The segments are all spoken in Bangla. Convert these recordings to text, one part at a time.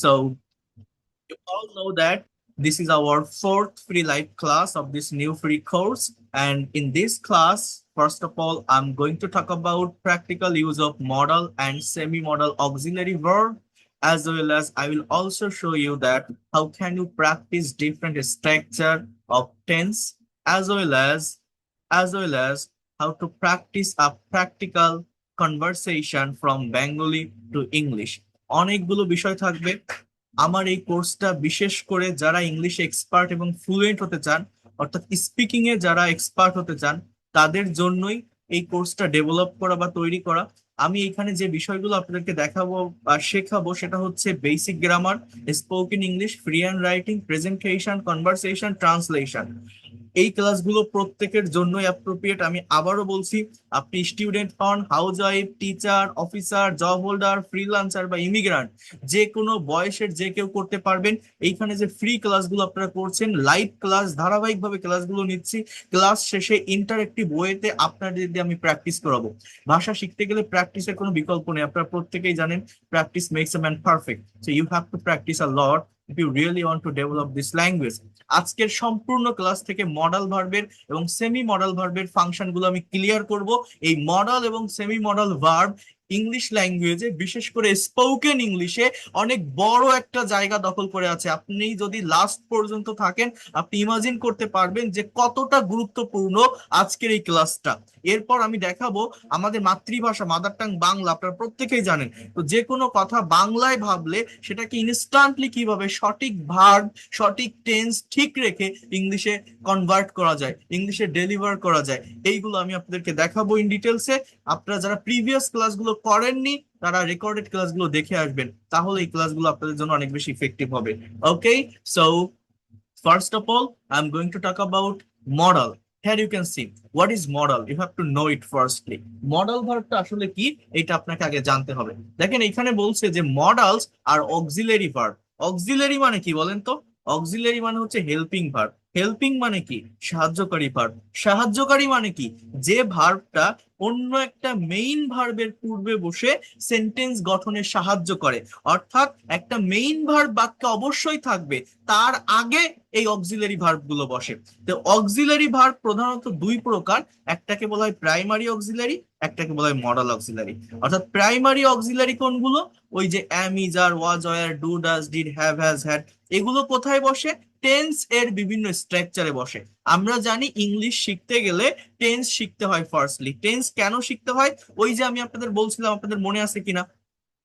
So you all know that this is our fourth free live class of this new free course. And in this class, first of all, I'm going to talk about practical use of modal and semi-modal auxiliary verb, as well as I will also show you that how can you practice different structure of tense, as well as how to practice a practical conversation from Bengali to English. অনেকগুলো বিষয় থাকবে। আমার এই কোর্সটা বিশেষ করে যারা ইংলিশে এক্সপার্ট এবং ফ্লুয়েন্ট হতে চান, অর্থাৎ স্পিকিং এ যারা এক্সপার্ট হতে চান, তাদের জন্যই এই কোর্সটা ডেভেলপ করা বা তৈরি করা। আমি এখানে যে বিষয়গুলো আপনাদেরকে দেখাবো বা শেখাবো সেটা হচ্ছে basic grammar, spoken English, free hand writing, presentation, conversation, translation. এই ক্লাসগুলো প্রত্যেকের জন্যই অ্যাপ্রোপ্রিয়েট। আমি আবারও বলছি, আপনি স্টুডেন্ট হন, house wife, teacher, officer, job holder, freelancer বা ইমিগ্রান্ট, যে কোনো বয়সের যে কেউ করতে পারবেন। এইখানে যে ফ্রি ক্লাসগুলো আপনারা করছেন, লাইভ ক্লাস, ধারাবাহিকভাবে ক্লাসগুলো নিচ্ছি। ক্লাস শেষে ইন্টারেক্টিভ ওয়েতে আপনাদের দিয়ে আমি প্র্যাকটিস করাবো। ভাষা শিখতে গেলে প্র্যাকটিসের কোনো বিকল্প নেই, আপনারা প্রত্যেকেই জানেন practice makes a man perfect. So you have to practice a lot if you really want to develop this language. আজকের সম্পূর্ণ ক্লাস থেকে মডাল ভার্বের এবং সেমি মডাল ভার্বের ফাংশন গুলো আমি ক্লিয়ার করব। এই মডাল এবং সেমি মডাল ভার্ব ইংলিশ ল্যাঙ্গুয়েজে, বিশেষ করে স্পোকেন ইংলিশে অনেক বড় একটা জায়গা দখল করে আছে। আপনি যদি লাস্ট পর্যন্ত থাকেন, আপনি ইমাজিন করতে পারবেন যে কতটা গুরুত্বপূর্ণ আজকের এই ক্লাসটা। এরপর আমি দেখাবো আমাদের মাতৃভাষা, মাদার টাং বাংলা, আপনারা প্রত্যেকেই জানেন। তো যে কোনো কথা বাংলায় ভাবলে সেটাকে ইনস্ট্যান্টলি কিভাবে সঠিক ভার্ব, সঠিক টেন্স ঠিক রেখে ইংলিশে কনভার্ট করা যায়, ইংলিশে ডেলিভার করা যায়, এইগুলো আমি আপনাদেরকে দেখাবো ইন ডিটেলসে। আপনারা যারা প্রিভিয়াস ক্লাসগুলো করেননি তারা রেকর্ডেড ক্লাসগুলো দেখে আসবেন, তাহলে এই ক্লাসগুলো আপনাদের জন্য অনেক বেশি ইফেক্টিভ হবে। ওকে, so first of all, I'm going to talk about model. Here you can see what is model. You have to know it firstly. Model ভার্বটা আসলে কি এটা আপনাকে আগে জানতে হবে। দেখেন এখানে বলছে যে মডালস আর অক্সিলারি ভার্ব। অক্সিলারি মানে কি বলেন তো? অক্সিলারি মানে হচ্ছে হেল্পিং ভার্ব। হেল্পিং মানে কি? সাহায্যকারী ভার্ব। সাহায্যকারী মানে কি? যে ভার্বটা অন্য একটা মেইন ভার্বের পূর্বে বসে সেন্টেন্স গঠনে সাহায্য করে। অর্থাৎ একটা মেইন ভার্ব বাক্যে অবশ্যই থাকবে, তার আগে এই অক্সিলারি ভার্ব গুলো বসে। তো অক্সিলারি ভার্ব প্রধানত দুই প্রকার, একটাকে বলা হয় প্রাইমারি অক্সিলারি, একটাকে বলা হয় মডাল অক্সিলারি। অর্থাৎ প্রাইমারি অক্সিলারি কোনগুলো? ওই যে am, is, are, was, were, do, does, did, have, has, had. এগুলো কোথায় বসে? টেন্স এর বিভিন্ন স্ট্রাকচারে বসে। আমরা জানি ইংলিশ শিখতে গেলে টেন্স শিখতে হয় ফার্স্টলি। টেন্স কেন শিখতে হয়? ওই যে আমি আপনাদের বলছিলাম, আপনাদের মনে আছে কিনা,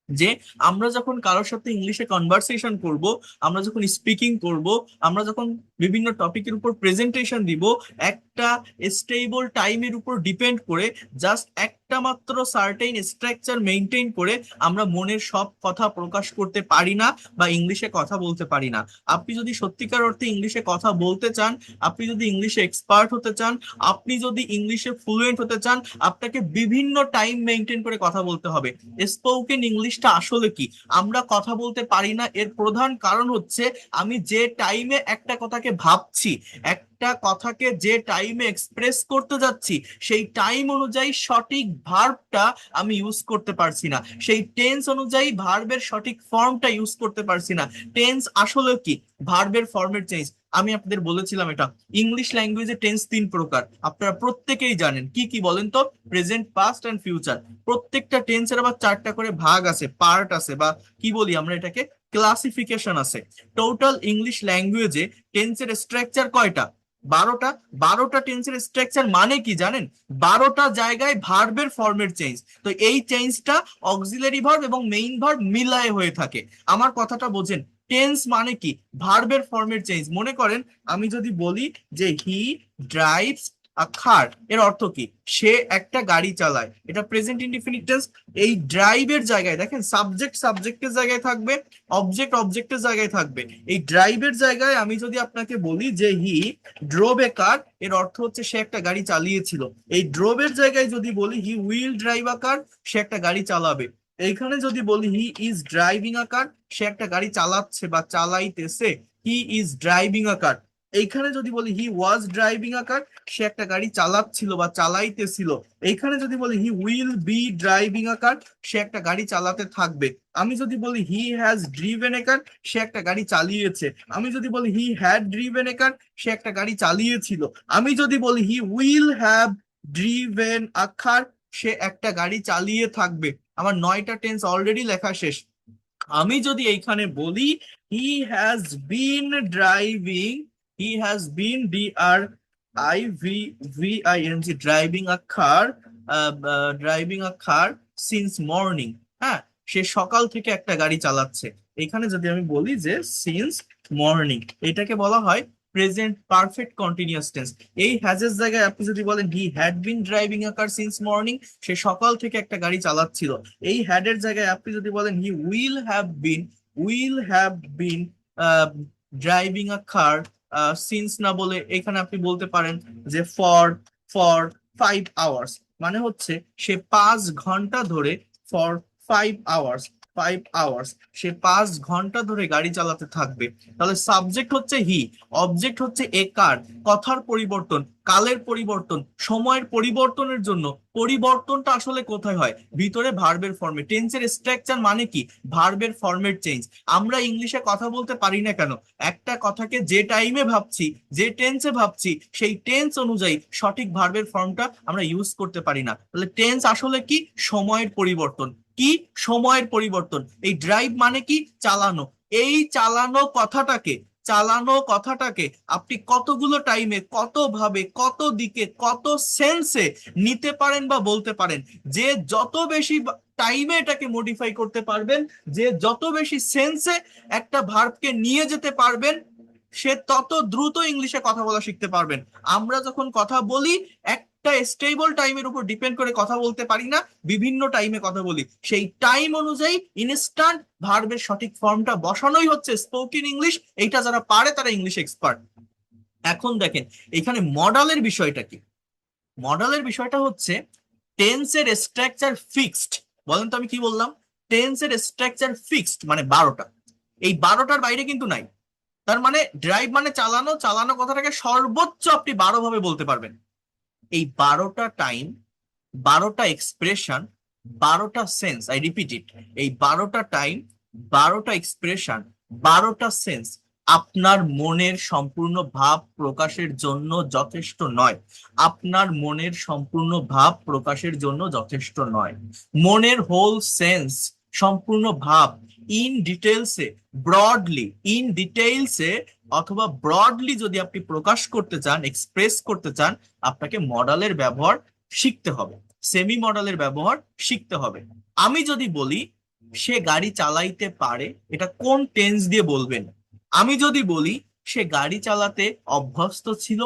যে আমরা যখন কারোর সাথে ইংলিশে কনভারসেশন করব, আমরা যখন স্পিকিং করব, আমরা যখন বিভিন্ন টপিকের উপর প্রেজেন্টেশন দিব, একটা স্টেবল টাইমের উপর ডিপেন্ড করে, জাস্ট একটা মাত্র সার্টেইন স্ট্রাকচার মেনটেন করে আমরা মনের সব কথা প্রকাশ করতে পারি না বা ইংলিশে কথা বলতে পারি না। আপনি যদি সত্যিকার অর্থে ইংলিশে কথা বলতে চান, আপনি যদি ইংলিশে এক্সপার্ট হতে চান, আপনি যদি ইংলিশে ফ্লুয়েন্ট হতে চান, আপনাকে বিভিন্ন টাইম মেনটেন করে কথা বলতে হবে। স্পোকেন ইংলিশটা আসলে কি? আমরা কথা বলতে পারি না, এর প্রধান কারণ হচ্ছে আমি যে টাইমে একটা কথাকে ভাবছি, একটা কথাকে যে টাইমে এক্সপ্রেস করতে যাচ্ছি, সেই টাইম অনুযায়ী সঠিক ভার্বটা আমি ইউজ করতে পারছি না, সেই টেন্স অনুযায়ী ভার্বের সঠিক ফর্মটা ইউজ করতে পারছি না। টেন্স আসলে কি? ভার্বের ফর্মের চেঞ্জ। আমি আপনাদের বলেছিলাম এটা, ইংলিশ ল্যাঙ্গুয়েজে টেন্স তিন প্রকার, আপনারা প্রত্যেকেই জানেন। কি কি বলেন তো? Present, past and future. প্রত্যেকটা টেন্সের আবার চারটা করে ভাগ আছে, পার্ট আছে, বা কি বলি আমরা এটাকে, ক্লাসিফিকেশন আছে। টোটাল ইংলিশ ল্যাঙ্গুয়েজে টেন্সের স্ট্রাকচার কয়টা? 12টা। 12টা টেন্সের স্ট্রাকচার মানে কি জানেন? 12টা জায়গায় ভার্বের ফর্মের চেঞ্জ। তো এই চেঞ্জটা অক্সিলারি ভার্ব এবং মেইন ভার্ব মিলায়ে হয়ে থাকে। আমার কথাটা বোঝেন? টেন্স মানে কি? ভার্বের ফর্মের চেঞ্জ। মনে করেন আমি যদি বলি যে হি ড্রাইভস আ কার, এর অর্থ কি? সে একটা গাড়ি চালায়, এটা প্রেজেন্ট ইনডিফিনিট টেন্স। এই ড্রাইভের জায়গায় দেখেন সাবজেক্ট সাবজেক্টের জায়গায় থাকবে, অবজেক্ট অবজেক্টের জায়গায় থাকবে। এই ড্রাইভের জায়গায় আমি যদি আপনাকে বলি যে হি ড্রোভ এ কার, এর অর্থ হচ্ছে সে একটা গাড়ি চালিয়েছিল। এই ড্রোভের জায়গায় যদি বলি he will drive a car, সে একটা গাড়ি চালাবে। এইখানে যদি বলি he is driving a car, সে একটা গাড়ি চালাচ্ছে বা চালাইতেছে, হি ইজ ড্রাইভিং আ কার। এইখানে যদি বলি হি ওয়াজ ড্রাইভিং আ কার, সে একটা গাড়ি চালাচ্ছিল বা চালাইতেছিল। এইখানে যদি বলি he will be driving a car, সে একটা গাড়ি চালাতে থাকবে। আমি যদি বলি হি হ্যাজ ড্রিভেন এ কার, সে একটা গাড়ি চালিয়েছে। আমি যদি বলি হি হ্যাড ড্রিভেন এ কার, সে একটা গাড়ি চালিয়েছিল। আমি যদি বলি he will have driven a car, সে একটা গাড়ি চালিয়ে থাকবে। আমার 9টা টেন্স অলরেডি লেখা শেষ। আমি যদি এইখানে বলি হি has bin driving, he has bin DRIVING driving a car, driving a car since morning. হ্যাঁ, সে সকাল থেকে একটা গাড়ি চালাচ্ছে। এখানে যদি আমি বলি যে সিন্স মর্নিং, এটাকে বলা হয় প্রেজেন্ট পারফেক্ট কন্টিনিউয়াস টেন্স। এই হ্যাজের জায়গায় আপনি যদি বলেন he had been driving a car since morning, সে সকাল থেকে একটা গাড়ি চালাচ্ছিল। এই হ্যাডের জায়গায় আপনি যদি বলেন হি will have bin driving a car since না বলে এখানে আপনি বলতে পারেন যে ফর 5 আওয়ার্স, মানে হচ্ছে সে 5 ঘন্টা ধরে, ফর 5 আওয়ার্স, 5 আওয়ার্স, সে 5 ঘন্টা ধরে গাড়ি চালাতে থাকবে। তাহলে সাবজেক্ট হচ্ছে হি, অবজেক্ট হচ্ছে এ কার। কথার পরিবর্তন, কালের পরিবর্তন, সময়ের পরিবর্তনের জন্য পরিবর্তনটা আসলে কোথায় হয়? ভিতরে ভার্বের ফর্মে। টেন্সের স্ট্রাকচার মানে কি? ভার্বের ফর্মের চেঞ্জ। আমরা ইংলিশে কথা বলতে পারি না কেন? একটা কথাকে যে টাইমে ভাবছি, যে টেন্সে ভাবছি, সেই টেন্স অনুযায়ী সঠিক ভার্বের ফর্মটা আমরা ইউজ করতে পারি না। তাহলে টেন্স আসলে কি? সময়ের পরিবর্তন। কি? সময়ের পরিবর্তন। এই ড্রাইভ মানে কি? চালানো। এই চালানো কথাটাকে আপনি কতগুলো টাইমে, কত ভাবে, কত দিকে, কত সেন্সে নিতে পারেন বা বলতে পারেন। যে যত বেশি টাইমে এটাকে মডিফাই করতে পারবেন, যে যত বেশি সেন্সে একটা ভার্বকে নিয়ে যেতে পারবেন, সে তত দ্রুত ইংলিশে কথা বলা শিখতে পারবেন। আমরা যখন কথা বলি একটা স্টেবল টাইমের উপর ডিপেন্ড করে কথা বলতে পারি না, বিভিন্ন টাইমে কথা বলি। সেই টাইম অনুযায়ী ইনস্ট্যান্ট ভার্বের সঠিক ফর্মটা বসানোই হচ্ছে স্পোকেন ইংলিশ। এইটা যারা পারে তারা ইংলিশ এক্সপার্ট। এখন দেখেন এখানে মডালের বিষয়টা কি। মডালের বিষয়টা হচ্ছে টেন্সের স্ট্রাকচার ফিক্সড। বলেন তো আমি কি বললাম? টেন্সের স্ট্রাকচার ফিক্সড মানে 12টা। এই 12টার বাইরে কিন্তু নাই। তার মানে ড্রাইভ মানে চালানো, চালানো কথাটাকে সর্বোচ্চ আপনি 12 ভাবে বলতে পারবেন। এই 12টা টাইম, 12টা এক্সপ্রেশন, 12টা সেন্স, আই রিপিট ইট, এই 12টা টাইম, 12টা এক্সপ্রেশন, 12টা সেন্স আপনার মনের সম্পূর্ণ ভাব প্রকাশের জন্য যথেষ্ট নয়। আপনার মনের সম্পূর্ণ ভাব প্রকাশের জন্য যথেষ্ট নয়। মনের হোল সেন্স, সম্পূর্ণ ভাব, ইন ডিটেলসে, ব্রডলি, ইন ডিটেইলসে অথবা ব্রডলি যদি আপনি প্রকাশ করতে চান, এক্সপ্রেস করতে চান, আপনাকে মডালের ব্যবহার শিখতে হবে, সেমি মডেলের ব্যবহার শিখতে হবে। আমি যদি বলি সে গাড়ি চালাইতে পারে, এটা কোন টেন্স দিয়ে বলবেন? আমি যদি বলি সে গাড়ি চালাতে অভ্যস্ত ছিল,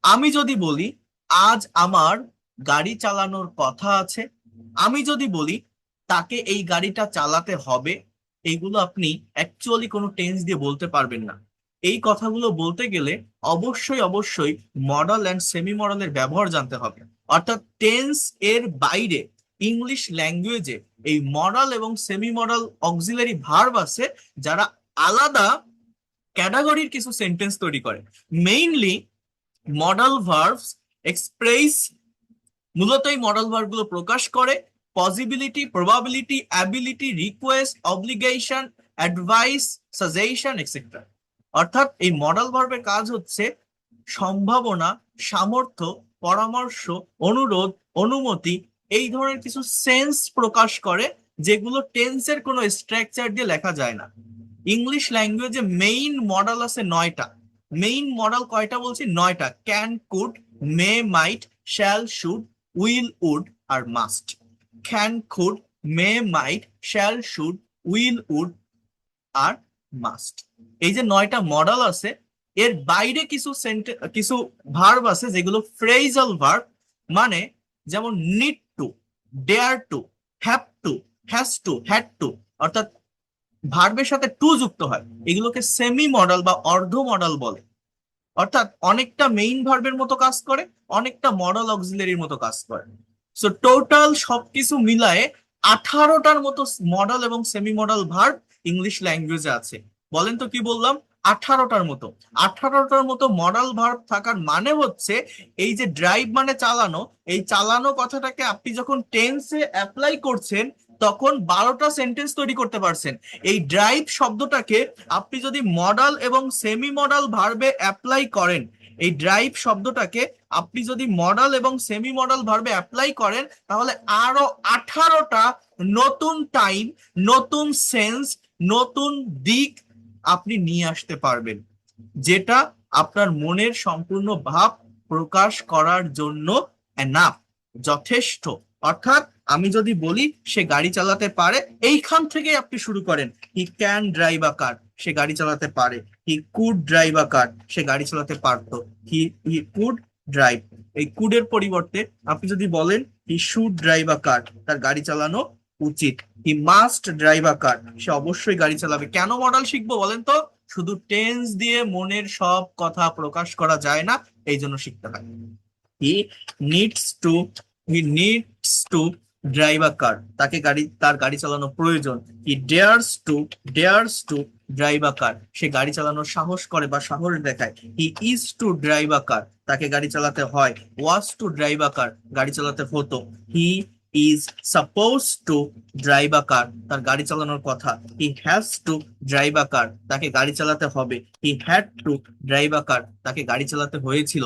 আমি যদি বলি আজ আমার গাড়ি চালানোর কথা আছে, আমি যদি বলি তাকে এই গাড়িটা চালাতে হবে, এইগুলো আপনি অ্যাকচুয়ালি কোনো টেন্স দিয়ে বলতে পারবেন না। এই কথাগুলো বলতে গেলে অবশ্যই অবশ্যই মডেল অ্যান্ড সেমি মডেলের ব্যবহার জানতে হবে। অর্থাৎ টেন্স এর বাইরে ইংলিশ ল্যাঙ্গুয়েজে এই মডাল এবং সেমি মডাল অক্সিলারি ভার্ব আছে, যারা আলাদা ক্যাটাগরির কিছু সেন্টেন্স তৈরি করে। মেইনলি মডাল ভার্বস এক্সপ্রেস, মূলত এই মডাল ভার্ব গুলো প্রকাশ করে possibility, probability, ability, request, obligation, advice, suggestion etcetera. অর্থাৎ এই মডাল ভার্বের কাজ হচ্ছে সম্ভাবনা, সামর্থ্য, পরামর্শ, অনুরোধ, অনুমতি, এই ধরনের কিছু সেন্স প্রকাশ করে, যেগুলো টেন্সের কোনো স্ট্রাকচার দিয়ে লেখা যায় না। ইংলিশ ল্যাঙ্গুয়েজে মেইন মডেল আছে 9টা। মেইন মডেল কয়টা বলছি? 9টা। Can, could, may, might, shall, should, will, would আর must. Can, could, may, might, shall, should, will, would আর মাস্ট। এই যে 9টা মডেল আছে, এর বাইরে কিছু ভার্ব আছে যেগুলো ফ্রেজাল ভার্ব, মানে যেমন need to, dare to, have to, has to, had to, অর্থাৎ ভার্বের সাথে টু যুক্ত হয়। এগুলোকে সেমি মডেল বা অর্ধ মডেল বলে। অর্থাৎ অনেকটা মেইন ভার্বের মতো কাজ করে, অনেকটা মডেল অক্সিলারির মতো কাজ করে। সো টোটাল সবকিছু মিলায়ে 18টার মতো মডেল এবং সেমি মডেল ভার্ব ইংলিশ ল্যাঙ্গুয়েজে আছে। বলেন তো কি বললাম? 18টার মতো। 18টার মতো মডাল ভার্ব থাকার মানে হচ্ছে এই যে ড্রাইভ মানে চালানো, এই চালানো কথাটাকে আপনি যখন টেন্সে অ্যাপ্লাই করছেন তখন 12টা সেন্টেন্স তৈরি করতে পারছেন। এই ড্রাইভ শব্দটাকে আপনি যদি মডাল এবং সেমি মডাল ভার্বে অ্যাপ্লাই করেন, এই ড্রাইভ শব্দটাকে আপনি যদি মডাল এবং সেমি মডাল ভার্বে অ্যাপ্লাই করেন তাহলে আরো 18টা নতুন টাইম, নতুন সেন্স, নতুন দিক আপনি নিয়ে আসতে পারবেন, যেটা আপনার মনের সম্পূর্ণ ভাব প্রকাশ করার জন্য এনাফ, যথেষ্ট। অর্থাৎ আমি যদি বলি সে গাড়ি চালাতে পারে, এইখান থেকে আপনি শুরু করেন। He can drive a car, সে গাড়ি চালাতে পারে। He could drive a car, সে গাড়ি চালাতে পারতো। হি হি কুড ড্রাইভ, এই কুডের পরিবর্তে আপনি যদি বলেন he should drive a car, তার গাড়ি চালানো উচিত। He must drive a car, সে অবশ্যই গাড়ি চালাবে। কেন মডাল শিখবো বলেন তো? শুধু টেন্স দিয়ে মনের সব কথা প্রকাশ করা যায় না, এই জন্য শিখতে হয়। He needs to he needs to drive a car, তার গাড়ি চালানো প্রয়োজন। He dares to drive a car, সে গাড়ি চালানোর সাহস করে বা সাহস দেখায়। He is to drive a car, তাকে গাড়ি চালাতে হয়। ওয়াজ টু ড্রাইভ আ কার, গাড়ি চালাতে হতো। He is suppose to drive a car, তার গাড়ি চালানোর কথা। He has to drive a car, তাকে গাড়ি চালাতে হবে। He had to drive a car, তাকে গাড়ি চালাতে হয়েছিল।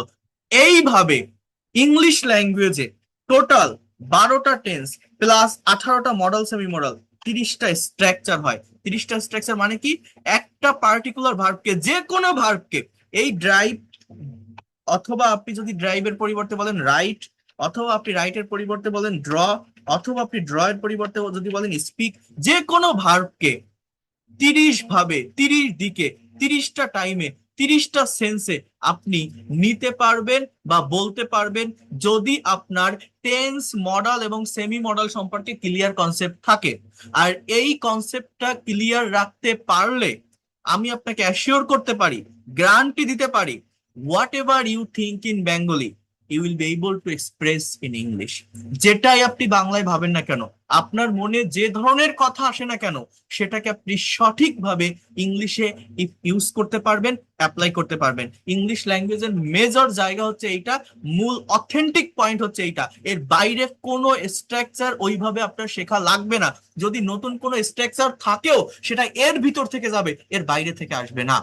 এইভাবে ইংলিশ ল্যাঙ্গুয়েজে টোটাল 12টা টেন্স প্লাস 18টা মডেল সেমি মডেল, 30টা স্ট্রাকচার হয়। 30টা স্ট্রাকচার মানে কি? একটা পার্টিকুলার ভার্বকে, যে কোনো ভার্বকে, এই ড্রাইভ, অথবা আপনি যদি ড্রাইভের পরিবর্তে বলেন রাইট, অথবা আপনি রাইটের পরিবর্তে বলেন ড্র, অথবা আপনি ড্র এর পরিবর্তে যদি বলেন স্পিক, যে কোনো ভার্বকে 30 ভাবে, 30 দিকে, 30টা টাইমে, 30টা সেন্সে আপনি নিতে পারবেন বা বলতে পারবেন, যদি আপনার টেন্স, মডাল এবং সেমি মডাল সম্পর্কে ক্লিয়ার কনসেপ্ট থাকে। আর এই কনসেপ্টটা ক্লিয়ার রাখতে পারলে আমি আপনাকে অ্যাসিওর করতে পারি, গ্যারান্টি দিতে পারি, whatever you think in Bengali you will be able to express in English. যেটাই আপনি বাংলায় ভাবেন না কেন, আপনার মনে যে ধরনের কথা আসে না কেন, সেটাকে আপনি সঠিকভাবে ইংলিশে ইউজ করতে পারবেন, অ্যাপ্লাই করতে পারবেন। ইংলিশ ল্যাঙ্গুয়েজের মেজর জায়গা হচ্ছে এইটা, মূল অথেন্টিক পয়েন্ট হচ্ছে এইটা। এর বাইরে কোনো স্ট্রাকচার ওইভাবে আপনার শেখা লাগবে না। যদি নতুন কোনো স্ট্রাকচার থাকেও সেটা এর ভিতর থেকে যাবে, এর বাইরে থেকে আসবে না।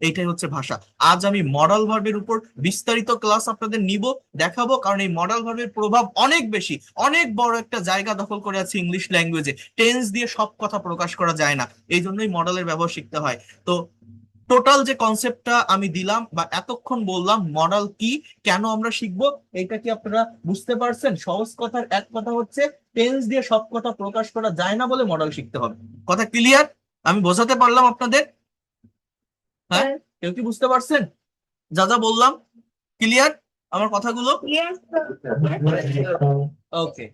এইটাই হচ্ছে ভাষা। আজ আমি মডাল ভার্বের উপর বিস্তারিত ক্লাস আপনাদের নিব, দেখাবো, কারণ এই মডাল ভার্বের প্রভাব অনেক বেশি, অনেক বড় একটা জায়গা দখল করে আছে ইংলিশ ল্যাঙ্গুয়েজে। টেন্স দিয়ে সব কথা প্রকাশ করা যায় না, এই জন্যই মডালের ব্যবহার শিখতে হয়। তো টোটাল যে কনসেপ্টটা আমি দিলাম বা এতক্ষণ বললাম, মডাল কি, কেন আমরা শিখবো, এটা কি আপনারা বুঝতে পারছেন? সহজ কথার এক কথা হচ্ছে টেন্স দিয়ে সব কথা প্রকাশ করা যায় না বলে মডাল শিখতে হবে। কথা ক্লিয়ার? আমি বোঝাতে পারলাম আপনাদের? হ্যাঁ, কেউ কি বুঝতে পারছেন যা যা বললাম? ক্লিয়ার আমার কথাগুলো? ওকে,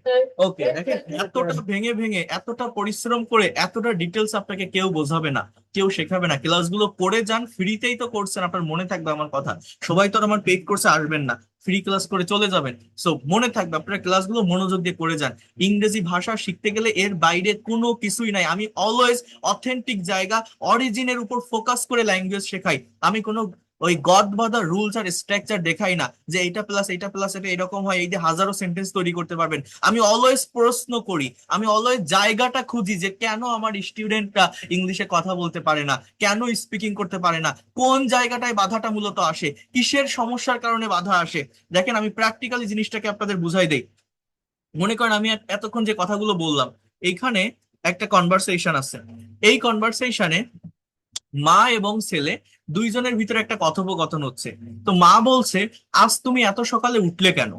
ওকে। দেখেন, এতটা ভেঙে ভেঙে, এতটা পরিশ্রম করে, এতটা ডিটেলস আপনাকে কেউ বোঝাবে না, কেউ শেখাবে না। ক্লাসগুলো করে যান, ফ্রিতেই তো করছেন, আপনার মনে থাকবে আমার কথা। সবাই তো আর আমার পেইড কোর্সে আসবেন না, ফ্রি ক্লাস করে চলে যাবেন। সো মনে থাকবে, আপনারা ক্লাসগুলো মনোযোগ দিয়ে করে যান। ইংরেজি ভাষা শিখতে গেলে এর বাইরে কোনো কিছুই নাই। আমি অলওয়েজ অথেন্টিক জায়গা, অরিজিনের উপর ফোকাস করে ল্যাঙ্গুয়েজ শেখাই। আমি কোনো ওই গদ বাঁধা রুলস আর স্ট্রাকচার দেখাই না যে এইটা প্লাস এইটা প্লাস এটা এরকম হয়, এই যে হাজারো সেন্টেন্স তৈরি করতে পারবেন। আমি অলওয়েজ প্রশ্ন করি, আমি অলওয়েজ জায়গাটা খুঁজি যে কেন আমার স্টুডেন্টরা ইংলিশে কথা বলতে পারে না, কেন স্পিকিং করতে পারে না, কোন জায়গাটায় বাধাটা মূলত আসে, কিসের সমস্যার কারণে বাধা আসে। দেখেন, আমি প্র্যাকটিক্যালি জিনিসটাকে আপনাদের বুঝাই দেই। মনে করেন আমি এতক্ষণ যে কথাগুলো বললাম, এইখানে একটা কনভারসেশন আছে। এই কনভারসেশনে মা এবং ছেলে দুইজনের ভিতরে একটা কথোপকথন হচ্ছে। তো মা বলছে, আজ তুমি এত সকালে উঠলে কেন?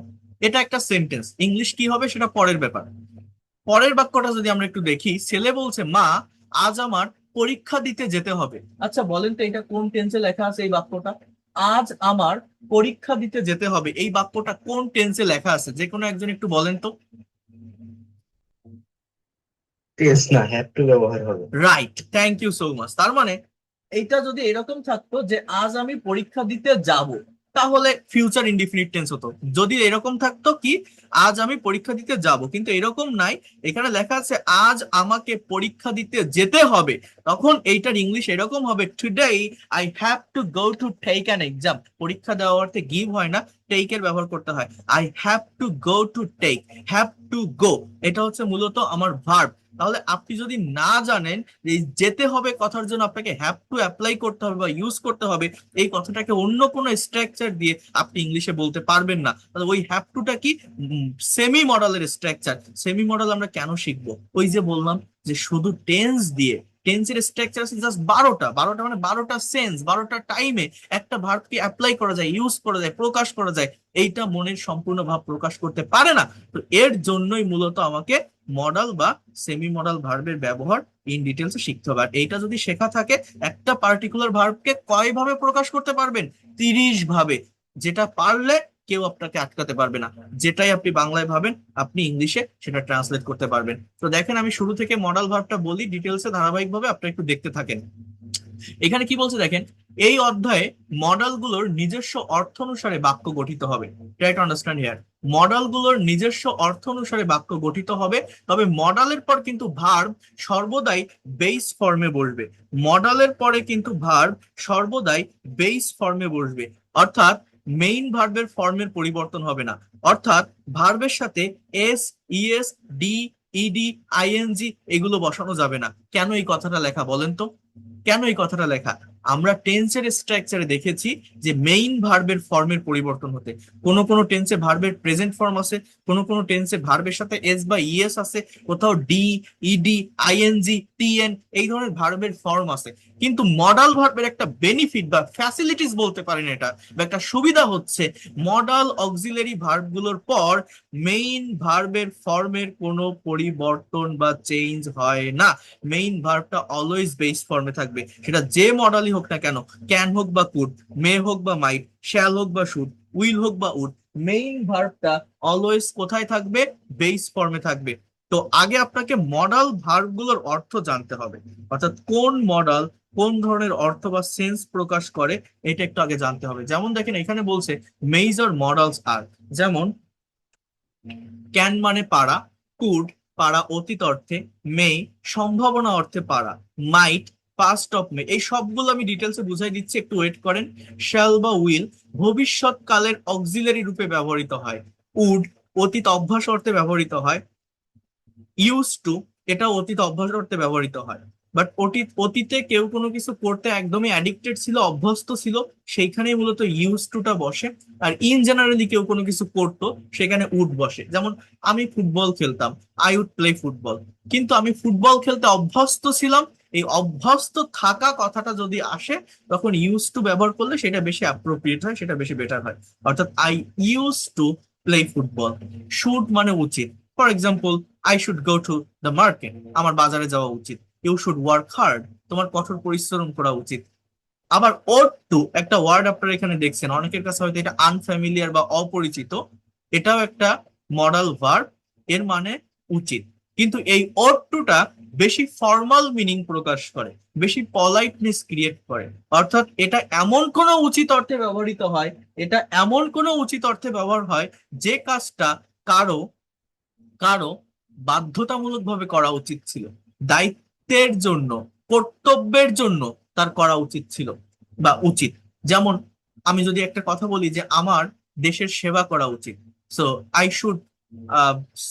এটা একটা সেন্টেন্স, ইংলিশ কি হবে সেটা পরের ব্যাপার। পরের বাক্যটা যদি আমরা একটু দেখি, ছেলে বলছে, মা আজ আমার পরীক্ষা দিতে যেতে হবে। আচ্ছা বলেন তো, এটা কোন টেন্সে লেখা আছে এই বাক্যটা? আজ আমার পরীক্ষা দিতে যেতে হবে, এই বাক্যটা কোন টেন্সে লেখা আছে? যে কোনো একজন একটু বলেন তো। টেন্স না, হ্যাভ টু ব্যবহার হবে। Right, thank you so much. তার মানে এইটা যদি এরকম থাকতো যে আজ আমি পরীক্ষা দিতে যাব, তাহলে ফিউচার ইনডিফিনিট টেন্স হতো। যদি এরকম থাকতো কি, আজ আমি পরীক্ষা দিতে যাব, কিন্তু এরকম নাই, এখানে লেখা আছে আজ আমাকে পরীক্ষা দিতে যেতে হবে, তখন এইটার ইংলিশ এরকম হবে, today I have to go to take an exam. পরীক্ষা দেওয়া অর্থে গিভ হয় না, টেক এর ব্যবহার করতে হয়। I have to go to take, have to go, এটা হচ্ছে মূলত আমার ভার্ব। তাহলে আপনি যদি না জানেন যে এই যেতে হবে কথার জন্য আপনাকে হ্যাভ টু অ্যাপ্লাই করতে হবে বা ইউজ করতে হবে, এই কথাটাকে অন্য কোনো স্ট্রাকচার দিয়ে আপনি ইংলিশে বলতে পারবেন না। তাহলে ওই হ্যাভ টুটা কি, সেমি মডেলের স্ট্রাকচার। সেমি মডেল আমরা কেন শিখবো? ওই যে বললাম যে শুধু টেন্স দিয়ে, টেন্সের স্ট্রাকচার আছে জাস্ট 12টা, 12টা মানে 12টা সেন্স, 12টা টাইমে একটা ভার্বকে অ্যাপ্লাই করা যায়, ইউজ করা যায়, প্রকাশ করা যায়। এইটা মনের সম্পূর্ণ ভাব প্রকাশ করতে পারে না। তো এর জন্যই মূলত আমাকে মডেল বা সেমি মডেল ভার্বের ব্যবহার ইন ডিটেলস শিখতে হবে। আর এইটা যদি শেখা থাকে, একটা পার্টিকুলার ভার্বকে কয় ভাবে প্রকাশ করতে পারবেন? 30 ভাবে। যেটা পারলে কেউ আপনাকে আটকাতে পারবে না। যেটাই আপনি বাংলায় ভাবেন আপনি ইংলিশে সেটা ট্রান্সলেট করতে পারবেন। তো দেখেন আমি শুরু থেকে মডেল ভার্বটা বলি ডিটেলসে ধারাবাহিকভাবে, আপনারা একটু দেখতে থাকেন। এখানে কি বলছে দেখেন, এই অধ্যায়ে মডেলগুলোর নিজস্ব অর্থ অনুসারে বাক্য গঠিত হবে। Try to understand here. মডেলগুলোর নিজস্ব অর্থ অনুসারে বাক্য গঠিত হবে, তবে মডেলের পর কিন্তু ভার্ব সর্বদাই বেস ফর্মে বসবে। মডেলের পরে কিন্তু ভার্ব সর্বদাই বেস ফর্মে বসবে, অর্থাৎ মেইন ভার্বের ফর্মের পরিবর্তন হবে না। অর্থাৎ ভার্বের সাথে S, ES, D, ED, ING এগুলো বসানো যাবে না। কেন এই কথাটা লেখা বলেন তো? কেন এই কথাটা লেখা? আমরা টেন্সের স্ট্রাকচারে দেখেছি যে মেইন ভার্বের ফর্মের পরিবর্তন হতে, কোন কোন টেন্সে ভার্বের প্রেজেন্ট ফর্ম আছে, কোন কোন টেন্সে ভার্বের সাথে এস বা ইএস আছে, কোথাও ডি, ইডি, আইএনজি, টিএন এই ধরনের ভার্বের ফর্ম আছে। কিন্তু মডাল ভার্বের একটা বেনিফিট বা ফ্যাসিলিটিস বলতে পারেন এটা, বা একটা সুবিধা হচ্ছে, মডাল অক্সিলারি ভার্বগুলোর পর মেইন ভার্বের ফর্মের কোনো পরিবর্তন বা চেঞ্জ হয় না। মেইন ভার্বটা অলওয়েজ বেস ফর্মে থাকবে, সেটা যে মডেলই হোক না কেন, ক্যান হোক বা কুড, মে হোক বা মাইট, শ্যাল হোক বা শুড, উইল হোক বা উড, মেইন ভার্বটা অলওয়েজ কোথায় থাকবে? বেস ফর্মে থাকবে। তো আগে আপনাকে মডেল ভার্বগুলোর অর্থ জানতে হবে, অর্থাৎ কোন মডেল কোন ধরনের অর্থ বা সেন্স প্রকাশ করে, এটা একটু আগে জানতে হবে। যেমন দেখেন এখানে বলছে মেজর মডেলস আর, যেমন ক্যান মানে পারা, কুড পারা অতীত অর্থে, মে সম্ভাবনা অর্থে পারা, মাইট পাস্ট অফ মে। এই সবগুলো আমি ডিটেলসে বুঝাই দিচ্ছি, একটু ওয়েট করেন। শ্যাল বা উইল ভবিষ্যৎকালের অক্সিলারি রূপে ব্যবহৃত হয়। উড অতীত অভ্যাস অর্থে ব্যবহৃত হয়। ইউজ টু এটা অতীত অভ্যাস করতে ব্যবহৃত হয়। বাট অতীতে কেউ কোনো কিছু করতে একদমই অ্যাডিক্টেড ছিল, অভ্যস্ত ছিল, সেইখানেই মূলত ইউজ টুটা বসে। আর ইন জেনারেলি কেউ কোনো কিছু করতো, সেখানে উড বসে। যেমন আমি ফুটবল খেলতাম, আই উড প্লে ফুটবল, কিন্তু আমি ফুটবল খেলতে অভ্যস্ত ছিলাম। এই অভ্যস্ত থাকা কথাটা যদি আসে, তখন ইউজ টু ব্যবহার করলে সেটা বেশি অ্যাপ্রোপ্রিয়েট হয়, সেটা বেশি বেটার হয়। অর্থাৎ I use to play football. Should মানে উচিত, for example I should go to the market, আমার বাজারে যাওয়া উচিত। ইউ শুড ওয়ার্ক হার্ড, তোমার কঠোর পরিশ্রম করা উচিত। আবার ওট টু একটা ওয়ার্ড আপনারা এখানে দেখছেন, অনেকের কাছে হয়তো এটা আনফ্যামিলিয়ার বা অপরিচিত, এটাও একটা মডাল ভার্ব, এর মানে উচিত। কিন্তু এই ওট টুটা বেশি ফর্মাল মিনিং প্রকাশ করে, বেশি পলাইটনেস ক্রিয়েট করে। অর্থাৎ এটা এমন কোনো উচিত অর্থে ব্যবহৃত হয়, এটা এমন কোনো উচিত অর্থে ব্যবহার হয় যে কাজটা কারো কারো বাধ্যতামূলক ভাবে করা উচিত ছিল, দায়িত্বের জন্য, কর্তব্যের জন্য তার করা উচিত ছিল বা উচিত। যেমন আমি যদি একটা কথা বলি যে আমার দেশের সেবা করা উচিত, so I should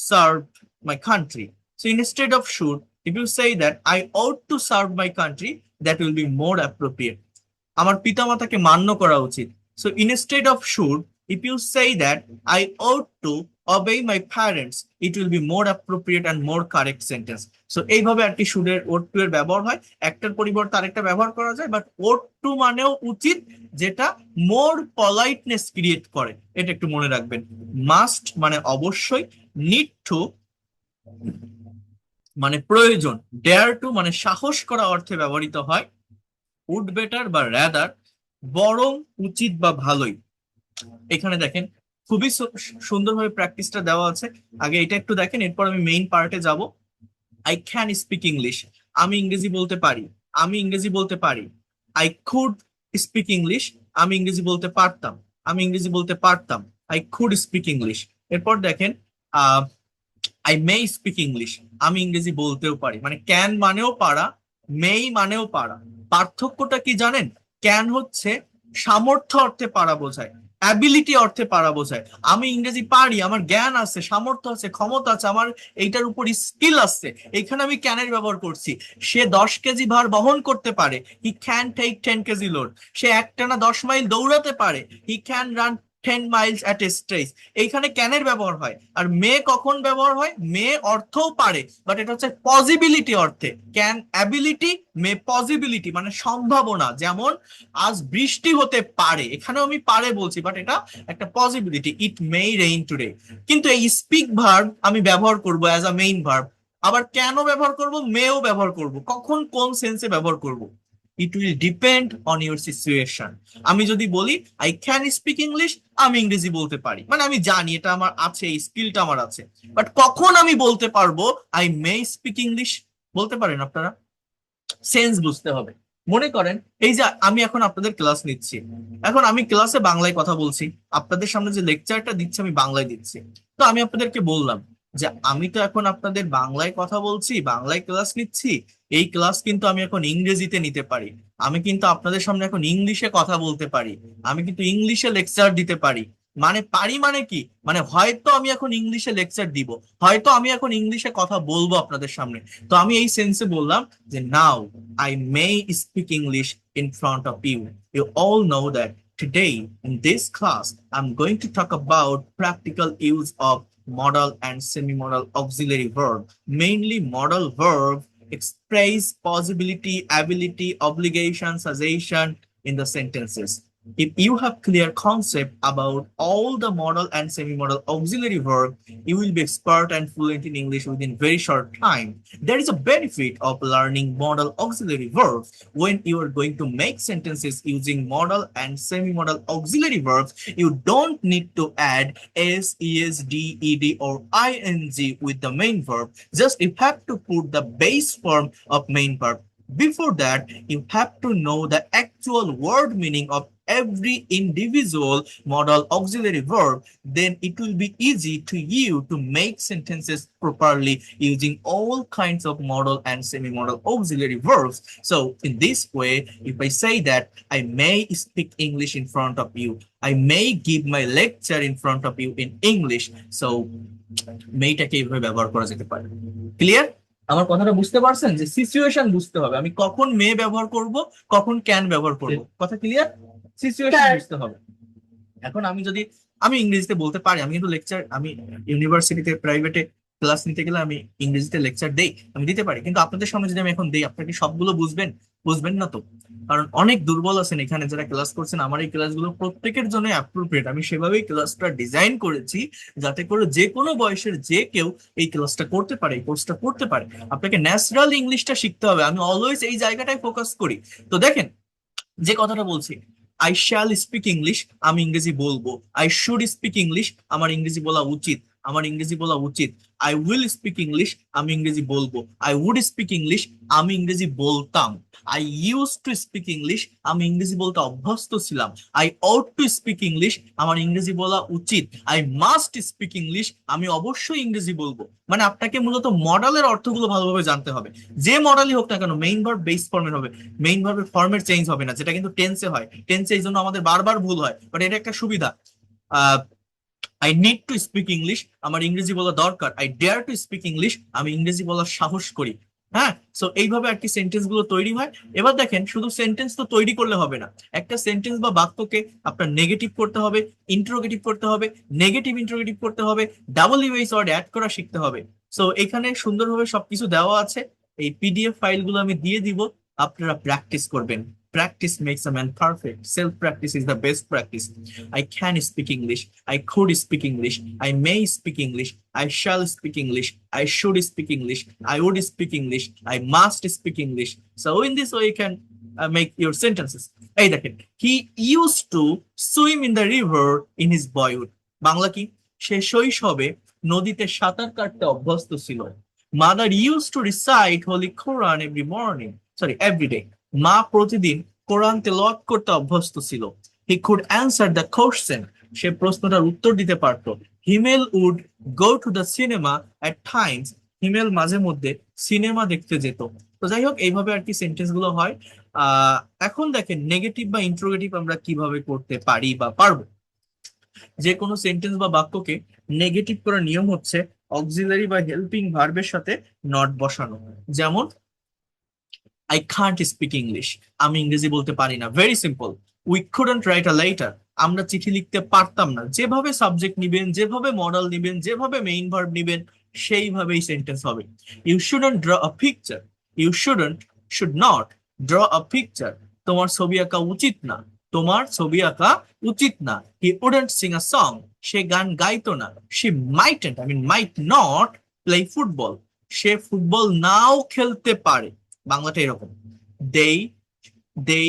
serve my country. So instead of should, if you say that I ought to serve my country, that will be more appropriate. আমার পিতামাতাকে মান্য করা উচিত। So instead of should, if you say that I ought to obey my parents, it will be more appropriate and more correct sentence. So এইভাবে আর কি শুডের ওট টু এর ব্যবহার হয়, একটার পরিবর্তে আরেকটা ব্যবহার করা যায়, বাট ওট টু মানেও উচিত, যেটা মোর পলাইটনেস ক্রিয়েট করে, এটা একটু মনে রাখবেন। মাস্ট মানে অবশ্যই, নিড টু মানে প্রয়োজন, ডেয়ার টু মানে সাহস করা অর্থে ব্যবহৃত হয়। উড বেটার বা র্যাদার বরং, উচিত বা ভালোই। এখানে দেখেন খুবই সুন্দরভাবে প্র্যাকটিসটা দেওয়া আছে। আগে এটা একটু দেখেন, এরপর আমি মেইন পার্টে যাব। আই ক্যান স্পিক ইংলিশ, আমি ইংরেজি বলতে পারি, আমি ইংরেজি বলতে পারি। আই কুড স্পিক ইংলিশ, আমি ইংরেজি বলতে পারতাম, আমি ইংরেজি বলতে পারতাম। I could speak English. এরপর দেখেন আই মে স্পিক ইংলিশ, আমি ইংরেজি বলতেও পারি। মানে ক্যান মানেও পারা, মেই মানেও পারা। পার্থক্যটা কি জানেন? ক্যান হচ্ছে সামর্থ্য অর্থে পারা বোঝায়, অ্যাবিলিটি অর্থে পারা বোঝায়। আমি ইংরেজি পারি, আমার জ্ঞান আছে, সামর্থ্য আছে, ক্ষমতা আছে, আমার এইটার উপর স্কিল আছে, এখানে আমি ক্যানের ব্যবহার করছি। সে 10 কেজি ভার বহন করতে পারে, he can take 10 KG load. সে একটানা 10 মাইল দৌড়াতে পারে, he can run 10 miles at a stretch. এইখানে ক্যানের ব্যবহার হয়। আর মে কখন ব্যবহার হয়? মে অর্থও পারে, বাট এটা হচ্ছে পসিবিলিটি অর্থে। ক্যান অ্যাবিলিটি, মে পসিবিলিটি, মানে সম্ভাবনা। যেমন আজ বৃষ্টি হতে পারে, এখানেও আমি পারে বলছি, বাট এটা একটা পসিবিলিটি, ইট মে রেইন টুডে। কিন্তু এই স্পিক ভার্ব আমি ব্যবহার করব অ্যাজ আ মেইন ভার্ব। আবার কেন ব্যবহার করব, মেও ব্যবহার করব। কখন কোন সেন্সে ব্যবহার করব, it will depend on your situation. আমি যদি বলি আই ক্যান স্পিক ইংলিশ, আমি ইংরেজি বলতে পারি, মানে আমি জানি এটা আমার আছে, এই স্কিলটা আমার আছে। বাট কখন আমি বলতে পারবো আই মে স্পিক ইংলিশ, বলতে পারেন আপনারা? সেন্স বুঝতে হবে। মনে করেন এই যে আমি এখন আপনাদের ক্লাস নিচ্ছি, এখন আমি ক্লাসে বাংলায় কথা বলছি, আপনাদের সামনে যে লেকচারটা দিচ্ছি আমি বাংলায় দিচ্ছি। তো আমি আপনাদেরকে বললাম যে আমি তো এখন আপনাদের বাংলায় কথা বলছি, বাংলায় ক্লাস নিচ্ছি, এই ক্লাস কিন্তু আমি এখন ইংরেজিতে নিতে পারি। আমি কিন্তু আপনাদের সামনে এখন ইংলিশে কথা বলতে পারি, আমি কিন্তু ইংলিশে লেকচার দিতে পারি। মানে পারি মানে কি, মানে হয়তো আমি এখন ইংলিশে লেকচার দিব, হয়তো আমি এখন ইংলিশে কথা বলবো আপনাদের সামনে। তো আমি এই সেন্সে বললাম যে নাও I may speak English in front of you. You all know that today in this class, I'm going to talk about practical use of modal and semi-modal auxiliary verb. Mainly modal verb express possibility, ability, obligation, suggestion in the sentences. If you have clear concept about all the modal and semi-modal auxiliary verb, you will be expert and fluent in English within very short time. There is a benefit of learning modal auxiliary verbs. When you are going to make sentences using modal and semi-modal auxiliary verbs, you don't need to add s, es, d, ed, or ing with the main verb. Just you have to put the base form of main verb. Before that, you have to know the actual word meaning of every individual modal auxiliary verb. Then it will be easy to you to make sentences properly using all kinds of modal and semi-modal auxiliary verbs. So in this way, if I say that I may speak English in front of you, I may give my lecture in front of you in English. So মেইটাকে এইভাবে ব্যবহার করা যেতে পারে। ক্লিয়ার? আমার কথাটা বুঝতে পারছেন যে সিচুয়েশন বুঝতে হবে, আমি কখন মে ব্যবহার করব, কখন ক্যান ব্যবহার করব, কথা ক্লিয়ার? সিচুয়েশন বুঝতে হবে। এখন আমি যদি আমি ইংরেজিতে বলতে পারি, আমি কিন্তু লেকচার, আমি ইউনিভার্সিটিতে প্রাইভেটে ক্লাস নিতে গেলে আমি ইংরেজিতে লেকচার দেই, আমি দিতে পারি। কিন্তু আপনাদের সামনে যদি আমি এখন দেই, আপনারা কি সবগুলো বুঝবেন? বুঝবেন না তো। কারণ অনেক দুর্বল আছেন এখানে যারা ক্লাস করছেন, আমার এই ক্লাসগুলো প্রত্যেকের জন্য অ্যাপ্রোপ্রিয়েট। আমি সেভাবেই ক্লাসটা ডিজাইন করেছি যাতে করে যে কোনো বয়সের যে কেউ এই ক্লাসটা করতে পারে, এই কোর্সটা করতে পারে। আপনাকে ন্যাচারাল ইংলিশটা শিখতে হবে, আমি অলওয়েজ এই জায়গাটায় ফোকাস করি। তো দেখেন যে কথাটা বলছি, আই শ্যাল স্পিক ইংলিশ, আমি ইংরেজি বলবো। আই শুড স্পিক ইংলিশ, আমার ইংরেজি বলা উচিত, আমার ইংরেজি বলা উচিত। আই উইল স্পিক ইংলিশ, আমি ইংরেজি বলবো। আই উড স্পিক ইংলিশ, আমি ইংরেজি বলতাম। I use to speak English, আমি ইংরেজি বলতে অভ্যস্ত ছিলাম। I out to speak English, আমার ইংরেজি বলা উচিত। আই মাস্ট স্পিক ইংলিশ, আমি অবশ্যই ইংরেজি বলবো। মানে আপনাকে মূলত মডেলের অর্থগুলো ভালোভাবে জানতে হবে। যে মডেলই হোক না কেন, মেইন ভার্ব বেস ফর্মের হবে, মেইন ভার্বের ফর্মের চেঞ্জ হবে না, যেটা কিন্তু টেন্সে হয়। টেন্সে এই জন্য আমাদের বারবার ভুল হয়, বাট এটা একটা সুবিধা। I need to speak English, আমার ইংরেজি বলা দরকার। I dare to speak English, আমি ইংরেজি বলার সাহস করি। হ্যাঁ, সো এইভাবে আর কি সেন্টেন্স গুলো তৈরি হয়। এবার দেখেন, শুধু সেন্টেন্স তো তৈরি করলে হবে না, একটা সেন্টেন্স বা বাক্যকে আপনার নেগেটিভ করতে হবে, ইন্টারোগেটিভ করতে হবে, নেগেটিভ ইন্টারোগেটিভ করতে হবে, ডাবল ইউএস ওয়ার্ড অ্যাড করা শিখতে হবে। সো এখানে সুন্দরভাবে সবকিছু দেওয়া আছে। এই পিডিএফ ফাইলগুলো আমি দিয়ে দিব, আপনারা প্র্যাকটিস করবেন। Practice makes a man perfect. Self practice is the best practice. I can speak English. I could speak English. I may speak English. I shall speak English. I should speak English. I would speak English. I must speak English. So in this way, you can make your sentences. এই দেখেন, he used to swim in the river in his boyhood. Bangla কি? সে শৈশবে নদীতে সাঁতার কাটতে অভ্যস্ত ছিল। Mother used to recite Holy Quran every morning. Sorry, every day. মা প্রতিদিন কোরআন তেলাওয়াত করতে অভ্যস্ত ছিল। He could answer the question. সে প্রশ্নটার উত্তর দিতে পারত। হিমেল would go to the cinema at times. হিমেল মাঝে মধ্যে সিনেমা দেখতে যেত। তো যাই হোক, এইভাবে আর কি সেন্টেন্স গুলো হয়। এখন দেখেন নেগেটিভ বা ইন্ট্রোগেটিভ আমরা কিভাবে করতে পারি বা পারবো। যে কোনো সেন্টেন্স বা বাক্যকে নেগেটিভ করার নিয়ম হচ্ছে অক্সিলারি বা হেল্পিং ভার্বের সাথে নট বসানো। যেমন আই কান্ট স্পিক ইংলিশ, আমি ইংরেজি বলতে পারি না। Very simple. We couldn't right a letter, আমরা চিঠি লিখতে পারতাম না। যেভাবে সাবজেক্ট নিবেন, যেভাবে মডেল নিবেন, যেভাবে মেইন ভার্ব নিবেন, সেইভাবেই সেন্টেন্স হবে। You shouldn't draw a picture, you shouldn't, should not draw a picture, তোমার ছবি আঁকা উচিত না, তোমার ছবি আঁকা উচিত না। He wouldn't sing a song, সে গান গাইতো না। She mightn't, I mean might not play football, সে ফুটবল নাও খেলতে পারে। বাংলাটা এরকম। They they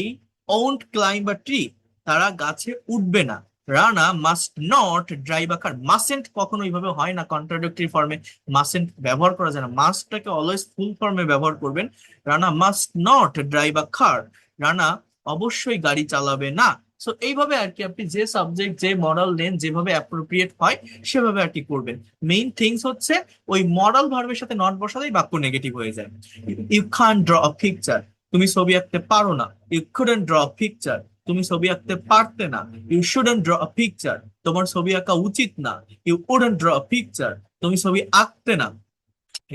won't climb a tree, তারা গাছে উঠবে না। Rana must not drive a car, mustn't কখনো এইভাবে হয় না, কন্ট্রাডিক্টরি ফর্মে মাসেন্ট ব্যবহার করা যায় না। মাস্টটাকে অলওয়েজ ফুল ফর্মে ব্যবহার করবেন। Rana must not drive a car, Rana অবশ্যই গাড়ি চালাবে না। সো এইভাবে আর কি আপনি যে সাবজেক্ট যে মডেল নেন, যেভাবে অ্যাপ্রোপ্রিয়েট হয় সেভাবে আর কি করবেন। মেইন থিংস হচ্ছে ওই মডেল ভার্বের সাথে নট বসালেই বাক্য নেগেটিভ হয়ে যায়। You can't draw a picture, তুমি ছবি আঁকতে পারো না। You couldn't draw a picture, তুমি ছবি আঁকতে পারতে না। You shouldn't draw a picture, তোমার ছবি আঁকা উচিত না। You wouldn't draw a picture, তুমি ছবি আঁকতে না।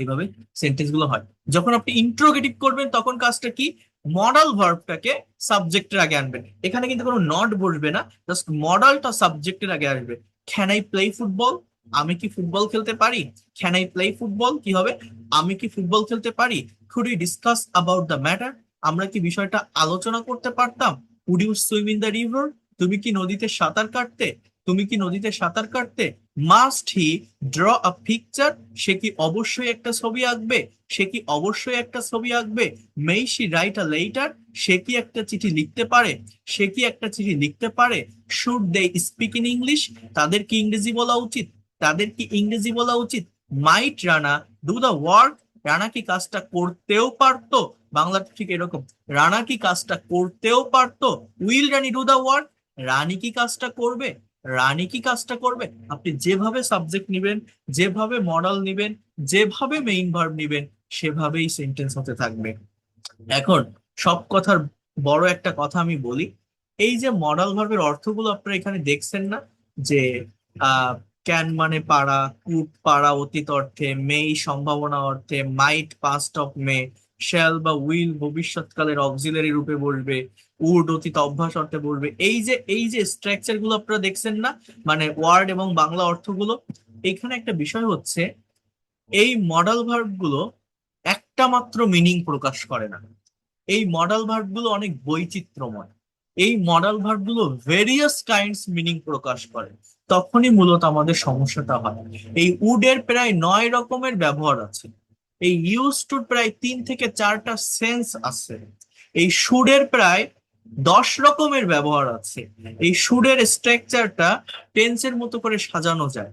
এইভাবে সেন্টেন্স গুলো হয়। যখন আপনি ইন্ট্রোগেটিভ করবেন তখন কাজটা কি, মডাল ভার্বটাকে সাবজেক্টের আগে আনবেন। এখানে কিন্তু কোনো নট বসবে না, জাস্ট মডালটা সাবজেক্টের আগে আসবে। ক্যান আই প্লে ফুটবল, আমি কি ফুটবল খেলতে পারি। ক্যান আই প্লে ফুটবল কি হবে, আমি কি ফুটবল খেলতে পারি। Could we discuss about the matter, আমরা কি বিষয়টা আলোচনা করতে পারতাম। Would you swim in the river, তুমি কি নদীতে সাঁতার কাটতে, তুমি কি নদীতে সাঁতার কাটতে। Must he draw a picture, সে কি অবশ্যই একটা ছবি আঁকবে, সে কি অবশ্যই একটা ছবি আঁকবে। মে শি রাইট আ লেটার, সে কি একটা চিঠি লিখতে পারে, সে কি একটা চিঠি লিখতে পারে। Should they speak in English, তাদের কি ইংরেজি বলা উচিত, তাদের কি ইংরেজি বলা উচিত। Might Rana do the work, Rana কি কাজটা করতেও পারতো। বাংলাটা ঠিক এরকম, রানা কি কাজটা করতেও পারতো। Will Rani do the work, Rani কি কাজটা করবে, রানী কি কাজটা করবে। আপনি যেভাবে সাবজেক্ট নিবেন, যেভাবে মডেল নিবেন, যেভাবে মেইন ভার্ব নিবেন, সেভাবেই সেন্টেন্স হতে থাকবে। এখন সব কথার বড় একটা কথা আমি বলি, এই যে মডাল ভার্বের অর্থগুলো আপনারা এখানে দেখছেন না, যে ক্যান মানে পারা, কুড পারা অতীত অর্থে, মেই সম্ভাবনা অর্থে, মাইট পাস্ট অফ মে, শ্যাল বা উইল ভবিষ্যৎকালের অক্সিলারি রূপে বসবে, উড অতীত অভ্যাস অর্থে বলবে। এই যে স্ট্রাকচার গুলো আপনারা দেখছেন না, মানে ওয়ার্ড এবং বাংলা অর্থগুলো। এইখানে একটা বিষয় হচ্ছে, এই মডাল ভার্ব গুলো একটা মাত্র মিনিং প্রকাশ করে না, এই মডাল ভার্ব গুলো অনেক বৈচিত্র্যময়। এই মডাল ভার্ব গুলো ভেরিয়াস কাইন্ডস মিনিং প্রকাশ করে। তখনই মূলত আমাদের সমস্যাটা হয়। এই উডের প্রায় 9 রকমের ব্যবহার আছে, এই ইউজ টু প্রায় 3 থেকে 4টা সেন্স আছে, এই শুডের প্রায় 10 রকমের ব্যবহার আছে। এই শুডের স্ট্রাকচারটা টেন্সের মতো করে সাজানো যায়।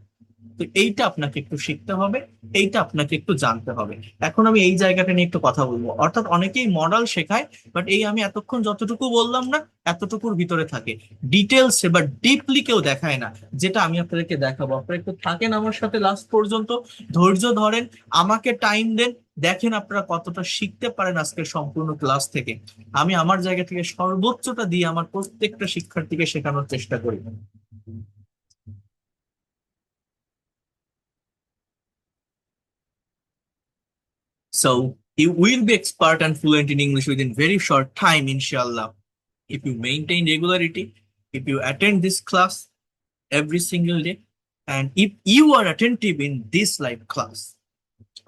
তো এইটা আপনাকে একটু শিখতে হবে, এইটা আপনাকে একটু জানতে হবে। এখন আমি এই জায়গাটা নিয়ে একটু কথা বলবো। অর্থাৎ অনেকেই মডেল শেখায়, বাট এই আমি এতক্ষণ যতটুকু বললাম না, এতটুকুর ভিতরে থাকে, ডিটেলসে বা ডিপলি কেউ দেখায় না। যেটা আমি আপনাদেরকে দেখাবো, আপনারা একটু থাকেন আমার সাথে লাস্ট পর্যন্ত, ধৈর্য ধরেন, আমাকে টাইম দেন, দেখেন আপনারা কতটা শিখতে পারেন আজকের সম্পূর্ণ ক্লাস থেকে। আমি আমার জায়গা থেকে সর্বোচ্চটা দিয়ে আমার প্রত্যেকটা শিক্ষার্থীকে শেখানোর চেষ্টা করি। So you will be expert and fluent in English within very short time, inshallah. If you maintain regularity, if you attend this class every single day, and if you are attentive in this live class.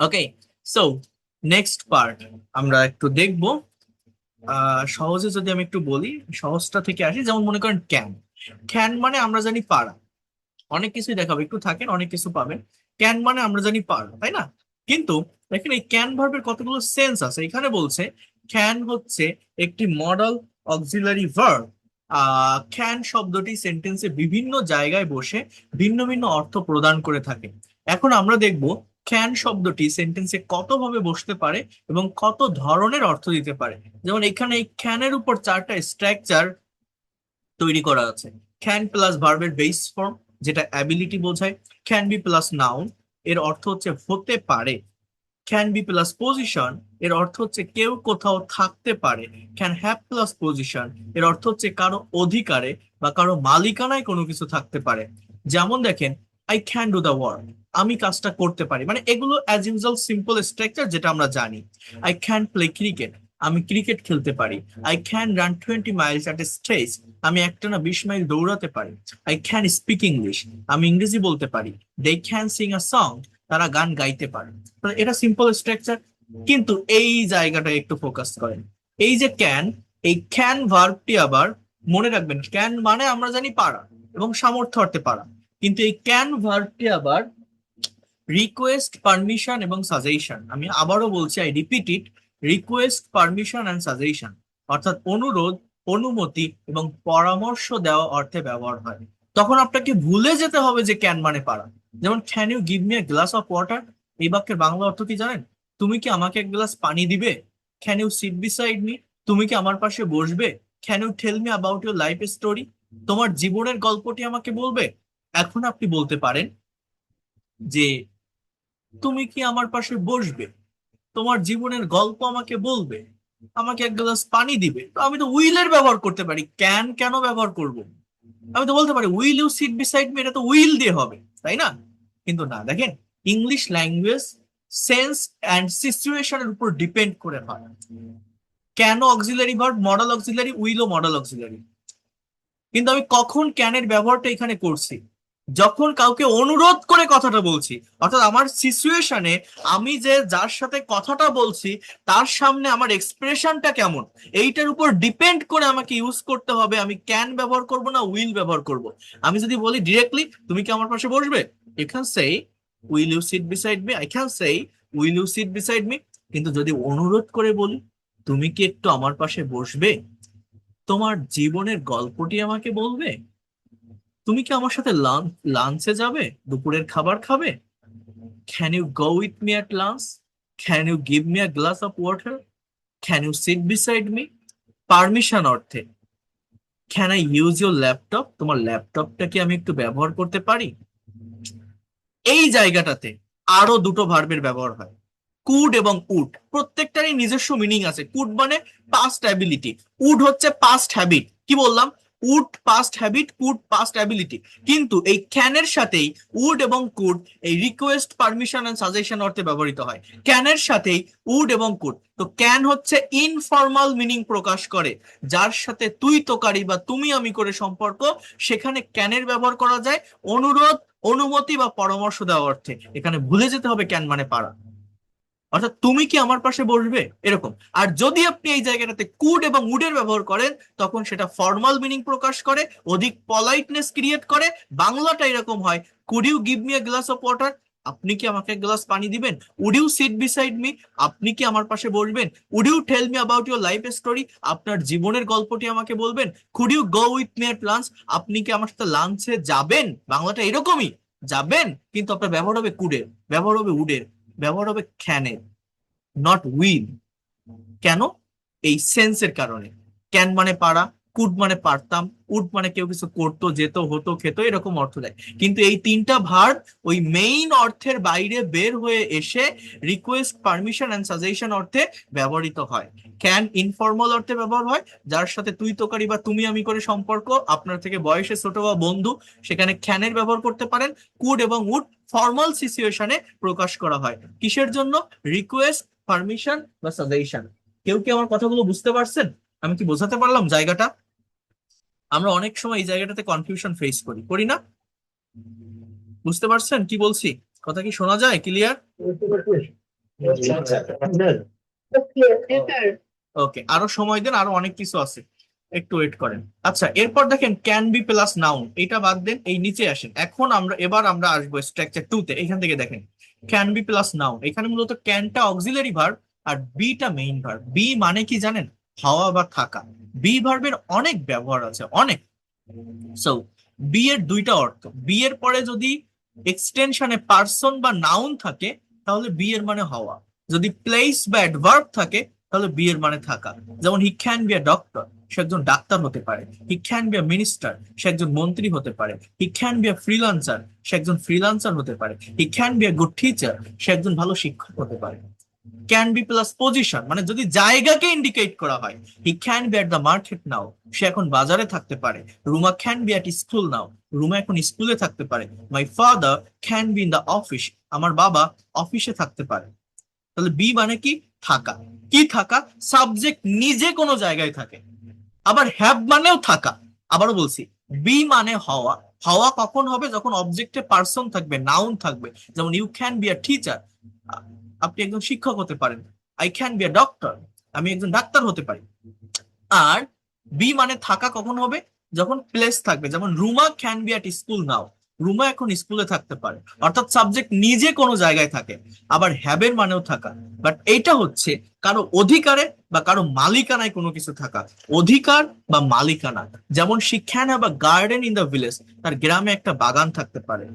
Okay, so next part আমরা একটু দেখবো। সহজে যদি আমি একটু বলি, সহজটা থেকে আসি, যেমন মনে করেন ক্যান। ক্যান মানে আমরা জানি পারা, অনেক কিছুই দেখাবো, একটু থাকেন, অনেক কিছু পাবেন। ক্যান মানে আমরা জানি পারা, তাই না। কিন্তু দেখেন এই ক্যান ভার্বের কতগুলো সেন্স আছে। এখানে বলছে ক্যান হচ্ছে একটি মডেল অক্সিলারি ভার্ব। ক্যান শব্দটি সেন্টেন্সে বিভিন্ন জায়গায় বসে ভিন্ন ভিন্ন অর্থ প্রদান করে থাকে। এখন আমরা দেখব ক্যান শব্দটি সেন্টেন্সে কত ভাবে বসতে পারে এবং কত ধরনের অর্থ দিতে পারে। যেমন এখানে এই ক্যানের উপর 4টা স্ট্রাকচার তৈরি করা আছে। ক্যান প্লাস ভার্বের বেস ফর্ম, যেটা অ্যাবিলিটি বোঝায়। ক্যান বি প্লাস নাউন, এর অর্থ হচ্ছে হতে পারে। ক্যান বি প্লাস পজিশন এর অর্থ হচ্ছে কেউ কোথাও থাকতে পারে। ক্যান হ্যাভ প্লাস পজিশন এর অর্থ হচ্ছে কারো অধিকারে বা কারো মালিকানায় কোনো কিছু থাকতে পারে। যেমন দেখেন, I can do the work, আমি কাজটা করতে পারি, মানে এগুলো অ্যাজ ইউজুয়াল সিম্পল স্ট্রাকচার যেটা আমরা জানি। আই ক্যান প্লে ক্রিকেট, আমি ক্রিকেট খেলতে পারি। I can run 20 Miles at a stretch, আমি একটানা 20 মাইল দৌড়াতে পারি। আই ক্যান স্পিক ইংলিশ, আমি ইংরেজি বলতে পারি। They can sing a song, তারা গান গাইতে পারে। তো এটা সিম্পল স্ট্রাকচার, কিন্তু এই জায়গাটা একটু ফোকাস করেন। এই যে ক্যান, এই ক্যান ভার্বটি আবার মনে রাখবেন, ক্যান মানে আমরা জানি পারা এবং সামর্থ্য অর্থে পারা, কিন্তু এই ক্যান ভার্বটি আবার রিকোয়েস্ট, পারমিশন এবং সাজেশন, আমি আবারও বলছি, I repeat it, request, permission and suggestion, অর্থাৎ অনুরোধ, অনুমতি এবং পরামর্শ দেওয়া অর্থে ব্যবহার হয়। তখন আপনাকে ভুলে যেতে হবে যে ক্যান মানে পারা। যেমন can you give me a glass of water, এই বাক্যের বাংলা অর্থ কি জানেন? তুমি কি আমাকে এক গ্লাস পানি দিবে? Can you sit beside me, তুমি কি আমার পাশে বসবে? Can you tell me about your life story, তোমার জীবনের গল্পটি আমাকে বলবে? এখন আপনি বলতে পারেন যে তুমি কি আমার পাশে বসবে, তোমার জীবনের গল্প আমাকে বলবে, আমাকে এক গ্লাস পানি দিবে। তো আমি তো উইলের ব্যবহার করতে পারি, ক্যান কেন ব্যবহার করব? আমি তো বলতে পারি will you sit beside me, এটা তো উইল দিয়ে হবে, তাই না? কিন্তু না, দেখেন, ইংলিশ ল্যাঙ্গুয়েজ সেন্স অ্যান্ড সিচুয়েশনের উপর ডিপেন্ড করে হয়। Can auxiliary verb, modal auxiliary, উইলও মডাল অক্সিলারি। কিন্তু আমি কখন ক্যানের ব্যবহারটা এখানে করছি? যখন কাউকে অনুরোধ করে কথাটা বলছি, অর্থাৎ আমার সিচুয়েশনে আমি যে যার সাথে কথাটা বলছি তার সামনে আমার এক্সপ্রেশনটা কেমন, এইটার উপর ডিপেন্ড করে আমাকে ইউজ করতে হবে আমি ক্যান ব্যবহার করব না উইল ব্যবহার করব। আমি যদি বলি ডিরেক্টলি তুমি কি আমার পাশে বসবে, you can say will you sit beside me, I can say will you sit beside me. কিন্তু যদি অনুরোধ করে বলি তুমি কি একটু আমার পাশে বসবে, তোমার জীবনের গল্পটি আমাকে বলবে, তুমি কি আমার সাথে লাঞ্চে যাবে, দুপুরের খাবার খাবে? Can you go with me at lunch, can you give me a glass of water, can you sit beside me. Permission অর্থে can I use your laptop, তোমার ল্যাপটপটা কি আমি একটু ব্যবহার করতে পারি? এই জায়গাটাতে আরো দুটো ভার্বের ব্যবহার হয়, কুড এবং উড। প্রত্যেকটারই নিজস্ব মিনিং আছে। কুড মানে পাস্ট অ্যাবিলিটি, উড হচ্ছে পাস্ট হ্যাবিট। কি বললাম? Would past habit, could past ability. কিন্তু এই ক্যানের সাথেই উড এবং কুড এই রিকোয়েস্ট, পারমিশন এন্ড সাজেশন অর্থে ব্যবহৃত হয়। ক্যানের সাথেই উড এবং কুড। তো ক্যান হচ্ছে ইনফর্মাল মিনিং প্রকাশ করে, যার সাথে তুই তোকারি বা তুমি আমি করে সম্পর্ক, সেখানে ক্যানের ব্যবহার করা যায় অনুরোধ, অনুমতি বা পরামর্শ দেওয়া অর্থে। এখানে ভুলে যেতে হবে ক্যান মানে পারা, অর্থাৎ তুমি কি আমার পাশে বসবে, এরকম। আর যদি আপনি এই জায়গাটাতে কুড এবং উডের ব্যবহার করেন, তখন সেটা ফর্মাল মিনিং প্রকাশ করে, অধিক পলাইটনেস ক্রিয়েট করে। বাংলাটা এরকম হয়, could you give me a glass of water, আপনি কি আমাকে এক গ্লাস পানি দিবেন? Would you sit beside me, আপনি কি আমার পাশে বসবেন? Would you tell me about your life story, আপনার জীবনের গল্পটি আমাকে বলবেন? Could you go with me at lunch, আপনি কি আমার সাথে লাঞ্চে যাবেন? বাংলাটা এরকমই, যাবেন, কিন্তু আপনার ব্যবহার হবে কুডের, ব্যবহার হবে উডের, ব্যবহার হবে ক্যানের, নট উইল। কেন? এই সেন্সের কারণে। ক্যান মানে পারা, কুড মানে পারতাম, উড মানে কেউ কিছু করতো, যেত, হতো, খেত, এরকম অর্থ দেয়। কিন্তু এই তিনটা ভার্ব ওই মেইন অর্থের বাইরে বের হয়ে এসে রিকোয়েস্ট, পারমিশন এন্ড সাজেশন অর্থে ব্যবহৃত হয়। ক্যান ইনফর্মাল অর্থে ব্যবহার হয়, যার সাথে তুই তোকারি বা তুমি আমি করে সম্পর্ক, আপনার থেকে বয়সে ছোট বা বন্ধু, সেখানে ক্যানের ব্যবহার করতে পারেন। কুড এবং উড ফর্মাল সিচুয়েশনে প্রকাশ করা হয়, কিসের জন্য? রিকোয়েস্ট, পারমিশন বা সাজেশন। কেউ কি আমার কথাগুলো বুঝতে পারছেন? আমি কি বোঝাতে পারলাম জায়গাটা? আমরা অনেক সময় এই জায়গাটাতে কনফিউশন ফেস করি, করি না? বুঝতে পারছেন কি বলছি? কথা কি শোনা যায় ক্লিয়ার? ওকে, আরো সময় দেন, আরো অনেক কিছু আছে, একটু ওয়েট করেন। আচ্ছা, এরপর দেখেন ক্যান বি প্লাস নাউন, এটা বাদ দেন, এই নিচে আসেন। এখন এবার আমরা আসবো স্ট্রাকচার 2 তে। এখান থেকে দেখেন ক্যান বি প্লাস নাউন, এখানে মূলত ক্যানটা অক্সিলারি ভার্ব আর বিটা মেইন ভার্ব। বি মানে কি জানেন? হওয়া বা থাকা। বি ভার্বের অনেক ব্যবহার আছে, অনেক। সো বি এর দুইটা অর্থ, বি এর পরে যদি এক্সটেনশনে পার্সন বা নাউন থাকে তাহলে বি এর মানে হওয়া, যদি প্লেস বা অ্যাডভার্ব থাকে তাহলে বি এর মানে থাকা। যেমন he can be a doctor, সে একজন ডাক্তার হতে পারে। He can be a minister, সে একজন মন্ত্রী হতে পারে। He can be a freelancer, সে একজন ফ্রিল্যান্সার হতে পারে। He can be a good teacher, সে একজন ভালো শিক্ষক হতে পারে। ক্যান বি প্লাস পজিশন, মানে যদি জায়গাকে ইন্ডিকেট করা হয়, he can be at the market now, সে এখন বাজারে থাকতে পারে। Ruma can be at school now, Ruma এখন স্কুলে থাকতে পারে। My father can be in the office, আমার বাবা অফিসে থাকতে পারে। তাহলে বি মানে কি? থাকা। কি থাকা? সাবজেক্ট নিজে কোনো জায়গায় থাকে। আবার হ্যাভ মানেও থাকা। আবারও বলছি, বি মানে হওয়া। হওয়া কখন হবে? যখন অবজেক্টে পার্সন থাকবে, নাউন থাকবে। যেমন you can be a teacher, আপনি একজন শিক্ষক হতে পারেন। I can be a doctor, আমি একজন ডাক্তার হতে পারি। আর বি মানে থাকা কখন হবে? যখন প্লেস থাকবে। যেমন Ruma can B at school now, Ruma এখন স্কুলে থাকতে পারে। অর্থাৎ সাবজেক্ট নিজে কোনো জায়গায় থাকে। আবার হ্যাবের মানেও থাকা, বাট এইটা হচ্ছে কারো অধিকারে বা কারো মালিকানায় কোনো কিছু থাকা। অধিকার বা মালিকানা। যেমন she can have a garden in the village, তার গ্রামে একটা বাগান থাকতে পারে।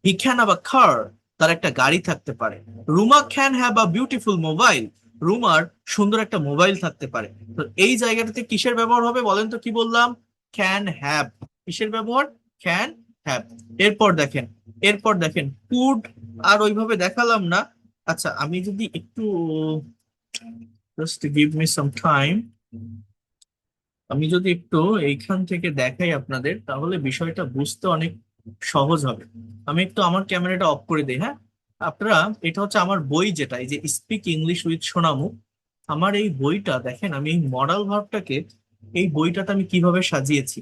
He can have a car, তার একটা গাড়ি থাকতে পারে। Ruma can have a beautiful mobile, রুমার সুন্দর একটা মোবাইল থাকতে পারে। তো এই জায়গাটাতে কিসের ব্যবহার হবে বলেন তো? কি বললাম? Can have. কিসের ব্যবহার? Can have. এরপর দেখেন, এরপর দেখেন কুড আর ওইভাবে দেখালাম না। আচ্ছা, আমি যদি একটু, just give me some time, আমি যদি একটু এইখান থেকে দেখাই আপনাদের, তাহলে বিষয়টা বুঝতে অনেক সহজ হবে। আমি একটু আমার ক্যামেরাটা অফ করে দিই, হ্যাঁ? আপনারা, এটা হচ্ছে আমার বই, যেটা এই যে স্পিক ইংলিশ উইথ সোনামু। আমার এই বইটা দেখেন, আমি এই মডাল ভার্বটাকে এই বইটাতে আমি কিভাবে সাজিয়েছি।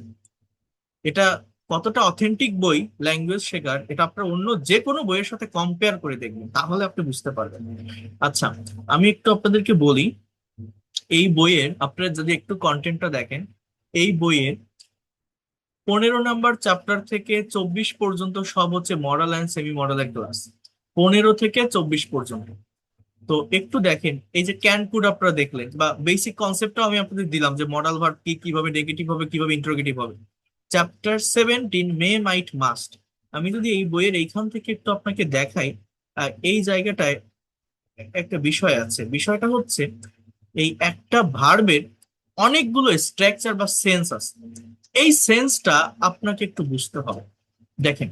এটা কতটা অথেন্টিক বই ল্যাঙ্গুয়েজ শেখার, এটা আপনার অন্য যে কোনো বইয়ের সাথে কম্পেয়ার করে দেখবেন, তাহলে আপনি বুঝতে পারবেন। আচ্ছা, আমি একটু আপনাদেরকে বলি, এই বইয়ের আপনারা যদি একটু কন্টেন্টটা দেখেন, এই বইয়ের 15 নম্বর চ্যাপ্টার থেকে 24 পর্যন্ত সব হচ্ছে মডেল অ্যান্ড সেমি মডেলের ক্লাস। 15 থেকে 24 পর্যন্ত। তো একটু দেখেন, এই যে ক্যান কুড আপনারা দেখলেন, বা বেসিক কনসেপ্টটাও আমি আপনাদের দিলাম যে মডাল ভার্ব কি, কিভাবে নেগেটিভ হবে, কিভাবে ইন্টারোগেটিভ হবে। চ্যাপ্টার 17 মে মাইট মাস্ট, আমি যদি এই বইয়ের এইখান থেকে একটু আপনাকে দেখাই, এই জায়গাটায় একটা বিষয় আছে। বিষয়টা হচ্ছে, এই একটা ভার্বের অনেকগুলো স্ট্রাকচার বা সেন্স আছে। এই সেন্সটা আপনাকে একটু বুঝতে হবে। দেখেন,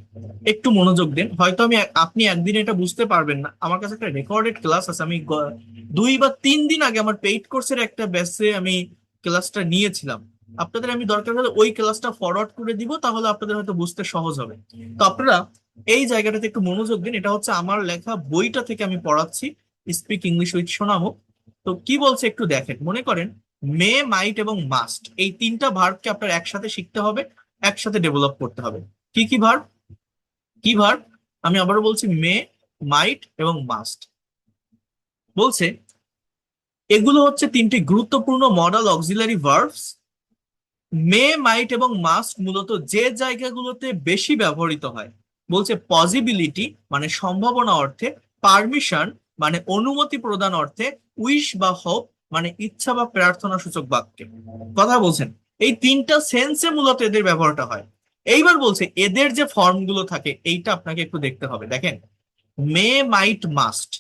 একটু মনোযোগ দেন। হয়তো আপনি একদিনে এটা বুঝতে পারবেন না। আমার কাছে একটা রেকর্ডেড ক্লাস আছে, আমি 2 বা 3 দিন আগে আমার পেইড কোর্সের একটা ব্যাচে আমি ক্লাসটা নিয়েছিলাম। আপনাদের আমি দরকার হলে ওই ক্লাসটা ফরওয়ার্ড করে দিব, তাহলে আপনাদের হয়তো বুঝতে সহজ হবে। তো আপনারা এই জায়গাটাতে একটু মনোযোগ দিন। এটা হচ্ছে আমার লেখা বইটা থেকে আমি পড়াচ্ছি, স্পিক ইংলিশ উইথ সোনামু। তো কি বলছে একটু দেখেন। মনে করেন মে, মাইট এবং মাস্ট, এই তিনটা ভার্বকে আপনার একসাথে শিখতে হবে, একসাথে ডেভেলপ করতে হবে। কি কি ভার্ব? কি ভার্ব? আমি আবারও বলছি, মে, মাইট এবং মাস্ট। বলছে এগুলো হচ্ছে তিনটি গুরুত্বপূর্ণ মডাল অক্সিলারি ভার্বস। মে, মাইট এবং মাস্ট মূলত যে জায়গাগুলোতে বেশি ব্যবহৃত হয়, বলছে পসিবিলিটি মানে সম্ভাবনা অর্থে, পারমিশন মানে অনুমতি প্রদান অর্থে, উইশ বা হোপ মানে ইচ্ছা বা প্রার্থনা সূচক বাক্যে। কথা বলছেন, এই তিনটা সেন্সে মূলত এদের ব্যবহারটা হয়। এইবার বলছে এদের যে ফর্ম গুলো থাকে, এইটা আপনাকে একটু দেখতে হবে। দেখেন, may, might, must,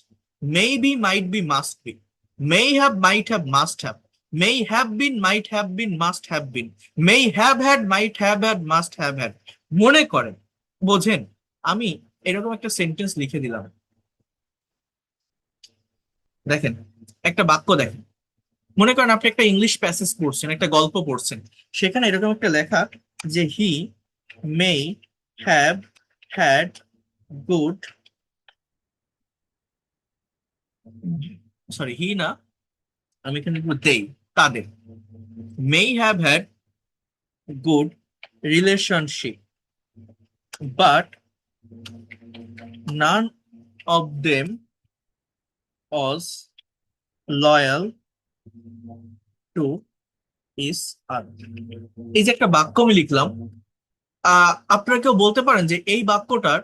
may be, might be, must be, may have, might have, must have, may have been, might have been, must have been, may have had, might have had, must have had। মনে করেন, বোঝেন, আমি এরকম একটা সেন্টেন্স লিখে দিলাম। দেখেন, একটা বাক্য দেখেন। মনে করেন আপনি একটা ইংলিশ প্যাসেজ পড়ছেন, একটা গল্প পড়ছেন। সেখানে এরকম একটা লেখা যে he may have had good, sorry he না, আমি এখানে দেই, তাদের may have had good relationship, but none of them was loyal to his other। এই যে একটা বাক্য আমি লিখলাম, আপনারা কেউ বলতে পারেন যে এই বাক্যটার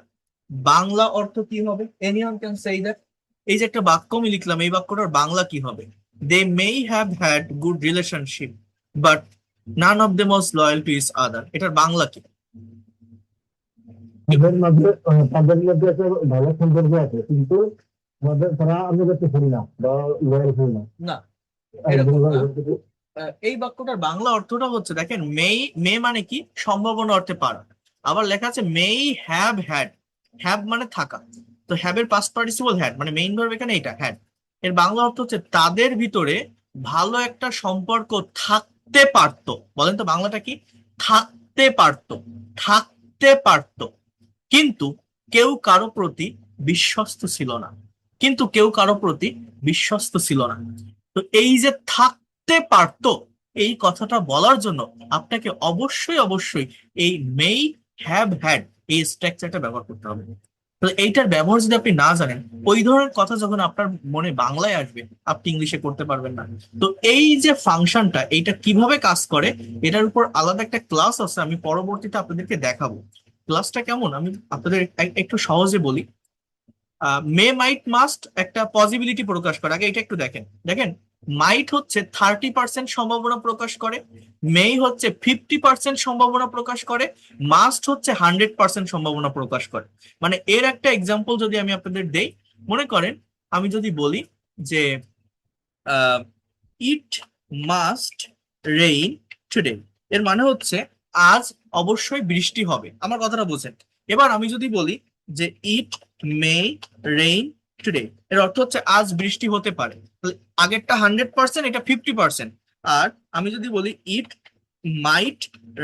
বাংলা অর্থ কি হবে? Anyone can say that. এই যে একটা বাক্য আমি লিখলাম, এই বাক্যটার বাংলা কি হবে? They may have had good relationship but none of them was loyal to each other. এটার বাংলা কি? তাদের মধ্যে একটা ভালো সম্পর্ক আছে, কিন্তু তারা আনুগত্য করি না বা লয়াল করি না। না, এরকম না। এই বাক্যটার বাংলা অর্থটা হচ্ছে দেখেন, মে মানে কি সম্ভাবনা অর্থে পারা। আবার লেখা আছে মেই হ্যাভ হ্যাড, হ্যাভ মানে থাকা, তো হ্যাভ এর পাস্ট পার্টিসিপল হ্যাড, মানে মেইন ভার্ব এখানে এটা হ্যাড। এর বাংলা অর্থ হচ্ছে তাদের ভিতরে ভালো একটা সম্পর্ক থাকতে পারতো। বলেন তো বাংলাটা কি? থাকতে পারতো, থাকতে পারতো, কিন্তু কেউ কারো প্রতি বিশ্বস্ত ছিল না, কিন্তু কেউ কারো প্রতি বিশ্বস্ত ছিল না। তো এই যে থাকতে পারতো, এই কথাটা বলার জন্য আপনাকে অবশ্যই অবশ্যই এই মেই হ্যাভ হ্যাড এই স্ট্রাকচারটা ব্যবহার করতে হবে। তো এইটার ব্যবহার যদি আপনি না জানেন, ওই ধরনের কথা যখন আপনার মনে বাংলায় আসবে, আপনি ইংলিশে করতে পারবেন না। তো এই যে ফাংশনটা, এইটা কিভাবে কাজ করে, এটার উপর আলাদা একটা ক্লাস আছে, আমি পরবর্তীতে আপনাদেরকে দেখাবো। ক্লাসটা কেমন আমি আপনাদের একটু সহজে বলি। মে মাইট মাস্ট একটা পসিবিলিটি প্রকাশ করে, আগে এটা একটু দেখেন। দেখেন, মাইট হচ্ছে 30% সম্ভাবনা প্রকাশ করে, মেই হচ্ছে 50% সম্ভাবনা প্রকাশ করে, মাস্ট হচ্ছে 100% সম্ভাবনা প্রকাশ করে। মানে এর একটা এক্সাম্পল যদি আমি আপনাদের দেই, মনে করেন আমি যদি বলি যে ইট মাস্ট রেইন টুডে, এর মানে হচ্ছে আজ অবশ্যই বৃষ্টি হবে, আমার কথাটা বোঝেন। এবার আমি যদি বলি যে ইট মে রেইন টুডে, এর অর্থ হচ্ছে আজ বৃষ্টি হতে পারে। তাহলে আগেরটা 100%, এটা 50%। আর আমি যদি বলি ইট মাইট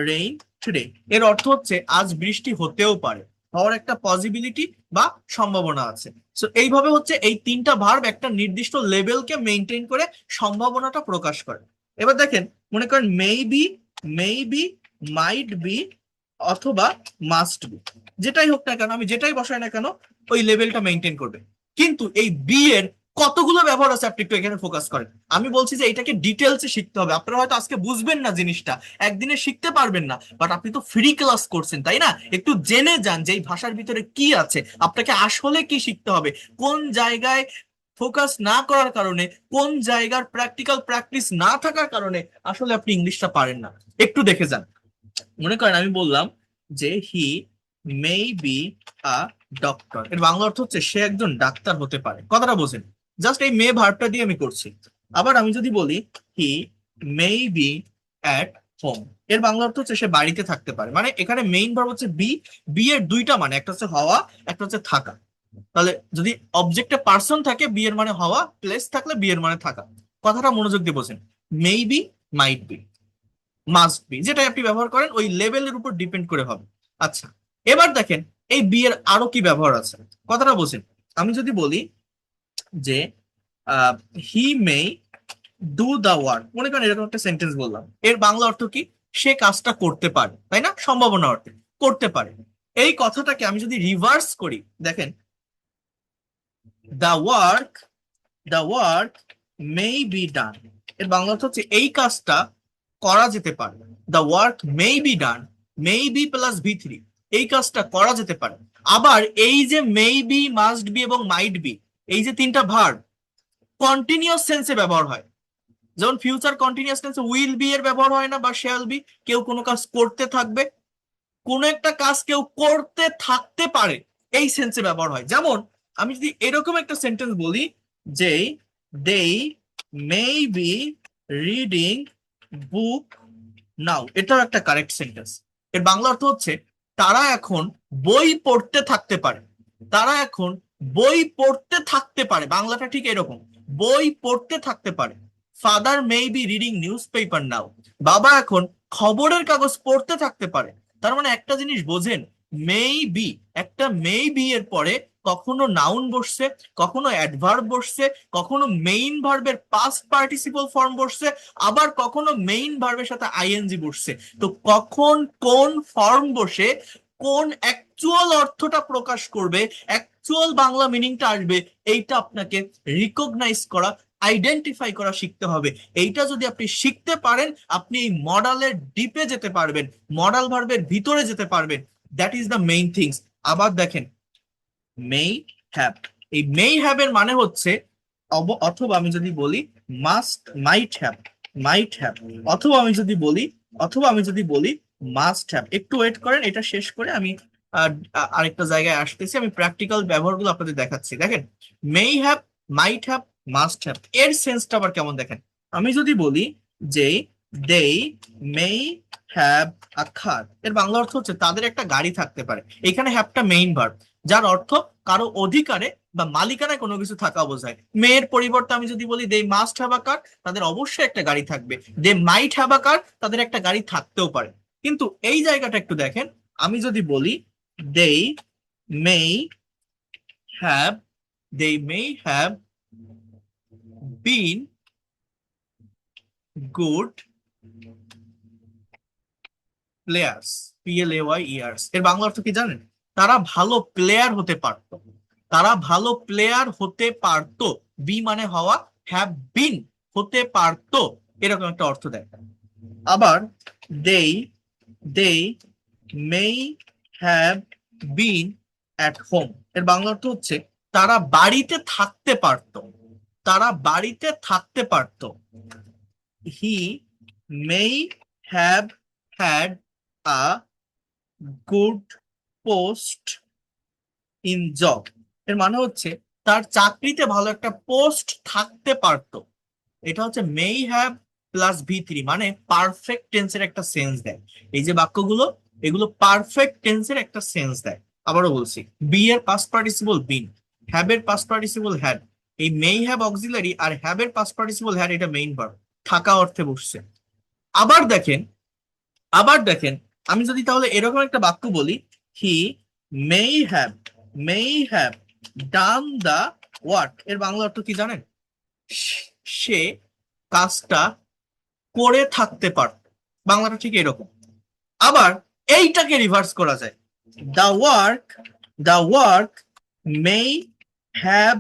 রেইন টুডে, এর অর্থ হচ্ছে আজ বৃষ্টি হতেও পারে, হওয়ার একটা পসিবিলিটি বা সম্ভাবনা আছে। সো এইভাবে হচ্ছে এই তিনটা ভার্ব একটা নির্দিষ্ট লেভেলকে মেনটেন করে সম্ভাবনাটা প্রকাশ করে। এবার দেখেন, মনে করেন মেবি, মেবি, মাইট বি, অথবা মাস্ট বি, যেটাই হোক না কেন, আমি যেটাই বসাই না কেন, ওই লেভেলটা মেনটেন করবে। কিন্তু এই বি এর কতগুলো ব্যবহার আছে আপনি একটু এখানে ফোকাস করেন। আমি বলছি যে এটাকে ডিটেলসে শিখতে হবে, আপনারা হয়তো আজকে বুঝবেন না জিনিসটা, একদিনে শিখতে পারবেন না, বাট আপনি তো ফ্রি ক্লাস করছেন তাই না? একটু জেনে যান যে এই ভাষার ভিতরে কি আছে, আপনাকে আসলে কি শিখতে হবে, কোন জায়গায় ফোকাস না করার কারণে, কোন জায়গার প্র্যাকটিক্যাল প্র্যাকটিস না থাকার কারণে আসলে আপনি ইংলিশটা পারেন না। একটু দেখে যান। মনে করেন আমি বললাম যে he may B a doctor, এর বাংলা অর্থ হচ্ছে সে একজন ডাক্তার হতে পারে, কথাটা বোঝেন? জাস্ট এই মে ভার্বটা দিয়ে আমি করছি। আবার আমি যদি বলি হি মে বি অ্যাট হোম, এর বাংলা অর্থ হচ্ছে সে বাড়িতে থাকতে পারে। মানে এখানে মেইন ভার্ব হচ্ছে বি, বি এর দুইটা মানে, একটা হচ্ছে হওয়া, একটা হচ্ছে থাকা। তাহলে যদি অবজেক্টে পার্সন থাকে, বি এর মানে হওয়া, প্লেস থাকলে বি এর মানে থাকা। কথাটা মনোযোগ দিয়ে বোঝেন। Maybe, mite be, must B, যেটা আপনি ব্যবহার করেন ওই লেভেলের উপর ডিপেন্ড করে হবে। আচ্ছা, এবার দেখেন এই বি এর আরো কি ব্যবহার আছে, কথাটা বোঝেন। আমি যদি বলি যে he may do the work, মনে করেন এরকম একটা সেন্টেন্স বললাম, এর বাংলা অর্থ কি? সে কাজটা করতে পারে, তাই না? সম্ভাবনা অর্থে করতে পারে। এই কথাটাকে আমি যদি রিভার্স করি, দেখেন, the work, the work may be done, এর বাংলা অর্থ হচ্ছে এই কাজটা করা যেতে পারে। The work may be done, may be plus V three, এই কাজটা করা যেতে পারে। আবার এই যে মে বি, মাস্ট বি এবং মাইট বি, এই যে তিনটা ভার্ব কন্টিনিউয়াস সেন্সে ব্যবহার হয়। যেমন ফিউচার কন্টিনিউয়াস টেন্সে উইল বি এর ব্যবহার হয় না, বা শ্যাল বি, কেউ কোনো কাজ করতে থাকবে, কোন একটা কাজ কেউ করতে থাকতে পারে, এই সেন্সে ব্যবহার হয়। যেমন আমি যদি এরকম একটা সেন্টেন্স বলি যে দে মে বি রিডিং বুক নাও, এটাও একটা কারেক্ট সেন্টেন্স। এর বাংলা অর্থ হচ্ছে তারা এখন বই পড়তে থাকতে পারে, তারা এখন বই পড়তে থাকতে পারে, বাংলাটা ঠিক এরকম, বই পড়তে থাকতে পারে। Father may be reading newspaper now, বাবা এখন খবরের কাগজ পড়তে থাকতে পারে। তার মানে একটা জিনিস বোঝেন, মেই বি, একটা মেই বি এর পরে কখনো নাউন বসছে, কখনো অ্যাডভার্ব বসছে, কখনো মেইন ভার্বের পাস্ট পার্টিসিপল ফর্ম বসছে, আবার কখনো মেইন ভার্বের সাথে আইএনজি বসছে। তো কখন কোন ফর্ম বসে কোন অ্যাকচুয়াল অর্থটা প্রকাশ করবে, অ্যাকচুয়াল বাংলা মিনিংটা আসবে, এইটা আপনাকে রিকগনাইজ করা, আইডেন্টিফাই করা শিখতে হবে। এইটা যদি আপনি শিখতে পারেন, আপনি এই মডালের ডিপে যেতে পারবেন, মডাল ভার্বের ভিতরে যেতে পারবেন। That is the main things. আবার দেখেন, মেই হ্যাভ, এই মেই হ্যাভ এর মানে হচ্ছে অথবা আমি যদি বলি must, might have, might have, অথবা আমি যদি বলি, অথবা আমি যদি বলি মাস্ট হ্যাভ। একটু ওয়েট করেন, এটা শেষ করে আমি আরেকটা জায়গায় আসতেছি, আমি প্র্যাকটিক্যাল ব্যবহারগুলো আপনাদের দেখাচ্ছি। দেখেন, may have, might have, must have, এর সেন্সটা আবার কেমন দেখেন। আমি যদি বলি যে দে মে হ্যাভ আ কার, এর বাংলা অর্থ হচ্ছে তাদের একটা গাড়ি থাকতে পারে। এখানে হ্যাভটা মেইন ভার্ব, যার অর্থ কারো অধিকারে বা মালিকানায় কোনো কিছু থাকা বোঝায়। মেয়ের পরিবর্তে আমি যদি বলি দে মাস্ট হ্যাভ আ কার, তাদের অবশ্যই একটা গাড়ি থাকবে। দে মাইট হ্যাভ আ কার, তাদের একটা গাড়ি থাকতেও পারে। কিন্তু এই জায়গাটা একটু দেখেন, আমি যদি বলি they may have, they may have been good players, PLAYERS, এর বাংলা অর্থ কি জানেন? তারা ভালো প্লেয়ার হতে পারতো, তারা ভালো প্লেয়ার হতে পারতো। বি মানে হওয়া, হ্যাভ বিন হতে পারতো, এরকম একটা অর্থ দেয়। আবার they they may have been at home, এর বাংলা অর্থ হচ্ছে তারা বাড়িতে থাকতে পারতো, তারা বাড়িতে থাকতে পারতো। He may have had a good post in job, এর মানে হচ্ছে তার চাকরিতে ভালো একটা পোস্ট থাকতে পারতো। এটা হচ্ছে মেই হ্যাভ প্লাস V3, মানে পারফেক্ট টেন্সের একটা সেন্স দেয়। এই যে বাক্যগুলো, এগুলো পারফেক্ট টেন্সের একটা সেন্স দেয়। আবারও বলছি, বি এর পাস্ট পার্টিসিপল বিন, হ্যাভ এর পাস্ট পার্টিসিপল হ্যাড, এই মেই হ্যাভ অক্সিলারি আর হ্যাভ এর পাস্ট পার্টিসিপল হ্যাড, এটা মেইন ভার্ব, থাকা অর্থে বসছে। আবার দেখেন, আবার দেখেন, আমি যদি তাহলে এরকম একটা বাক্য বলি, he may have, may have done the work, এর বাংলা অর্থ কি জানেন? সে কাজটা করে থাকতে পারত, বাংলাটা ঠিক এরকম। আবার এইটাকে রিভার্স করা যায়, the work, the work may have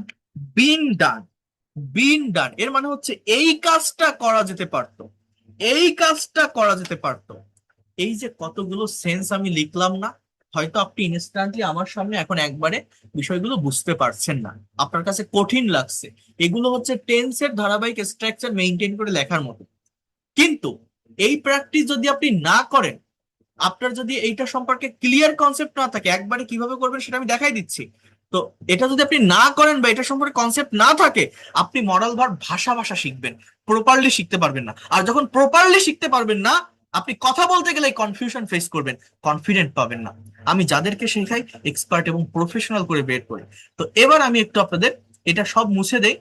been done, been done, এর মানে হচ্ছে এই কাজটা করা যেতে পারতো, এই কাজটা করা যেতে পারতো। এই যে কতগুলো সেন্স আমি লিখলাম না, হয়তো আপনি ইনস্ট্যান্টলি আমার সামনে এখন একবারে বিষয়গুলো বুঝতে পারছেন না, আপনার কাছে কঠিন লাগছে। এগুলো হচ্ছে টেন্সের ধারাবাহিক স্ট্রাকচার মেনটেন করে লেখার মতো। কিন্তু এই প্র্যাকটিস যদি আপনি না করেন, আপনার যদি এইটা সম্পর্কে ক্লিয়ার কনসেপ্ট না থাকে, একবারে কিভাবে করবেন সেটা আমি দেখাই দিচ্ছি। তো এটা যদি আপনি না করেন বা এটা সম্পর্কে কনসেপ্ট না থাকে, আপনি মডাল ভার্ব ভাষা ভাষা শিখবেন, প্রপারলি শিখতে পারবেন না। আর যখন প্রপারলি শিখতে পারবেন না, আপনি কথা বলতে গেলে কনফিউশন ফেস করবেন, কনফিডেন্ট পাবেন না। আমি যাদেরকে শেখাই এক্সপার্ট এবং প্রফেশনাল করে বের করি। তো এবার আমি একটু আপনাদের এটা সব মুছে দেই।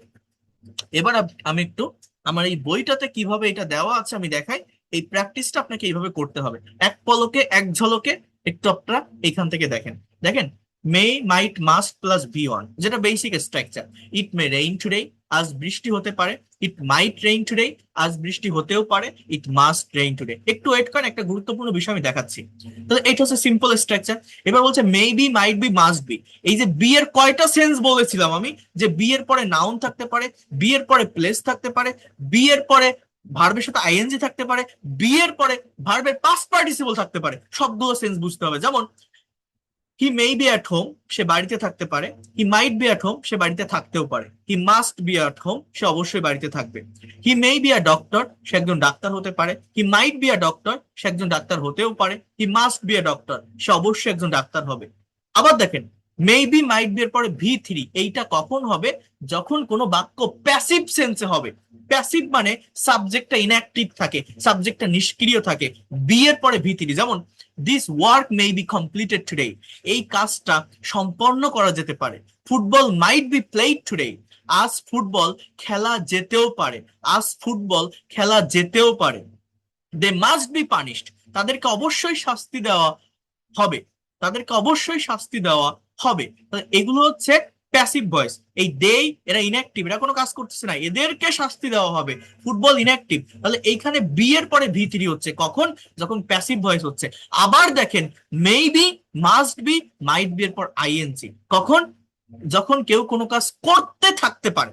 এবার আমি একটু আমার এই বইটাতে কিভাবে এটা দেওয়া আছে আমি দেখাই। এই প্র্যাকটিসটা আপনাকে এইভাবে করতে হবে, এক পলকে এক ঝলকে। একটু আপনারা এখান থেকে দেখেন, দেখেন may might must plus V1, যেটা বেসিক স্ট্রাকচার। ইট মে রেইন টুডে, আজ বৃষ্টি হতে পারে। ইট মাইট রেইন টুডে, আজ বৃষ্টি হতেও পারে। It must rain today. একটু ওয়েট করেন, একটা গুরুত্বপূর্ণ বিষয় আমি দেখাচ্ছি। তাহলে এটা হচ্ছে সিম্পল স্ট্রাকচার। এবার বলছে মে be, might be, must B. এই যে বি এর কয়টা সেন্স বলেছিলাম আমি, যে বি এর পরে নাউন থাকতে পারে, বি এর পরে প্লেস থাকতে পারে, বি এর পরে ভার্বের সাথে আইএনজি থাকতে পারে, বি এর পরে ভার্বের পাস্ট পার্টিসিপল থাকতে পারে। সবগুলো সেন্স বুঝতে হবে। যেমন he may be at home, সে বাড়িতে থাকতে পারে। He might be at home, সে বাড়িতে থাকতেও পারে। He must be at home, সে অবশ্যই বাড়িতে থাকবে। হি মে বি আ ডক্টর, সে একজন ডাক্তার হতে পারে। He might B a doctor, সে একজন ডাক্তার হতেও পারে। He must be a doctor, সে অবশ্যই একজন ডাক্তার হবে। আবার দেখেন, মেবি মাইট বি এর পরে V3, এইটা কখন হবে? যখন কোনো বাক্য প্যাসিভ সেন্সে হবে। প্যাসিভ মানে সাবজেক্টটা ইনঅ্যাক্টিভ থাকে, সাবজেক্টটা নিষ্ক্রিয় থাকে। বি এর পরে V3, যেমন this work may be completed today, এই কাজটা সম্পন্ন করা যেতে পারে। Football might be played today, আজ ফুটবল খেলা যেতেও পারে, আজ ফুটবল খেলা যেতেও পারে। দে মাস্ট বি পানিশড, তাদেরকে অবশ্যই শাস্তি দেওয়া হবে, তাদেরকে অবশ্যই শাস্তি দেওয়া হবে। এগুলো হচ্ছে প্যাসিভ ভয়েস। এই দে, এরা ইনঅ্যাক্টিভ, এরা কোনো কাজ করতেছে না, এদেরকে শাস্তি দেওয়া হবে। ফুটবল ইনঅ্যাক্টিভ, তাহলে এইখানে বি এর পরে V3 হচ্ছে কখন? যখন প্যাসিভ ভয়েস হচ্ছে। আবার দেখেন, maybe, must be, might B এর পর আইএনজি কখন? যখন কেউ কোনো কাজ করতে থাকতে পারে।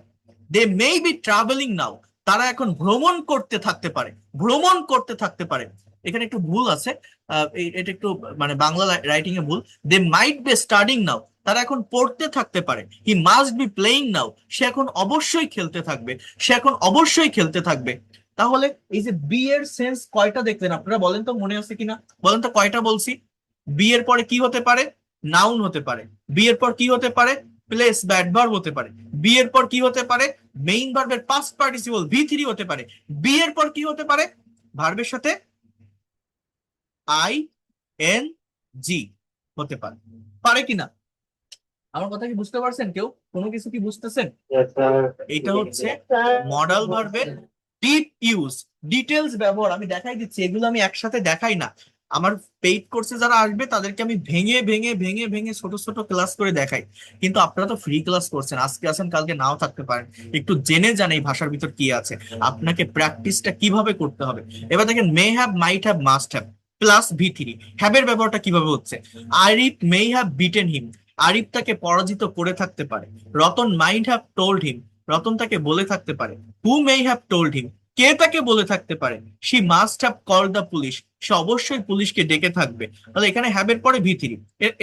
দে মে বি ট্রাভেলিং নাও, তারা এখন ভ্রমণ করতে থাকতে পারে, ভ্রমণ করতে থাকতে পারে। এখানে একটু ভুল আছে, এটা একটু মানে বাংলা রাইটিং এ ভুল। দে মাইট বি স্টাডিং নাও, তারা এখন পড়তে থাকতে পারে। হি মাস্ট বি প্লেইং নাও, সে এখন অবশ্যই খেলতে থাকবে, সে এখন অবশ্যই খেলতে থাকবে। তাহলে এই যে বি এর সেন্স কয়টা দেখলেন আপনারা, বলেন তো, মনে আছে কিনা বলেন তো, কয়টা বলছি? বি এর পরে কি হতে পারে? নাউন হতে পারে। বি এর পর কি হতে পারে? প্লেস বা অ্যাডভার্ব হতে পারে। বি এর পর কি হতে পারে? মেইন ভার্বের পাস্ট পার্টিসিপল V3 হতে পারে। বি এর পর কি হতে পারে? ভার্বের সাথে ING হতে পারে। পারে কিনা? আমার কথা কি বুঝতে পারছেন কেউ? কোনো কিছু কি বুঝতেছেন? এটা হচ্ছে মডাল ভার্বের ডিপ ইউজ, ডিটেলস ব্যবহার। আমি দেখাই দিচ্ছি, এগুলো আমি একসাথে দেখাই না। আমার পেইড কোর্সে যারা আসবে তাদেরকে আমি ভেঙে ভেঙে ভেঙে ভেঙে ছোট ছোট ক্লাস করে দেখাই। কিন্তু আপনারা তো ফ্রি ক্লাস করছেন, আজকে আছেন কালকে নাও থাকতে পারেন। একটু জেনে যান এই ভাষার ভিতর কি আছে, আপনাকে প্র্যাকটিসটা কিভাবে করতে হবে। এবার দেখেন মে have, might have, must have plus V3। হ্যাভের ব্যবহারটা কিভাবে হচ্ছে? আরিফ মে হ্যাভ বিটেন হিম, আরিফ তাকে পরাজিত করে থাকতে পারে। Ratan might have told him, Ratan তাকে বলে থাকতে পারে। হু মে হ্যাভ টোল্ড হিম, কে তাকে বলে থাকতে পারে। She must have call the police, সে অবশ্যই পুলিশকে ডেকে থাকবে। তাহলে এখানে হ্যাভের পরে V3,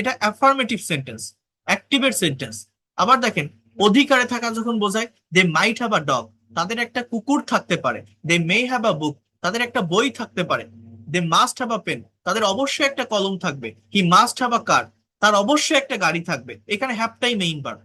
এটা অ্যাফার্মেটিভ সেন্টেন্স, অ্যাক্টিভের সেন্টেন্স। আবার দেখেন অধিকারে থাকা যখন বোঝায়, দে মাইট হ্যাভ আ ডগ, তাদের একটা কুকুর থাকতে পারে। দে মে হ্যাভ আ বুক, তাদের একটা বই থাকতে পারে। They must have a pen, তাদের অবশ্যই একটা কলম থাকবে। হি মাস্ট হ্যাভ আ কার, তার অবশ্যই একটা গাড়ি থাকবে। এখানে হ্যাভটাই মেইন ভার্ব।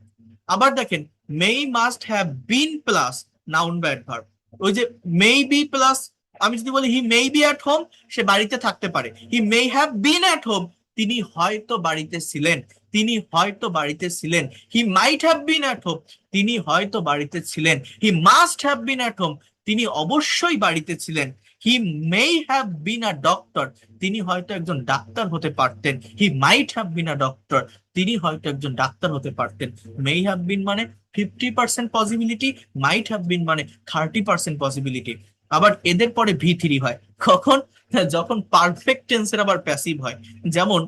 আবার দেখেন may must have been plus noun বা অ্যাডভার্ব। ওই যে মেই বি প্লাস, আমি যদি বলি he may be at home, সে বাড়িতে থাকতে পারে। He may have been at home, তিনি হয়তো বাড়িতে ছিলেন, তিনি হয়তো বাড়িতে ছিলেন। He might have been at home, তিনি হয়তো বাড়িতে ছিলেন। He must have been at home, তিনি অবশ্যই বাড়িতে ছিলেন। হি may have bin a doctor, তিনি হয়তো একজন ডাক্তার হতে পারতেন। হি might have bin a doctor, তিনি হয়তো একজন ডাক্তার হতে পারতেন। মেই হ্যাভ বিন মানে 50% পসিবিলিটি, মাইট হ্যাভ বিন মানে 30% পসিবিলিটি। আবার এদের পরে V3 হয় কখন? যখন পারফেক্ট টেন্সের আবার প্যাসিভ হয়। যেমন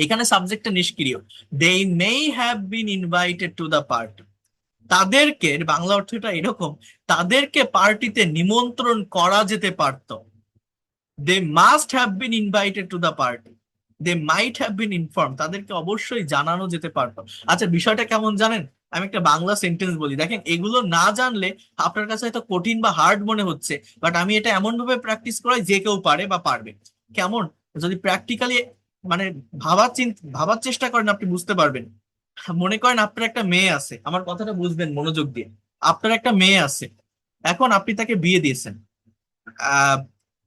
এখানে সাবজেক্টটা নিষ্ক্রিয়, they may have been invited to the party, তাদেরকে, এর বাংলা অর্থটা এরকম, তাদেরকে পার্টিতে নিমন্ত্রণ করা যেতে পারত। They must have been invited to the party, they might have been inform, তাদেরকে অবশ্যই জানানো যেতে পারতো। আচ্ছা বিষয়টা কেমন জানেন? আমি একটা বাংলা সেন্টেন্স বলি, দেখেন এগুলো না জানলে আপনার কাছে হয়তো কঠিন বা হার্ড মনে হচ্ছে, বাট আমি এটা এমন ভাবে প্র্যাকটিস করাই যে কেউ পারে বা পারবে। কেমন? যদি প্র্যাকটিক্যালি মানে ভাবার চেষ্টা করেন আপনি বুঝতে পারবেন। মনে করেন আপনার একটা মেয়ে আছে, আমার কথাটা বুঝবেন মনোযোগ দিয়ে। আপনার একটা মেয়ে আছে, এখন আপনি তাকে বিয়ে দিয়েছেন। আহ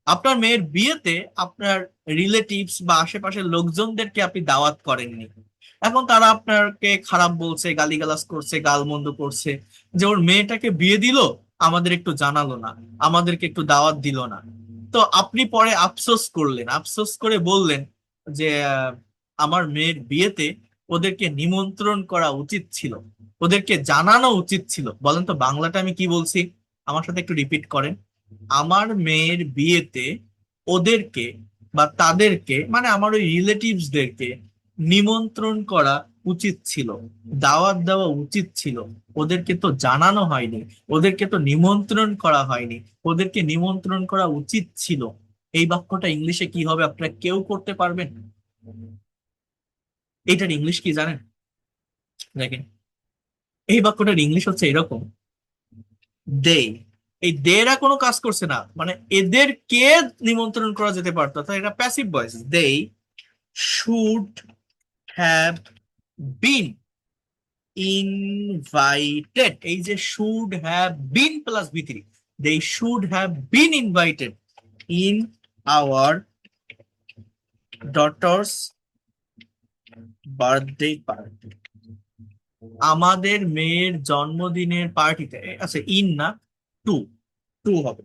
আপনার মেয়ের বিয়েতে আপনার রিলেটিভস বা আশেপাশের লোকজনদেরকে আপনি দাওয়াত করেননি। এখন তারা আপনাকে খারাপ বলছে, গালিগালাজ করছে, গালমন্দ করছে, যে ওর মেয়েটাকে বিয়ে দিল, আমাদের একটু জানালো না, আমাদেরকে একটু দাওয়াত দিল না। তো আপনি পরে আফসোস করলেন, আফসোস করে বললেন যে আমার মেয়ের বিয়েতে ওদেরকে নিমন্ত্রণ করা উচিত ছিল, ওদেরকে জানানো উচিত ছিল। বলেন তো বাংলাটা আমি কি বলছি? আমার সাথে একটু রিপিট করেন। আমার মেয়ের বিয়েতে ওদেরকে বা তাদেরকে মানে আমার ওই রিলেটিভসদেরকে নিমন্ত্রণ করা উচিত ছিল, দাওয়াত দেওয়া উচিত ছিল। ওদেরকে তো জানানো হয়নি, ওদেরকে তো নিমন্ত্রণ করা হয়নি, ওদেরকে নিমন্ত্রণ করা উচিত ছিল। এই বাক্যটা ইংলিশে কি হবে আপনারা কেউ করতে পারবেন? এইটার ইংলিশ কি জানেন? দেখেন এই বাক্যটার ইংলিশ হচ্ছে এরকম, দে, এই দেরা কোনো কাজ করছে না, মানে এদেরকে নিমন্ত্রণ করা যেতে পারতো, অর্থাৎ এটা passive voice. They should have been invited, এই যে should have been plus V3, they should have been invited in our daughter's birthday party, আমাদের মেয়ের জন্মদিনের পার্টিতে। আচ্ছা ইন না, টু, টু হবে,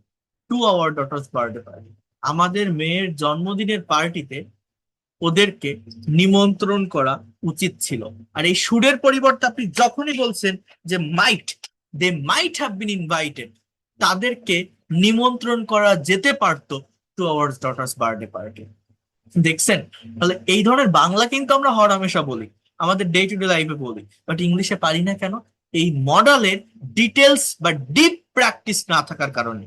to our daughter's birthday party, আমাদের মেয়ের জন্মদিনের পার্টিতে ওদেরকে নিমন্ত্রণ করা উচিত ছিল। আর এই সুরের পরিবর্তে আপনি যখনই বলছেন যে মাইট, দে মাইট হ্যাভ বিন ইনভাইটেড, তাদেরকে নিমন্ত্রণ করা যেতে পারতো two our daughter's birthday party. দেখছেন? তাহলে এই ধরনের বাংলা কিন্তু আমরা হরহামেশা বলি, আমাদের ডে টু ডে লাইফে বলি, বাট ইংলিশে পারি না কেন? এই মডেলের ডিটেলস বা ডিপ প্র্যাকটিস না থাকার কারণে।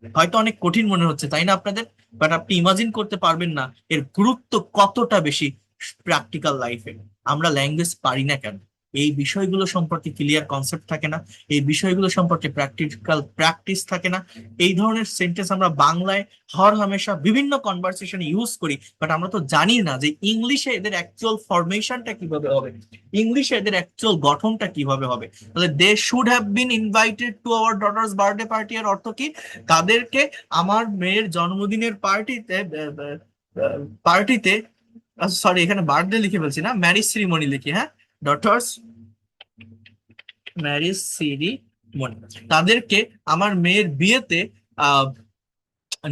হয়তো অনেক কঠিন মনে হচ্ছে তাই না আপনাদের, বাট আপনি ইমাজিন করতে পারবেন না এর গুরুত্ব কতটা বেশি প্র্যাকটিক্যাল লাইফে। আমরা ল্যাঙ্গুয়েজ পারি না কেন? এই বিষয়গুলো সম্পর্কে ক্লিয়ার কনসেপ্ট থাকে না, এই বিষয়গুলো সম্পর্কে প্র্যাকটিক্যাল প্র্যাকটিস থাকে না। এই ধরনের সেন্টেন্স আমরা বাংলায় হর হামেশা বিভিন্ন কনভারসেশনে ইউজ করি, বাট আমরা তো জানি না যে ইংলিশে এদের অ্যাকচুয়াল ফরমেশনটা কিভাবে হবে, ইংলিশে এদের অ্যাকচুয়াল গঠনটা কিভাবে হবে। তাহলে they should have been invited to our daughter's birthday party এর অর্থ কি? তাদেরকে আমার মেয়ের জন্মদিনের পার্টিতে, সরি এখানে বার্থডে লিখে ফেলছি না, ম্যারেজ সিরিমনি লিখি, হ্যাঁ, ডটার্স ম্যারেজ সিরিমনি, তাদেরকে আমার মেয়ের বিয়েতে আহ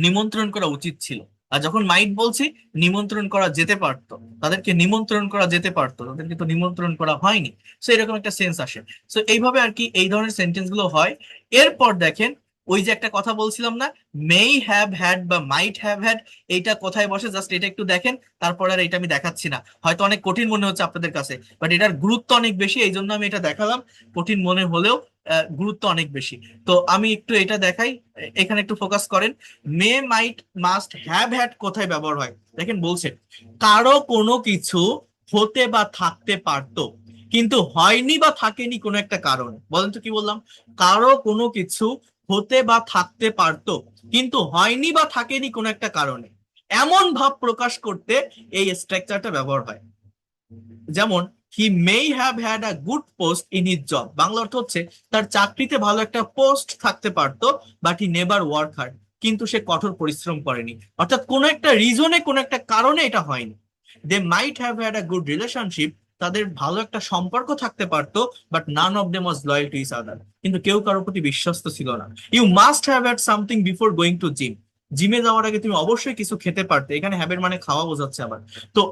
নিমন্ত্রণ করা উচিত ছিল। আর যখন মাইট বলছি, নিমন্ত্রণ করা যেতে পারতো, তাদেরকে নিমন্ত্রণ করা যেতে পারতো, তাদেরকে তো নিমন্ত্রণ করা হয়নি। সো এরকম একটা সেন্স আসে। সো এইভাবে আর কি এই ধরনের সেন্টেন্স গুলো হয়। এরপর দেখেন, ওই যে একটা কথা বলছিলাম না, মেই হ্যাভ হ্যাড বা মাইট হ্যাভ হ্যাড, এইটা কোথায় বসে জাস্ট এটা একটু দেখেন, তারপর আর এটা আমি দেখাচ্ছি না, হয়তো অনেক কঠিন মনে হচ্ছে আপনাদের কাছে, বাট এটার গুরুত্ব অনেক বেশি, এই জন্য আমি এটা দেখালাম। কঠিন মনে হলেও গুরুত্ব অনেক বেশি। তো আমি একটু এটা দেখাই, এখানে একটু ফোকাস করেন। মে মাইট মাস্ট হ্যাভ হ্যাড কোথায় ব্যবহার হয়? দেখেন বলছে, কারো কোনো কিছু হতে বা থাকতে পারতো কিন্তু হয়নি বা থাকেনি কোনো একটা কারণে। বলেন তো কি বললাম? কারো কোনো কিছু হতে বা থাকতে পারতো কিন্তু হয়নি বা থাকেনি কোনো একটা কারণে, এমন ভাব প্রকাশ করতে এই স্ট্রাকচারটা ব্যবহার হয়। যেমন he may have had a good post in his job, বাংলা অর্থ হচ্ছে তার চাকরিতে ভালো একটা পোস্ট থাকতে পারতো, but he never work hard, কিন্তু সে কঠোর পরিশ্রম করেনি। অর্থাৎ কোনো একটা রিজনে, কোনো একটা কারণে এটা হয়নি। They might have had a good relationship, তাদের ভালো একটা সম্পর্ক থাকতে পারতো, but none of them was loyal to each other, কিন্তু কেউ কারোর প্রতি বিশ্বস্ত ছিল না। You must have had something before going to gym, জিমে যাওয়ার আগে তুমি অবশ্যই কিছু খেতে পারতে, এখানে হ্যাবের মানে খাওয়া বোঝাচ্ছে আবার। তো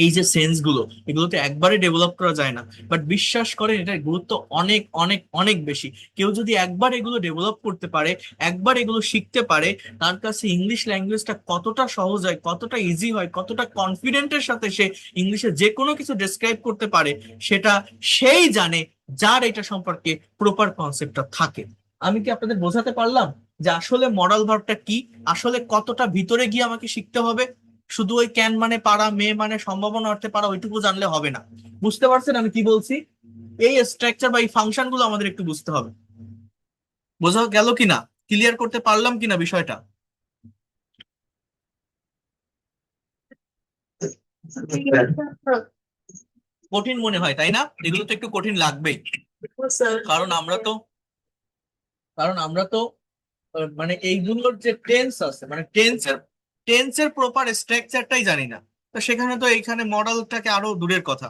এই যে সেন্স গুলো, এগুলো তো একবারে ডেভেলপ করা যায় না, বাট বিশ্বাস করেন এটার গুরুত্ব অনেক অনেক অনেক বেশি। কেউ যদি একবার এগুলো ডেভেলপ করতে পারে, একবার এগুলো শিখতে পারে, তার কাছে ইংলিশ ল্যাঙ্গুয়েজটা কতটা সহজ হয়, কতটা ইজি হয়, কতটা কনফিডেন্টের সাথে সে ইংলিশে যে কোনো কিছু ডেসক্রাইব করতে পারে, সেটা সেই জানে যার এটা সম্পর্কে প্রপার কনসেপ্টটা থাকে। আমি কি আপনাদের বোঝাতে পারলাম যে আসলে মরাল ভার্বটা কি, আসলে কতটা ভিতরে গিয়ে আমাকে শিখতে হবে? শুধু ওই ক্যান মানে পারা, মে মানে সম্ভাবনা অর্থে পারা, ওইটুকু জানলে হবে না। বুঝতে পারছেন আমি কি বলছি? এই স্ট্রাকচার বা এই ফাংশন গুলো আমাদের একটু বুঝতে হবে। বোঝা গেল কিনা? ক্লিয়ার করতে পারলাম কিনা বিষয়টা? কঠিন মনে হয় তাই না? এগুলো তো একটু কঠিন লাগবেই, কারণ আমরা তো কারণ আমরা তো মানে এইগুলোর যে টেন্স আছে, মানে টেন্সের প্রপার স্ট্রাকচারটাই জানি না। তো সেখানে তো এইখানে মডেলটাকে আরো দূরের কথা।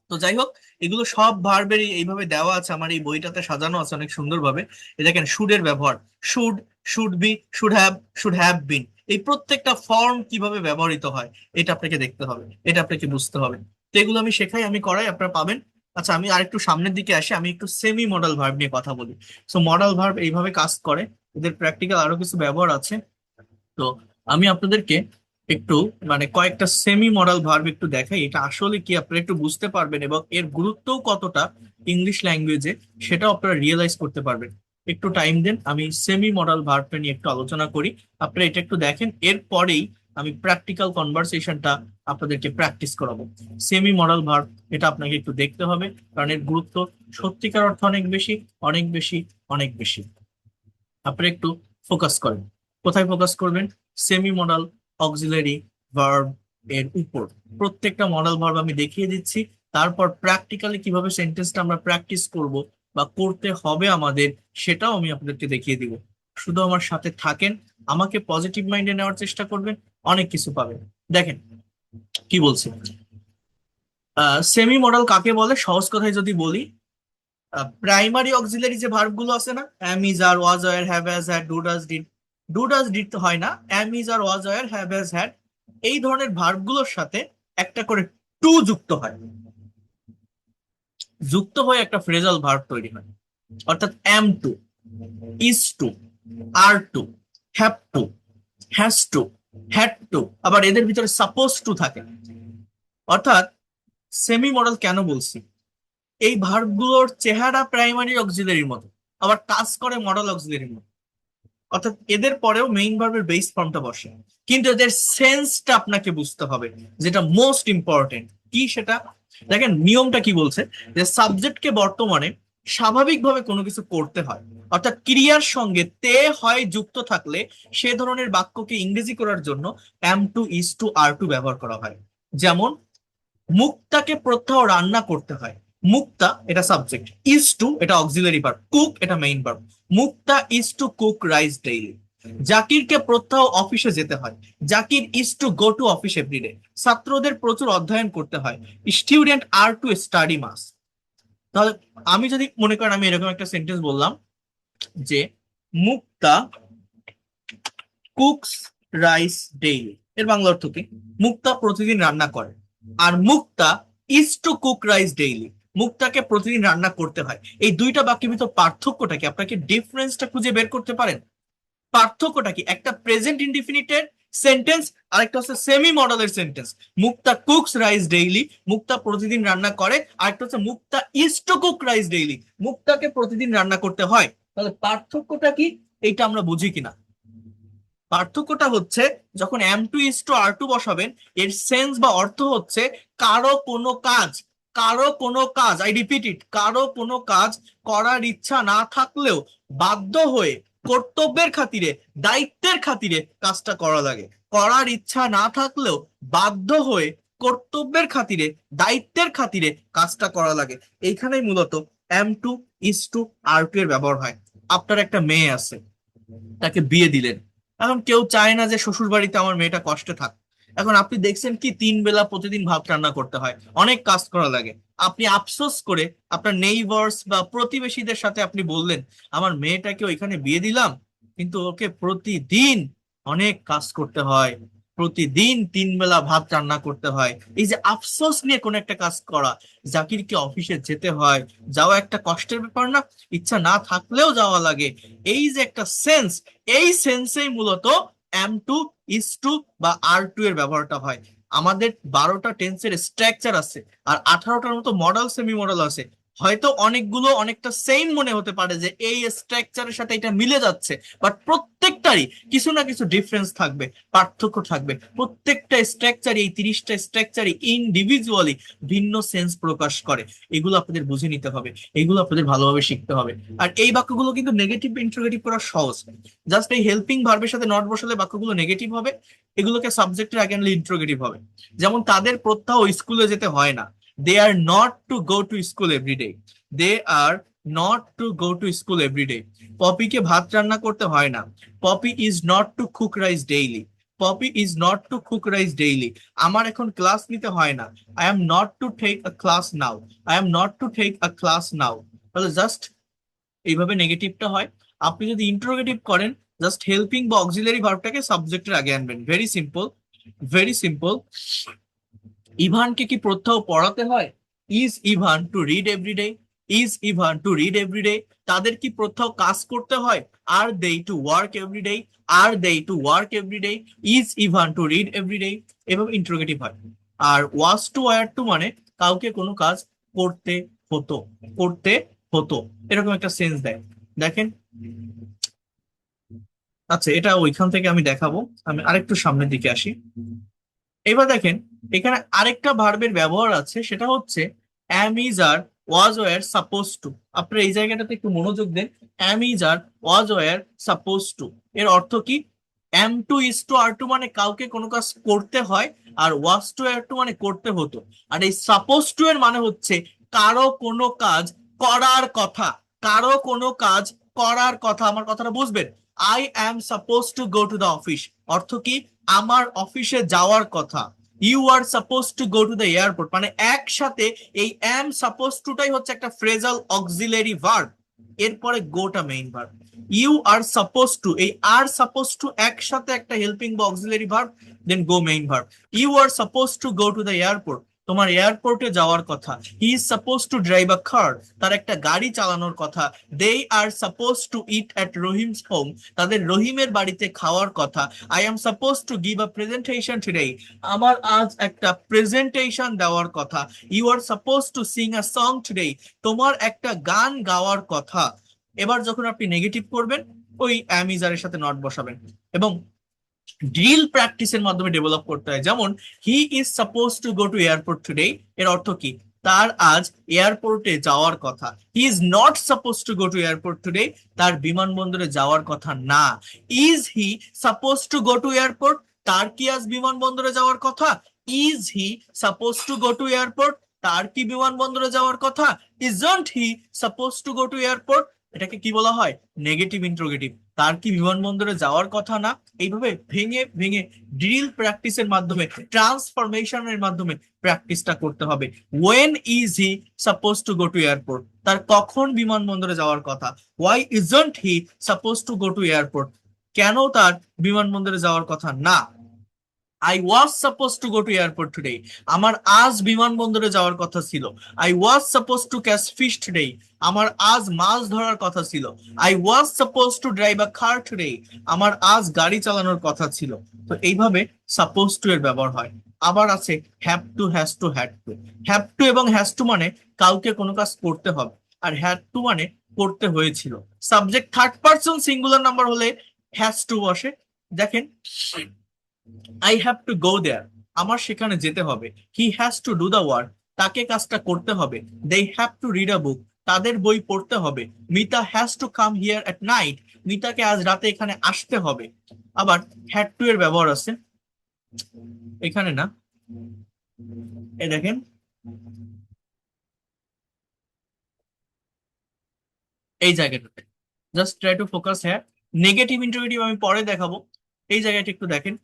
তো যাই হোক, এগুলো সব ভার্বেরই এইভাবে দেওয়া আছে, আমার এই বইটাতে সাজানো আছে অনেক সুন্দরভাবে। এই দেখেন শুডের ব্যবহার, should, should be, should have বিন, এই প্রত্যেকটা ফর্ম কিভাবে ব্যবহৃত হয় এটা আপনাকে দেখতে হবে, এটা আপনাকে বুঝতে হবে। তো এগুলো আমি শেখাই, আমি করাই, আপনারা পাবেন। আচ্ছা আমি আরেকটু সামনের দিকে আসি, আমি একটু সেমি মডেল ভার্ব নিয়ে কথা বলি। সো মডেল ভার্ব এইভাবে কাজ করে, এদের প্র্যাকটিক্যাল আরো কিছু ব্যবহার আছে। তো আমি আপনাদেরকে একটু মানে কয়েকটা সেমি মডাল ভার্ব একটু দেখাই, এটা আসলে কি আপনারা একটু বুঝতে পারবেন এবং এর গুরুত্বও কতটা ইংলিশ ল্যাঙ্গুয়েজে সেটাও আপনারা রিয়েলাইজ করতে পারবেন। একটু টাইম দেন, আমি সেমি মডাল ভার্বটা নিয়ে একটু আলোচনা করি, আপনারা এটা একটু দেখেন, এরপরেই আমি প্র্যাকটিক্যাল কনভারসেশনটা আপনাদেরকে প্র্যাকটিস করাবো। সেমি মডাল ভার্ব, এটা আপনাকে একটু দেখতে হবে, কারণ এর গুরুত্ব সত্যিকার অর্থে অনেক বেশি, অনেক বেশি, অনেক বেশি। আপনি একটু ফোকাস করেন। কোথায় ফোকাস করবেন? সেমি মডাল অক্সিলারি ভার্ব এর উপর। প্রত্যেকটা মডাল ভার্ব আমি দেখিয়ে দিচ্ছি, তারপর প্র্যাকটিক্যালি কিভাবে সেন্টেন্সটা আমরা প্র্যাকটিস করব বা করতে হবে আমাদের, সেটাও আমি আপনাদেরকে দেখিয়ে দিব। শুধু আমার সাথে থাকেন, আমাকে পজিটিভ মাইন্ডে নেওয়ার চেষ্টা করবেন, অনেক কিছু পাবেন। দেখেন কি বলছি, সেমি মডাল কাকে বলে সহজ কথায় যদি বলি, প্রাইমারি অক্সিলারি যে ভার্ব গুলো আছে না, am is are was were have has had do does did তো হয় না, am is are was were have has had, এই ধরনের ভার্ব গুলোর সাথে একটা করে টু যুক্ত হয়, যুক্ত হয়ে একটা ফ্রেজাল ভার্ব তৈরি হয়। অর্থাৎ am to, is to, are to, have to, has to, had to, আবার এদের ভিতরে সাপোজ টু থাকে। অর্থাৎ সেমি মডেল কেন বলছি, এই ভার্ব গুলোর চেহারা প্রাইমারি অক্সিলারির মতো, আবার কাজ করে মডেল অক্সিলারির মতো। অর্থাৎ এদের পরেও মেইন ভার্বের বেস ফর্মটা বসে, কিন্তু এদের সেন্সটা আপনাকে বুঝতে হবে, যেটা মোস্ট ইম্পর্টেন্ট। কি সেটা? দেখেন নিয়মটা কি বলছে, যে সাবজেক্টকে বর্তমানে স্বাভাবিকভাবে কোনো কিছু করতে হয়, অর্থাৎ ক্রিয়ার সঙ্গে তে হয় যুক্ত থাকলে সে ধরনের বাক্যকে ইংরেজি করার জন্য am to is to are to ব্যবহার করা হয়। যেমন মুক্তাকে প্রত্যহ রান্না করতে হয়, মুক্তা এটা সাবজেক্ট, ইজ টু এটা অক্সিলারি ভার্ব, কুক এটা main verb. Mukta is to cook rice daily. জাকিরকে প্রত্যহ অফিসে যেতে হয়, Zakir is to go to office everyday. ছাত্রদের প্রচুর অধ্যয়ন করতে হয়, student are to study much. তাহলে আমি যদি মনে করেন আমি এরকম একটা সেন্টেন্স বললাম যে মুক্তা কুকস রাইস ডেইলি, এর বাংলা অর্থ কি? মুক্তা প্রতিদিন রান্না করে, আর Mukta is to cook rice daily, মুক্তাকে প্রতিদিন রান্না করতে হয়। এই দুইটা বাক্যের ভিতর পার্থক্যটা কি? আপনাকে ডিফারেন্সটা খুঁজে বের করতে পারেন? পার্থক্যটা কি? একটা প্রেজেন্ট ইনডিফিনিটের সেন্টেন্স, আরেকটা হচ্ছে সেমি মডেলের sentence. Mukta cooks rice daily, Mukta প্রতিদিন রান্না করে, আরেকটা হচ্ছে Mukta is to cook rice daily, মুক্তাকে প্রতিদিন রান্না করতে হয়। তাহলে পার্থক্যটা কি? এইটা আমরা বুঝি কিনা? পার্থক্যটা হচ্ছে যখন am to is to are to বসাবেন, এর সেন্স বা অর্থ হচ্ছে কারো কোনো কাজ, কারো কোনো কাজ, আই রিপিট ইট, কারো কোনো কাজ করার ইচ্ছা না থাকলেও বাধ্য হয়ে কর্তব্যের খাতিরে, দায়িত্বের খাতিরে কাজটা করা লাগে। করার ইচ্ছা না থাকলেও বাধ্য হয়ে কর্তব্যের খাতিরে, দায়িত্বের খাতিরে কাজটা করা লাগে। এইখানেই মূলত am to is to are to এর ব্যবহার হয়। আপনার একটা মেয়ে আছে, তাকে বিয়ে দিলেন, এখন কেউ চায় না যে শ্বশুর বাড়িতে আমার মেয়েটা কষ্টে থাক। এখন আপনি দেখছেন কি 3 বেলা প্রতিদিন ভাত রান্না করতে হয়, অনেক কাজ করা লাগে। আপনি আফসোস করে আপনার নেইবার্স বা প্রতিবেশীদের সাথে আপনি বললেন, আমার মেয়েটাকে ওইখানে বিয়ে দিলাম, কিন্তু ওকে প্রতিদিন অনেক কাজ করতে হয়, প্রতিদিন 3 বেলা ভাত রান্না করতে হয়। এই যে আফসোস নিয়ে কোন একটা কাজ করা, জাকিরকে অফিসে যেতে হয়, যাওয়া একটা কষ্টের ব্যাপার না? ইচ্ছা না থাকলেও যাওয়া লাগে। এই যে একটা সেন্স, এই সেন্সেই মূলত এম টু ইজ টু বা আর টু এর ব্যবহারটা হয়। আমাদের 12টা টেন্সের স্ট্রাকচার আছে, আর 18টার মতো মডেল সেমি মডেল আছে। হয়তো অনেকগুলো অনেকটা সেম মনে হতে পারে যে এই স্ট্রাকচারের সাথে এটা মিলে যাচ্ছে, বাট প্রত্যেকটারই কিছু না কিছু ডিফারেন্স থাকবে, পার্থক্য থাকবে। প্রত্যেকটা স্ট্রাকচার, এই 30টা স্ট্রাকচারই ইন্ডিভিজুয়ালি ভিন্ন সেন্স প্রকাশ করে। এগুলো আপনাদের বুঝে নিতে হবে, এগুলো আপনাদের ভালোভাবে শিখতে হবে। আর এই বাক্যগুলো কিন্তু নেগেটিভ ইন্টারোগেটিভ করা সহজ, জাস্ট এই হেল্পিং ভার্বের সাথে নট বসালে বাক্যগুলো নেগেটিভ হবে, এগুলোকে সাবজেক্টের আগে আনলে ইন্টারোগেটিভ হবে। যেমন তাদের প্রত্যহ স্কুলে যেতে হয় না, they are not to go to school everyday, they are not to go to school everyday. পপিকে ভাত রান্না করতে হয় না, Popy is not to cook rice daily, Popy is not to cook rice daily. আমার এখন ক্লাস নিতে হয় না, I am not to take a class now, I am not to take a class now. তাহলে জাস্ট এইভাবে নেগেটিভটা হয়। আপনি যদি ইন্টারোগেটিভ করেন, জাস্ট হেল্পিং বা অক্সিলারি ভার্বটাকে সাবজেক্টের আগে আনবেন। Very simple, very simple. ইভানকে কি প্রত্যহ পড়াতে হয়? Is Ivan to read everyday, is Ivan to read everyday. তাদের কি প্রত্যহ কাজ করতে হয়? Are they to work everyday, are they to work everyday, is Ivan to read everyday. এভাবে ইন্টারোগেটিভ হয়। Are was to were to মানে কাউকে কোনো কাজ করতে হতো, করতে হতো, এরকম একটা সেন্স দেয়। দেখেন, আচ্ছা এটা ওইখান থেকে আমি দেখাবো, আমি আরেকটু সামনের দিকে আসি। এবার দেখেন, এখানে আরেকটা ভার্বের ব্যবহার আছে, সেটা হচ্ছে am is are was were suppose to. আপনারা এই জায়গাটাতে একটু মনোযোগ দেন। Am is are was were suppose to এর অর্থ কি? Am to is to are to মানে কাউকে কোনো কাজ করতে হয়, are was two are to মানে করতে হতো। আর এই সাপোজ টু এর মানে হচ্ছে কারো কোনো কাজ করার কথা, কারো কোনো কাজ করার কথা। আমার কথাটা বুঝবেন। I am suppose to go to the office, অর্থ কি? আমার অফিসে যাওয়ার কথা। You are suppose to go to the airport, মানে একসাথে এই অ্যাম সাপোজ টুটাই হচ্ছে একটা ফ্রেজাল অক্সিলারি ভার্ব, এরপরে গোটা main verb. You are suppose to, এই আর সাপোজ টু একসাথে একটা হেল্পিং বা auxiliary verb, then go main verb. You are suppose to go to the airport, তোমার এয়ারপোর্টে যাওয়ার কথা। He is suppose to drive a car, তার একটা গাড়ি চালানোর কথা। They are suppose to eat at Rahim's home, তাদের রহিমের বাড়িতে খাওয়ার কথা। I am suppose to give a presentation today, আমার আজ একটা প্রেজেন্টেশন দেওয়ার কথা। You are suppose to sing a song today, তোমার একটা গান গাওয়ার কথা। এবার যখন আপনি নেগেটিভ করবেন, ওই অ্যাম ইজ এর সাথে নট বসাবেন এবং ড্রিল প্র্যাকটিসের মাধ্যমে ডেভেলপ করতে হয়। যেমন হি is suppose to go to airport today, এর অর্থ কি? তার আজ এয়ারপোর্টে যাওয়ার কথা। He is not suppose to go to airport today, তার বিমানবন্দরে যাওয়ার কথা না। Is he suppose to go to airport, তার কি আজ বিমানবন্দরে যাওয়ার কথা? Is he suppose to go to airport, তার কি বিমানবন্দরে যাওয়ার কথা? Isn't he suppose to go to airport, এটাকে কি বলা হয়? Negative interrogative. তার কি বিমানবন্দরে যাওয়ার কথা না? এইভাবে ভেঙে ভেঙে ড্রিল প্র্যাকটিসের মাধ্যমে, ট্রান্সফরমেশনের মাধ্যমে প্র্যাকটিসটা করতে হবে। When is he suppose to go to airport, তার কখন বিমানবন্দরে যাওয়ার কথা? Why isn't he suppose to go to airport, কেন তার বিমানবন্দরে যাওয়ার কথা না? I was suppose to go to airport today, আমার আজ বিমানবন্দরে যাওয়ার কথা ছিল। I was suppose to catch fish today, আমার আজ মাছ ধরার কথা ছিল। I was suppose to drive a car today, আমার আজ গাড়ি চালানোর কথা ছিল। তো এইভাবে সাপোজ টু এর ব্যবহার হয়। আবার আছে have to, has to, had two. Have two এবং হ্যাজ টু মানে কাউকে কোনো কাজ করতে হবে, আর হ্যাড টু মানে করতে হয়েছিল। Subject third person singular number হলে হ্যাজ টু বসে। দেখেন, I have to go there, আমার সেখানে যেতে হবে। He has to do the work, তাকে কাজটা করতে হবে। They have to read a book, তাদের বই পড়তে হবে। Mita has to come here at night, মিতাকে আজ রাতে এখানে আসতে হবে। আবার হ্যাড টু এর ব্যবহার আছে এখানে না, এই দেখেন এই জায়গাটাতে, জাস্ট ট্রাই টু ফোকাস। হ্যাঁ, নেগেটিভ ইন্টারোগেটিভ আমি পরে দেখাবো। এই জায়গাটা একটু দেখেন,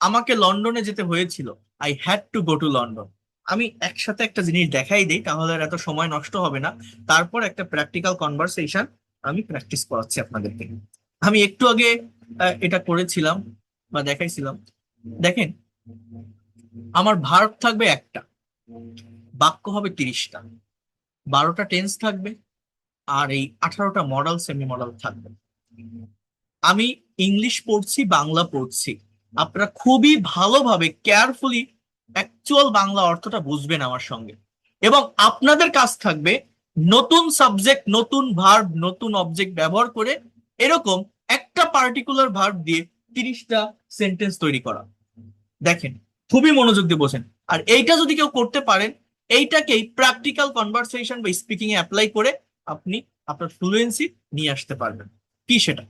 আমাকে লন্ডনে যেতে হয়েছিল। I had to go to London. আমি একসাথে একটা জিনিস দেখাই দিই, তাহলে আর এত সময় নষ্ট হবে না। তারপর একটা প্র্যাকটিক্যাল কনভারসেশন আমি প্র্যাকটিস করাচ্ছি আপনাদেরকে। আমি একটু আগে এটা করেছিলাম বা দেখাইছিলাম। দেখেন, আমার ভার্ব থাকবে একটা, বাক্য হবে 30টা, 12টা টেন্স থাকবে, আর এই 18টা মডেল সেমি মডেল থাকবে। আমি ইংলিশ পড়ছি, বাংলা পড়ছি, আপনারা খুবই ভালোভাবে কেয়ারফুলি অ্যাকচুয়াল বাংলা অর্থটা বুঝবেন আমার সঙ্গে। এবং আপনাদের কাজ থাকবে নতুন সাবজেক্ট, নতুন ভার্ব, নতুন অবজেক্ট ব্যবহার করে এরকম একটা পার্টিকুলার ভার্ব দিয়ে 30টা সেন্টেন্স তৈরি করা। দেখেন, খুবই মনোযোগ দিয়ে বোঝেন। আর এইটা যদি কেউ করতে পারেন, এইটাকেই প্র্যাকটিক্যাল কনভারসেশন বা স্পিকিং এ অ্যাপ্লাই করে আপনি আপনার ফ্লুয়েন্সি নিয়ে আসতে পারবেন। কি সেটা?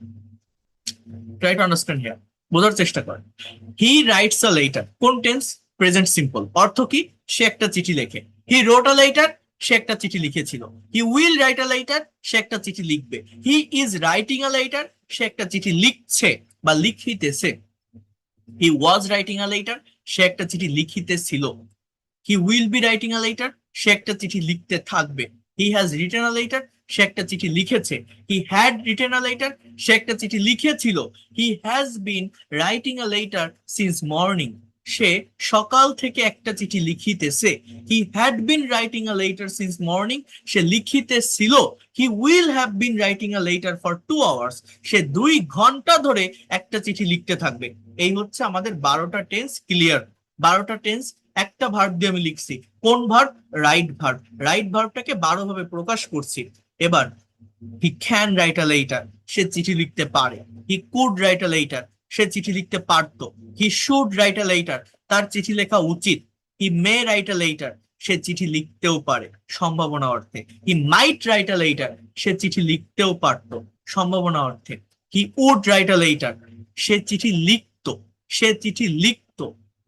ট্রাই টু আন্ডারস্ট্যান্ড হিয়ার, বোঝার চেষ্টা করেন। হি রাইটস আ লেটার, কোন টেন্স? Present simple. অর্থ কি? সে একটা চিঠি লেখে। হি রোট আ লেটার, সে একটা চিঠি লিখেছিল। He will write a letter, সে একটা চিঠি লিখবে। He is writing a letter, সে একটা চিঠি লিখছে বা লিখিতেছে। হি ওয়াজ রাইটিং আ লেটার, সে একটা চিঠি লিখিতেছিল। He will be writing a letter, সে একটা চিঠি লিখতে থাকবে। He has written a letter, সে একটা চিঠি লিখেছে। He had written a letter, সে একটা চিঠি লিখেছিল। He has been writing a letter since morning, সে সকাল থেকে একটা চিঠি লিখিতেছে। He had been writing a letter since morning, সে লিখিতেছিল। He will have been writing a letter for 2 hours, সে 2 ঘন্টা ধরে একটা চিঠি লিখতে থাকবে। এই হচ্ছে আমাদের 12টা টেন্স ক্লিয়ার। 12টা টেন্স একটা ভার্ব দিয়ে আমি লিখছি। কোন ভার্ব? Write verb. রাইট ভার্বটাকে 12 ভাবে প্রকাশ করছি। এবার he can write a letter, সে চিঠি লিখতে পারে। He could write a letter, সে চিঠি লিখতে পারতো। He should write a letter, তার চিঠি লেখা উচিত। হি মে রাইট আ লেটার, সে চিঠি লিখতেও পারে সম্ভাবনা অর্থে। হি মাইট রাইট আ লেটার, সে চিঠি লিখতেও পারতো সম্ভাবনা অর্থে। He would write a letter, সে চিঠি লিখতো, সে চিঠি লিখতো।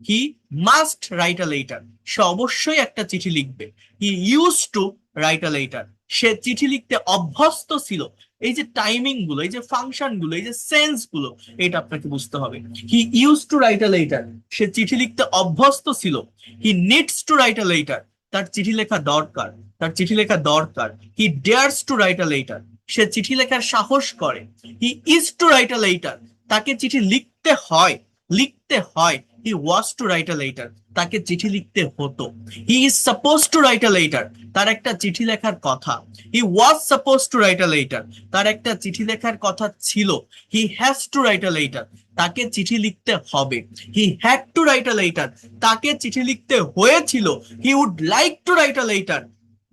He must write a letter, সে অবশ্যই একটা চিঠি লিখবে। He use to write a letter, সে চিঠি লিখতে অভ্যস্ত ছিল। এই যে টাইমিং গুলো, এই যে ফাংশন গুলো, এই যে সেন্স গুলো, এটা আপনাকে বুঝতে হবে। He use to write a letter, সে চিঠি লিখতে অভ্যস্ত ছিল। He needs to write a letter, তার চিঠি লেখা দরকার, তার চিঠি লেখা দরকার। He dares to write a letter, সে চিঠি লেখার সাহস করে। He is to write a letter, তাকে চিঠি লিখতে হয়, লিখতে হয়। He was to write a letter, তাকে চিঠি লিখতে হতো। He is suppose to write a letter, তার একটা চিঠি লেখার কথা। He was suppose to write a letter, তার একটা চিঠি লেখার কথা ছিল। He has to write a letter, তাকে চিঠি লিখতে হবে। He had to write a letter, তাকে চিঠি লিখতে হয়েছিল। He would like to write a letter,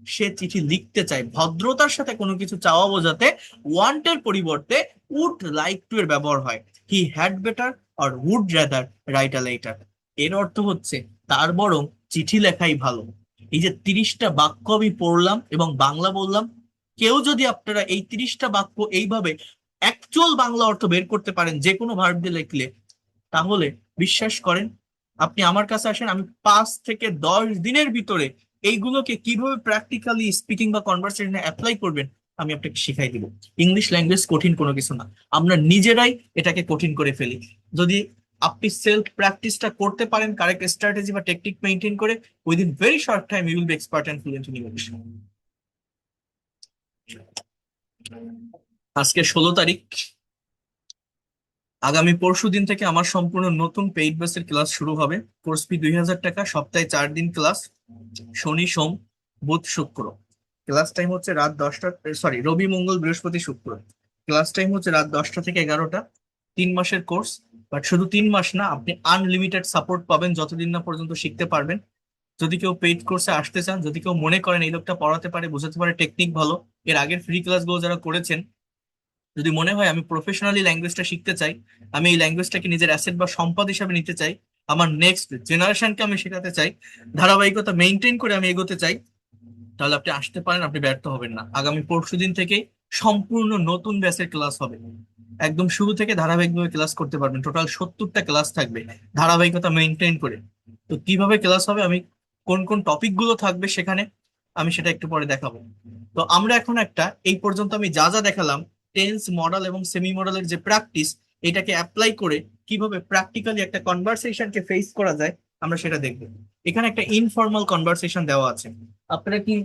সে চিঠি লিখতে চায়, ভদ্রতার সাথে কোনো কিছু চাওয়া বোঝাতে ওয়ান্টের পরিবর্তে উড লাইক টু এর ব্যবহার হয়। He had better or would rather write a letter. এর অর্থ হচ্ছে তার বরং চিঠি লেখাই ভালো। এই যে 30টা বাক্য আমি পড়লাম এবং বাংলা বললাম, কেউ যদি আপনারা এই 30টা বাক্য এইভাবে অ্যাকচুয়াল বাংলা অর্থ বের করতে পারেন যে কোনো ভার্ব দিয়ে লিখলে, তাহলে বিশ্বাস করেন, আপনি আমার কাছে আসেন, আমি 5 থেকে 10 দিনের ভিতরে এইগুলোকে কিভাবে প্র্যাকটিক্যালি স্পিকিং বা কনভারসেশনে অ্যাপ্লাই করবেন আমি আপনাকে শিখাই দিব। ইংলিশ ল্যাঙ্গুয়েজ কঠিন কোনো কিছু না, আমরা নিজেরাই এটাকে কঠিন করে ফেলি। যদি আপনি সেলফ প্র্যাকটিসটা করতে পারেন কারেক্ট স্ট্র্যাটেজি বা টেকনিক মেনটেন করে, within very short time you will be expert and fluent in English. আজকে 16 তারিখ, আগামী পরশু দিন থেকে আমার সম্পূর্ণ নতুন পেইড বেসের ক্লাস শুরু হবে। কোর্স ফি 2000 টাকা, সপ্তাহে 4 দিন ক্লাস, শনি সোম বুধ শুক্র। ক্লাস টাইম হচ্ছে রাত 10টা, সরি রবি মঙ্গল বৃহস্পতি শুক্র। ক্লাস টাইম হচ্ছে রাত 10টা থেকে 11টা। 3 মাসের কোর্স, বাট শুধু 3 মাস না, আপনি আনলিমিটেড সাপোর্ট পাবেন যতদিন না পর্যন্ত শিখতে পারবেন। যদি কেউ পেইড কোর্সে আসতে চান, যদি কেউ মনে করেন এই লোকটা পড়াতে পারে, বোঝাতে পারে, টেকনিক ভালো, এর আগের ফ্রি ক্লাসগুলো যারা করেছেন, যদি মনে হয় আমি প্রফেশনালি ল্যাঙ্গুয়েজটা শিখতে চাই, আমি এই ল্যাঙ্গুয়েজটাকে নিজের অ্যাসেট বা সম্পদ হিসাবে নিতে চাই, আমার নেক্সট জেনারেশনকে আমি শেখাতে চাই, ধারাবাহিকতা মেনটেন করে আমি এগোতে চাই, তাহলে আপনি আসতে পারেন, আপনি ব্যর্থ হবেন না। আগামী পরশু দিন থেকে সম্পূর্ণ নতুন ব্যাচের ক্লাস হবে, একদম শুরু থেকে ধারাবাহিকভাবে ক্লাস করতে পারবেন। টোটাল 70টা ক্লাস থাকবে ধারাবাহিকতা মেনটেন করে। তো কিভাবে ক্লাস হবে, আমি কোন কোন টপিক গুলো থাকবে সেখানে, আমি সেটা একটু পরে দেখাবো। তো আমরা এখন একটা, এই পর্যন্ত আমি যা যা দেখালাম, টেন্স, মডাল এবং সেমি মডালের যে প্র্যাকটিস, এটাকে অ্যাপ্লাই করে কিভাবে প্র্যাকটিক্যালি একটা কনভারসেশনকে ফেস করা যায়, আমরা সেটা দেখবো। এখানে একটা ইনফর্মাল কনভারসেশন দেওয়া আছে, আপনারা কি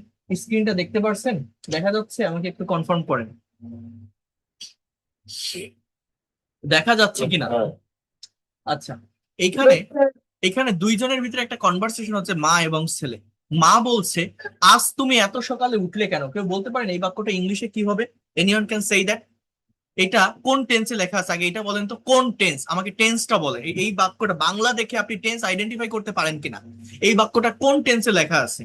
স্ক্রিনটা দেখতে পারছেন? দেখা যাচ্ছে? আমাকে একটু কনফার্ম করেন, দেখা যাচ্ছে কিনা। আচ্ছা, এইখানে এখানে দুইজনের ভিতরে একটা কনভারসেশন হচ্ছে, মা এবং ছেলে। মা বলছে, আজ তুমি এত সকালে উঠলে কেন? কেউ বলতে পারেন এই বাক্যটা ইংলিশে কি হবে? Anyone can say that? এটা কোন টেন্সে লেখা আছে আগে এটা বলেন তো, কোন টেন্স? আমাকে টেন্সটা বলে, এই বাক্যটা বাংলা দেখে আপনি টেন্স আইডেন্টিফাই করতে পারেন কিনা? এই বাক্যটা কোন টেন্সে লেখা আছে?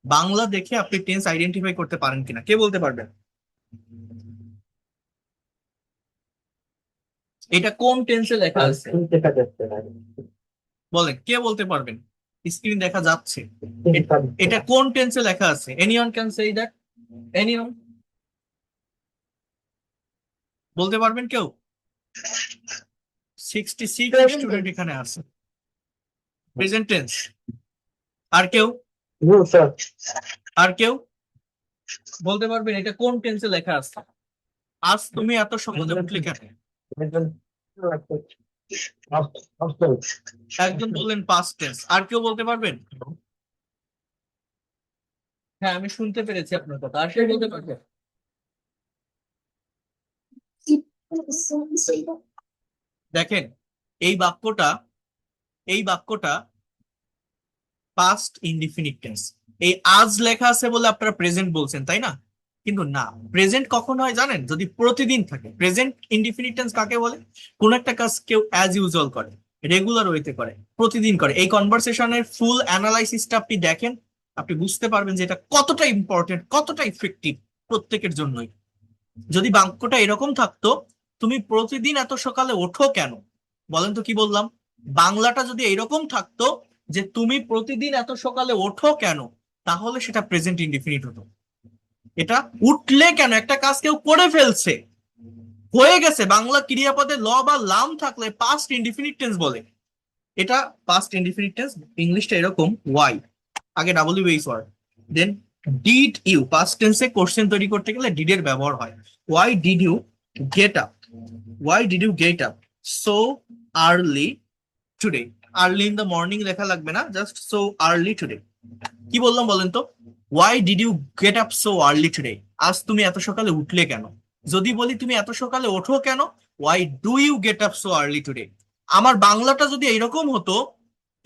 বাংলা দেখে আপনি টেন্স আইডেন্টিফাই করতে পারেন কিনা, কে বলতে পারবেন? এটা কোন টেন্সে লেখা আছে? দেখা যাচ্ছে না। বলেন, কে বলতে পারবেন? স্ক্রিন দেখা যাচ্ছে, এটা কোন টেন্সে লেখা আছে? Anyone can say that? Anyone বলতে পারবেন কেউ? 66 স্টুডেন্ট এখানে আছে, প্রেজেন্ট টেন্স। আর কেউ? No sir. আর কেউ বলতে পারবেন এটা কোন টেন্সে লেখা আছে? আজ তুমি এত সকালে উঠলে কেন? একজন বললেন পাস্ট টেন্স, আর কেউ বলতে পারবেন? হ্যাঁ, আমি শুনতে পেরেছি আপনার কথা, আর কেউ বলতে পারবেন? দেখেন, এই বাক্যটা, এই বাক্যটা পাস্ট ইনডিফিনিট টেন্স। এই আজ লেখা আছে বলে আপনারা প্রেজেন্ট বলছেন, তাই না? কিন্তু না, প্রেজেন্ট কখন হয় জানেন? যদি প্রতিদিন থাকে। প্রেজেন্ট ইনডিফিনিট টেন্স কাকে বলে? কোন একটা কাজ কেউ অ্যাজ ইউজুয়াল করে, রেগুলার ওয়েতে করে, প্রতিদিন করে। এই কনভারসেশনের ফুল অ্যানালাইসিসটা আপনি দেখেন, আপনি বুঝতে পারবেন যে এটা কতটা ইম্পর্টেন্ট, কতটা ইফেক্টিভ প্রত্যেকের জন্যই। যদি বাক্যটা এরকম থাকতো, তুমি প্রতিদিন এত সকালে ওঠো কেন, বলেন তো কি বললাম? বাংলাটা যদি এরকম থাকতো যে তুমি প্রতিদিন এত সকালে ওঠো কেন, তাহলে সেটা প্রেজেন্ট ইনডিফিনিট হতো। এটা উঠলে কেন, একটা কাজ কেউ করে ফেলছে, হয়ে গেছে, বাংলা ক্রিয়াপদে ল বা লাম থাকলে পাস্ট ইনডিফিনিট টেন্স বলে। এটা পাস্ট ইনডিফিনিট টেন্স, ইংলিশটা এরকম, ওয়াই আগে W H word, then did you. Past টেন্সে কোশ্চেন তৈরি করতে গেলে ডিড এর ব্যবহার হয়। Why did you get up? Why did you get up so early today? Early in the morning লেখা লাগবে না, জাস্ট সো আর্লি টুডে। কি বললাম বলেন তো? Why did you get up so early today? আজ তুমি এত সকালে উঠলে কেন? যদি বলি তুমি এত সকালে ওঠো কেন, why do you get up so early today? আমার বাংলাটা যদি এইরকম হতো,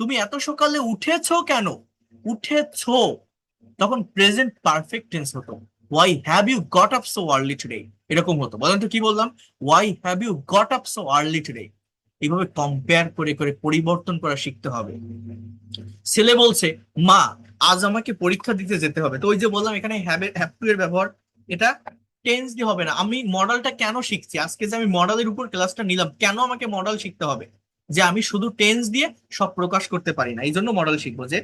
তুমি এত সকালে উঠেছো কেন, উঠেছো, তখন প্রেজেন্ট পারফেক্ট টেন্স হতো। Why have you got up so early today, এরকম হতো। বলেন তো কি বললাম? Why have you got up so early today. এইভাবে কম্পেয়ার করে করে পরিবর্তন করা শিখতে হবে। ছেলে বলছে, মা আজ আমাকে পরীক্ষা দিতে যেতে হবে, তো ওই যে বললাম এখানে হ্যাভ টু এর ব্যবহার, এটা টেন্স দিয়ে হবে না। আমি মডেলটা কেন শিখছি আজকে, যে আমি মডেলের উপর ক্লাসটা নিলাম, কেন আমাকে মডেল শিখতে হবে? যে আমি শুধু টেন্স দিয়ে সব প্রকাশ করতে পারি না, এই জন্য মডেল শিখবো। যে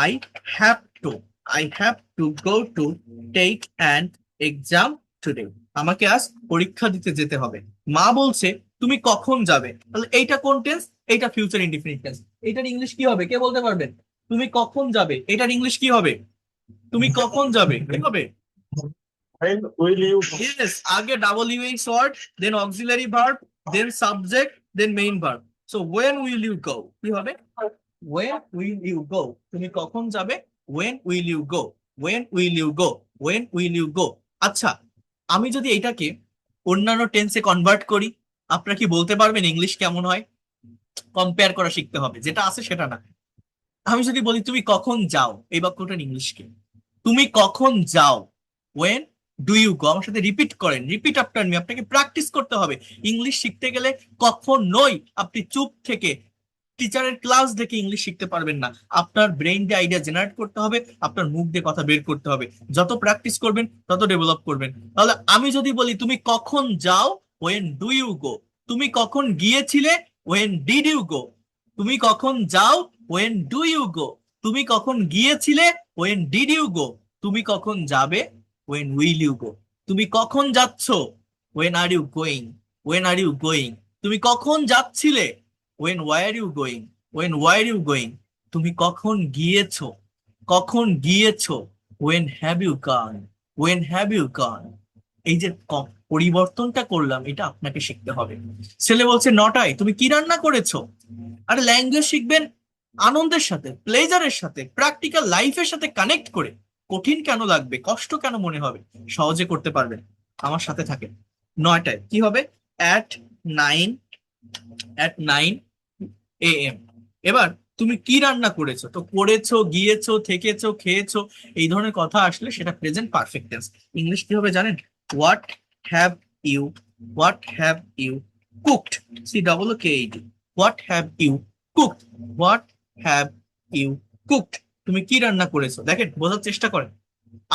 I have to, I have to go to take an exam today, আমাকে আজ পরীক্ষা দিতে যেতে হবে। মা বলছে তুমি কখন যাবে, তাহলে এইটা কোন টেন্স? এইটা ফিউচার ইনডিফিনিট টেন্স। এটার ইংলিশ কি হবে কে বলতে পারবেন? তুমি কখন যাবে, এটার ইংলিশ কি হবে? তুমি কখন যাবে কি হবে? When will you Yes, আগে WH word, then auxiliary verb, then subject, then main verb. So when will you go? কি হবে? When will you go? তুমি কখন যাবে? When will you go? When will you go? When will you go? আচ্ছা, আমি যদি এটাকে অন্যান্য টেন্সে কনভার্ট করি, আপনারা কি বলতে পারবেন ইংলিশ কেমন হয়? কম্পেয়ার করা শিখতে হবে, যেটা আছে সেটা না। আমি যদি বলি তুমি কখন যাও, এই বাক্যটার ইংলিশ কি? তুমি কখন যাও, ওয়েন ডু ইউ গো। আমার সাথে রিপিট করেন, রিপিট আফটার মি। আপনাকে প্র্যাকটিস করতে হবে। ইংলিশ শিখতে গেলে কখনোই আপনি চুপ থেকে টিচারের ক্লাস দেখে ইংলিশ শিখতে পারবেন না। আপনার ব্রেইন দিয়ে আইডিয়া জেনারেট করতে হবে, আপনার মুখ দিয়ে কথা বের করতে হবে। যত প্র্যাকটিস করবেন তত ডেভেলপ করবেন। তাহলে আমি যদি বলি তুমি কখন যাও, ওয়েন ডু ইউ গো। তুমি কখন গিয়েছিলে, ওয়েন ডিড ইউ গো। তুমি কখন যাও, ওয়েন ডু ইউ গো। তুমি কখন গিয়েছিলে, ওয়েন ডিড ইউ গো। তুমি কখন যাবে, ওয়েন উইল ইউ গো। তুমি কখন যাচ্ছ, when are you going. When are you going. তুমি কখন যাচ্ছিলে, when were you going. When were you going. তুমি কখন গিয়েছো, কখন গিয়েছো, when have you gone. When have you gone. এই যে পরিবর্তনটা করলাম, এটা আপনাকে শিখতে হবে। ছেলে বলছে নটায়, তুমি কি রান্না করেছো? আর ল্যাঙ্গুয়েজ শিখবেন আনন্দের সাথে, প্লেজারের সাথে, প্র্যাকটিক্যাল লাইফের সাথে কানেক্ট করে। কঠিন কেন লাগবে, কষ্ট কেন মনে হবে? সহজে করতে পারবেন। আমার সাথে থাকেন। নয়টায় কি হবে? At nine, at 9 AM। এবার তুমি কি রান্না করেছো, তো করেছো, গিয়েছো, থেকেছো, খেয়েছো, এই ধরনের কথা আসলে সেটা প্রেজেন্ট পারফেক্ট টেন্স। ইংলিশ কি হবে জানেন? What have you, what have you cooked. C double O K E D. What have you cooked, what have you cooked. তুমি কি রান্না করেছো? দেখেন, বোঝার চেষ্টা করেন।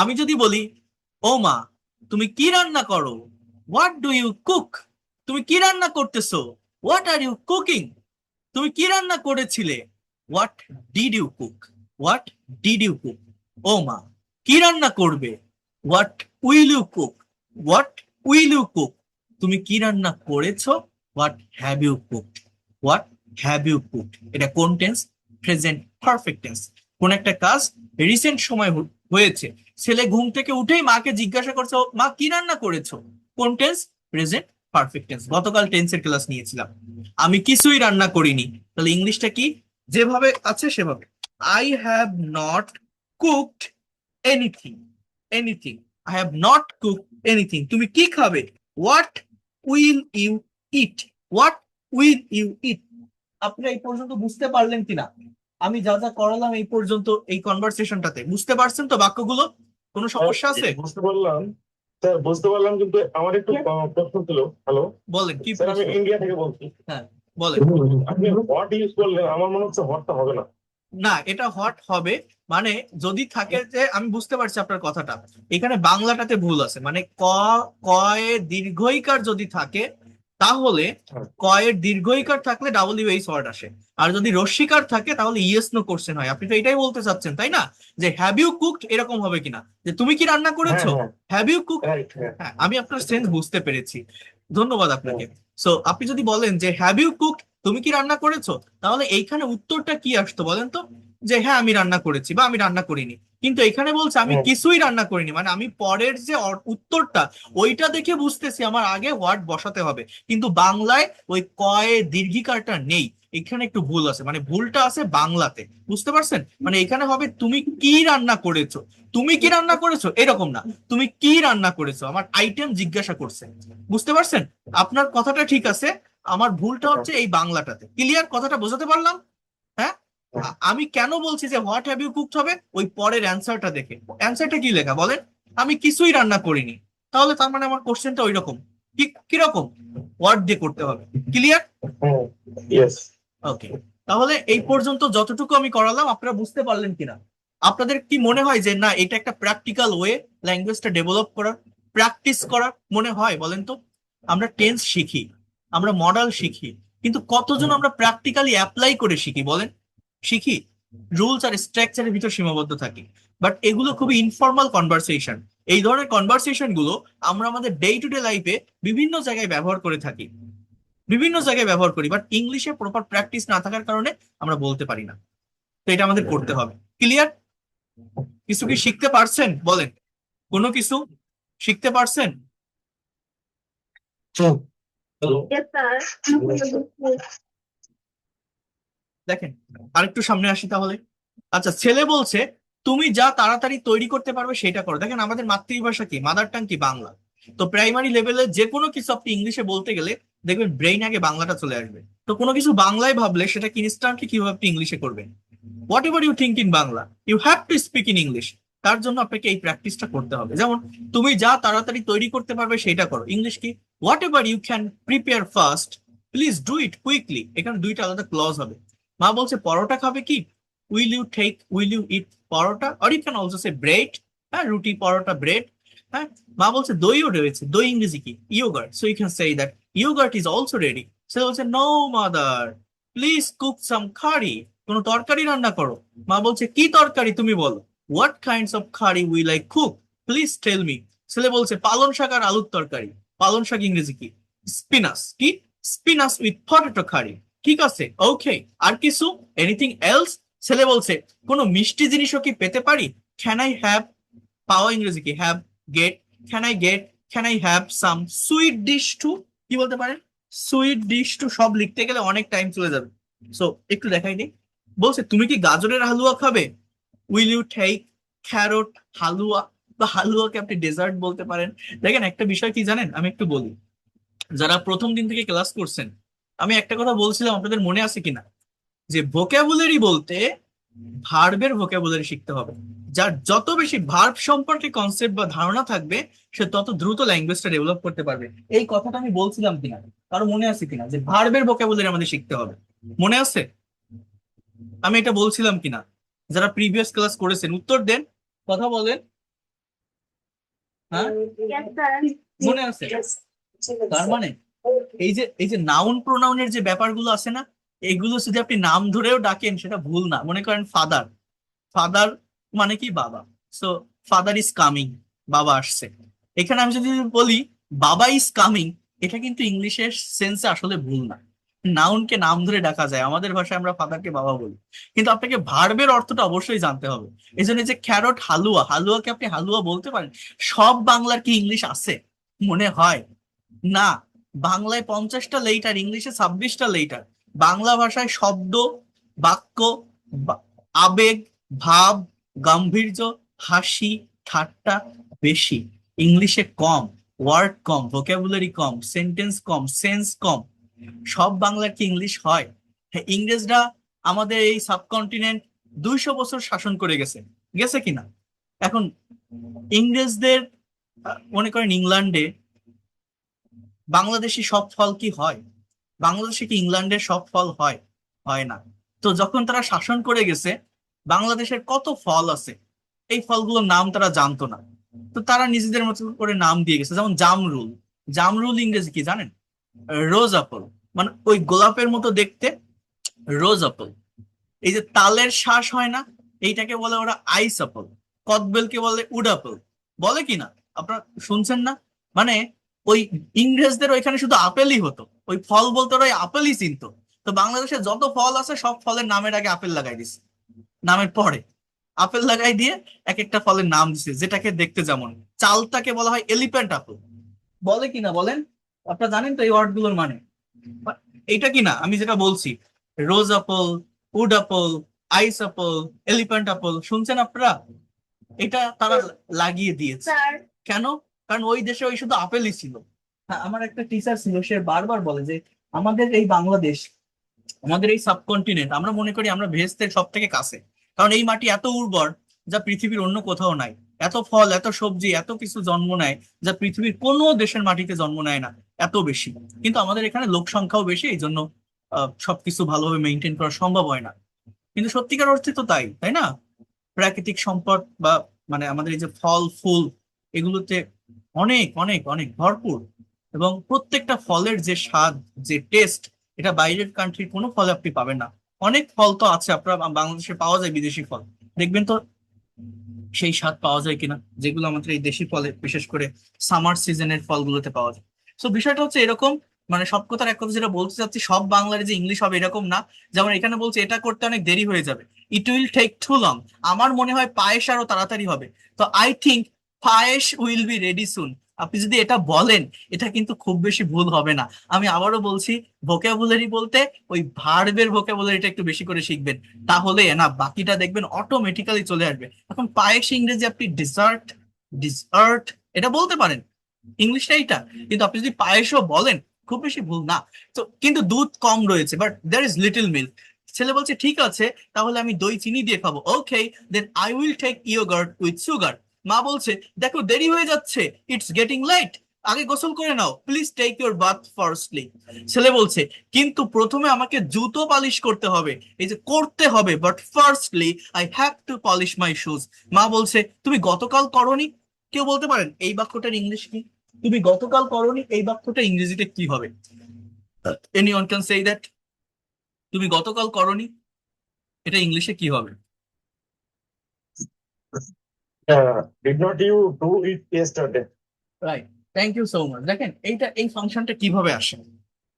আমি যদি বলি ও মা তুমি কি রান্না করো, হোয়াট ডু ইউ কুক। তুমি কি রান্না করতেছো, হোয়াট আর ইউ কুকিং। তুমি কি রান্না করেছিলে, what did you cook. What did you cook. ও মা কি রান্না করবে, what will you cook. What will you cook. তুমি কি রান্না করেছো, what have you cooked. What have you cooked. এটা কোন টেন্স? Present perfect tense. কোন একটা কাজ রিসেন্ট সময় হয়েছে। ছেলে ঘুম থেকে উঠেই মাকে জিজ্ঞাসা করছে মা কি রান্না করেছো। কোন টেন্স? Present perfect tense. গতকাল টেন্সের ক্লাস নিয়েছিলাম। আমি কিছুই রান্না করিনি, তাহলে ইংলিশটা কি? যেভাবে আছে সেভাবে। I have not cooked anything. Anything. I have not cooked anything. তুমি কি খাবে, what will you eat. What will you eat. আপনি এই পর্যন্ত বুঝতে পারলেন কিনা? আমি যা যা করালাম এই পর্যন্ত এই কনভারসেশনটাতে, বুঝতে পারছেন তো বাক্যগুলো? কোনো সমস্যা আছে? বুঝতে পারলাম স্যার, বুঝতে পারলাম, কিন্তু আমার একটু প্রশ্ন ছিল। হ্যালো বলেন কি স্যার, আমি প্রশ্ন? ইন্ডিয়া থেকে বলছি। হ্যাঁ বলেন। আপনি হোয়াট ইউজ করলেন, আমার মনে হচ্ছে হোয়াটটা হবে না। না, এটা হট হবে। মানে যদি থাকে যে, আমি বুঝতে পারছি আপনার কথাটা, এখানে বাংলাটাতে ভুল আছে। মানে কয়ে দীর্ঘইকার যদি থাকে, তাহলে কয়ের দীর্ঘইকার থাকলে WH ওয়ার্ড আসে। আর যদি রস্যিকার থাকে তাহলে ইয়েস নো কোশ্চেন হয়। আপনি তো এটাই বলতে চাচ্ছেন তাই না? যে হ্যাভ ইউ কুকড এরকম হবে কিনা, যে তুমি কি রান্না হ্যাঁ করেছো, হ্যাঁ, হ্যাভ ইউ কুকড। রাইট, হ্যাঁ। হ্যাঁ, আমি আপনার সেন্স বুঝতে পেরেছি। ধন্যবাদ আপনাকে। সো আপনি যদি বলেন যে হ্যাভ ইউ কুকড, তুমি কি রান্না করেছো, তাহলে এইখানে উত্তরটা কি আসতো বলেন তো? যে হ্যাঁ আমি রান্না করেছি বা আমি রান্না করিনি। কিন্তু এখানে বলছে আমি হ্যাঁ, কিছুই রান্না করিনি, মানে আমি পরের যে উত্তরটা ওইটা দেখে বুঝতেছি আমার আগে হোয়াট বসাতে হবে। কিন্তু বাংলায় ওই কয়ে দীর্ঘিকারটা নেই। এখানে একটু ভুল আছে, মানে ভুলটা আছে বাংলাতে, বুঝতে পারছেন? মানে এখানে হবে তুমি কি রান্না করেছো। তুমি কি রান্না করেছো এরকম না, তুমি কি রান্না করেছো, আমার আইটেম জিজ্ঞাসা করছে। বুঝতে পারছেন? আপনার কথাটা ঠিক আছে, আমার ভুলটা হচ্ছে এই বাংলাটাতে। ক্লিয়ার? কথাটা বোঝাতে পারলাম? হ্যাঁ। আমি কেন বলছি যে হোয়াট হ্যাভ ইউ কুকড হবে, ওই পরের অ্যান্সারটা দেখে। অ্যান্সারটা কি লেখা বলেন? আমি কিছুই রান্না করিনি। তাহলে তার মানে আমার কোশ্চেনটা ওই রকম। কি কিরকম? ওয়ার্ড দিয়ে করতে হবে। ক্লিয়ার? হ্যাঁ, ইয়েস। ওকে। তাহলে এই পর্যন্ত যতটুকু আমি করালাম আপনারা বুঝতে পারলেন কিনা? আপনাদের কি মনে হয় যে না এটা একটা প্র্যাকটিক্যাল ওয়ে ল্যাঙ্গুয়েজটা ডেভেলপ করার, প্র্যাকটিস করার মনে হয়? বলেন তো। আমরা টেন্স শিখি, আমরা মডাল শিখি, কিন্তু কতজন আমরা প্র্যাকটিক্যালি অ্যাপ্লাই করে শিখি বলেন? শিখি, রুলস আর স্ট্রাকচারের ভিতর সীমাবদ্ধ থাকি। বাট এগুলো খুবই ইনফর্মাল কনভারসেশন। এই ধরনের কনভারসেশন গুলো আমরা আমাদের ডে টু ডে লাইফে বিভিন্ন জায়গায় ব্যবহার করে থাকি, বিভিন্ন জায়গায় ব্যবহার করি, বাট ইংলিশে প্রপার প্র্যাকটিস না থাকার কারণে আমরা বলতে পারি না। তো এটা আমাদের করতে হবে। ক্লিয়ার? কিছু কি শিখতে পারছেন বলেন? কোনো কিছু শিখতে পারছেন? হ্যালো। দেখেন, আরেকটু সামনে আসি তাহলে। আচ্ছা, ছেলে বলছে তুমি যা তাড়াতাড়ি তৈরি করতে পারবে সেটা করো। দেখেন, আমাদের মাতৃভাষা কি, মাদার টাং কি, বাংলা। তো প্রাইমারি লেভেলে যে কোনো কিছু আপনি ইংলিশে বলতে গেলে দেখবেন ব্রেইন আগে বাংলাটা চলে আসবে। তো কোনো কিছু বাংলায় ভাবলে সেটা ইনস্ট্যান্টলি কিভাবে আপনি ইংলিশে করবেন? Whatever you think in Bangla, you have to speak in English. তার জন্য আপনাকে এই প্র্যাকটিসটা করতে হবে। যেমন তুমি যা তাড়াতাড়ি তৈরি করতে পারবে সেটা করো, ইংলিশ কি, whatever you can prepare first please do it quickly. এখানে দুইটা আলাদা ক্লজ হবে। মা বলছে পরোটা খাবে কি, will you eat paratha, or you can also say bread. হ্যাঁ, রুটি, পরোটা, ব্রেড। হ্যাঁ, মা বলছে দইও রয়েছে, দই ইংরেজি কি, yogurt, so you can say that yogurt is also ready. সে বলছে no mother, please cook some curry, কোনো তরকারি রান্না করো। মা বলছে কি তরকারি তুমি বলো, what kinds of curry will I cook, please tell me. ছেলে বলছে পালং শাক আর আলুর তরকারি। পালং শাক ইংরেজি কি, স্পিনাস, কি, স্পিনাস উইথ পটেটো কারি। ঠিক আছে, ওকে। আর কিছু, এনিথিং এলস? ছেলে বলছে কোনো মিষ্টি জিনিসও কি পেতে পারি, ক্যান আই হ্যাভ, পাওয়া ইংরেজি কি, have, get, can I have some sweet dish too. কি বলতে পারেন? Sweet dish too. সব লিখতে গেলে অনেক টাইম চলে যাবে, সো একটু দেখাই দিই। বলছে তুমি কি গাজরের হালুয়া খাবে, উইল ইউ টেক ক্যারট হালুয়া, বা হালুয়াকে আপনি ডেজার্ট বলতে পারেন। দেখেন, একটা বিষয় কি জানেন, আমি একটু বলি। যারা প্রথম দিন থেকে ক্লাস করছেন, আমি একটা কথা বলছিলাম, আপনাদের মনে আছে কিনা, যে ভোকাবুলারি বলতে ভার্বের ভোকাবুলারি শিখতে হবে। যার যত বেশি ভার্ব সম্পর্কে কনসেপ্ট বা ধারণা থাকবে, সে তত দ্রুত ল্যাঙ্গুয়েজটা ডেভেলপ করতে পারবে। এই কথাটা আমি বলছিলাম কিনা, কারো মনে আছে কিনা, যে ভার্বের ভোকাবুলারি আমাদের শিখতে হবে? মনে আছে আমি এটা বলছিলাম কিনা? যারা প্রিভিয়াস ক্লাস করেছেন উত্তর দেন, কথা বলেন। হ্যাঁ, মনে আছে? তার মানে এই যে নাউন প্রোনাউনের যে ব্যাপারগুলো আছে না, এগুলো যদি আপনি নাম ধরেও ডাকেন সেটা ভুল না। মনে করেন ফাদার, ফাদার মানে কি, বাবা। সো ফাদার ইজ কামিং, বাবা আসছে। এখানে আমি যদি বলি বাবা ইজ কামিং, এটা কিন্তু ইংলিশের সেন্সে আসলে ভুল না। নাউনকে নাম ধরে ডাকা যায়, আমাদের ভাষায় আমরা ফাদারকে বাবা বলি, কিন্তু আপনাকে ভার্বের অর্থটা অবশ্যই জানতে হবে। এই জন্য যে ক্যারট হালুয়া, হালুয়াকে আপনি হালুয়া বলতে পারেন। সব বাংলার কি ইংলিশ আছে মনে হয়? না। বাংলায় 50টা লেটার, ইংলিশে 26টা লেটার। বাংলা ভাষায় শব্দ, বাক্য, বা- আবেগ, ভাব, গাম্ভীর্য, হাসি, ঠাট্টা বেশি, ইংলিশে কম। ওয়ার্ড কম, ভোকাবুলারি কম, সেন্টেন্স কম, সেন্স কম। সব বাংলার কি ইংলিশ হয়? হ্যাঁ, ইংরেজরা আমাদের এই সাবকন্টিনেন্ট 200 বছর শাসন করে গেছে, গেছে কিনা? এখন ইংরেজদের মনে করেন ইংল্যান্ডে বাংলাদেশি সব ফল কি হয়? বাংলাদেশে কি ইংল্যান্ডের সব ফল হয়? হয় না। তো যখন তারা শাসন করে গেছে, বাংলাদেশের কত ফল আছে, এই ফলগুলোর নাম তারা জানতো না। তো তারা নিজেদের মতো করে নাম দিয়ে গেছে। যেমন জামরুল, জামরুল ইংরেজি কি জানেন? রোজ আপেল, মানে ওই গোলাপের মতো দেখতে, রোজ আপেল। এই যে তালের শ্বাস হয় না, এইটাকে বলে ওরা আইস আপেল। কদবেলকে বলে উড আপেল, বলে কি না? আপনারা শুনছেন না? মানে ওই ইংরেজদের ওইখানে শুধু আপেলই হতো, ওই ফল বলতে ওরা ওই আপেলই চিনতো। তো বাংলাদেশে যত ফল আছে সব ফলের নামের আগে আপেল লাগাই দিছে, নামের পরে আপেল লাগাই দিয়ে এক একটা ফলের নাম দিছে, যেটাকে দেখতে যেমন। চালতাকে বলা হয় এলিফ্যান্ট আপেল, বলে কিনা বলেন? আপনারা জানেন তো এই ওয়ার্ড গুলোর মানে? এইটা কিনা আমি যেটা বলছি, rose apple, wood apple, ice apple, elephant apple, শুনছেন আপনারা? এটা তারা লাগিয়ে দিয়েছে। কেন? কারণ ওই দেশে ওই শুধু আপেলই ছিল। হ্যাঁ, আমার একটা টিচার ছিল, সে বারবার বলে যে আমাদের এই বাংলাদেশ, আমাদের এই সাবকন্টিনেন্ট, আমরা মনে করি আমরা ভেস্তের সব থেকে কাছে, কারণ এই মাটি এত উর্বর যা পৃথিবীর অন্য কোথাও নাই। এত ফল, এত সবজি, এত কিছু জন্ম নেয় যা পৃথিবীর কোনো দেশের মাটিতে জন্ম নেয় না, এত বেশি। কিন্তু আমাদের এখানে লোক সংখ্যাও বেশি, এই জন্য সবকিছু ভালোভাবে মেনটেন করা সম্ভব হয় না। কিন্তু সত্যিকার অর্থে তো তাই, তাই না? প্রাকৃতিক সম্পদ বা মানে আমাদের এই যে ফল ফুল এগুলোতে অনেক অনেক অনেক ভরপুর, এবং প্রত্যেকটা ফলের যে স্বাদ, যে টেস্ট, এটা বাইরের কান্ট্রির কোনো ফলে আপনি পাবেন না। অনেক ফল তো আছে আপনার বাংলাদেশে পাওয়া যায়, বিদেশি ফল, দেখবেন তো সেই স্বাদ পাওয়া যায় কিনা যেগুলো আমাদের এই দেশি ফলে, বিশেষ করে সামার সিজনের ফলগুলোতে পাওয়া যায়। তো বিষয়টা হচ্ছে এরকম, মানে সব কথার এক কথা যেটা বলতে চাচ্ছি, সব বাংলার যে ইংলিশ হবে এরকম না। যেমন এখানে বলছে এটা করতে অনেক দেরি হয়ে যাবে, it will take too long. আমার মনে হয় পায়েস আরো তাড়াতাড়ি হবে। তো I think payesh will be ready soon. আপনি যদি এটা বলেন, এটা কিন্তু খুব বেশি ভুল হবে না। আমি আবারও বলছি, ভোকাবুলারি বলতে ওই ভার্বের ভোকাবুলারিটা একটু বেশি করে শিখবেন, তাহলে না বাকিটা দেখবেন অটোমেটিক্যালি চলে আসবে। এখন পায়েস ইংরেজি আপনি ডিজার্ট, ডিজার্ট এটা বলতে পারেন, ইংলিশটা এইটা, কিন্তু আপনি যদি পায়েসও বলেন খুব বেশি ভুল না। তো কিন্তু দুধ কম রয়েছে, but there is little milk. ছেলে বলছে ঠিক আছে, তাহলে আমি দই চিনি দিয়ে খাবো। Okay, then I will take yogurt with sugar. মা বলছে দেখো দেরি হয়ে যাচ্ছে, ইটস গেটিং লাইট, আগে গোসল করে নাও, please take your bath firstly. ছেলে বলছে কিন্তু প্রথমে আমাকে জুতো পালিশ করতে হবে। এই যে করতে হবে, but firstly I have two polish my shoes. মা বলছে তুমি গতকাল করনি। কেউ বলতে পারেন এই বাক্যটার ইংলিশ কি? তুমি গতকাল করনি, এই বাক্যটা ইংরেজিতে কি হবে? Anyone can say that? তুমি গতকাল করনি, এটা ইংলিশে কি হবে? Did not you do it yesterday? Right, thank you so much. দেখেন এইটা, এই ফাংশনটা কিভাবে আসে,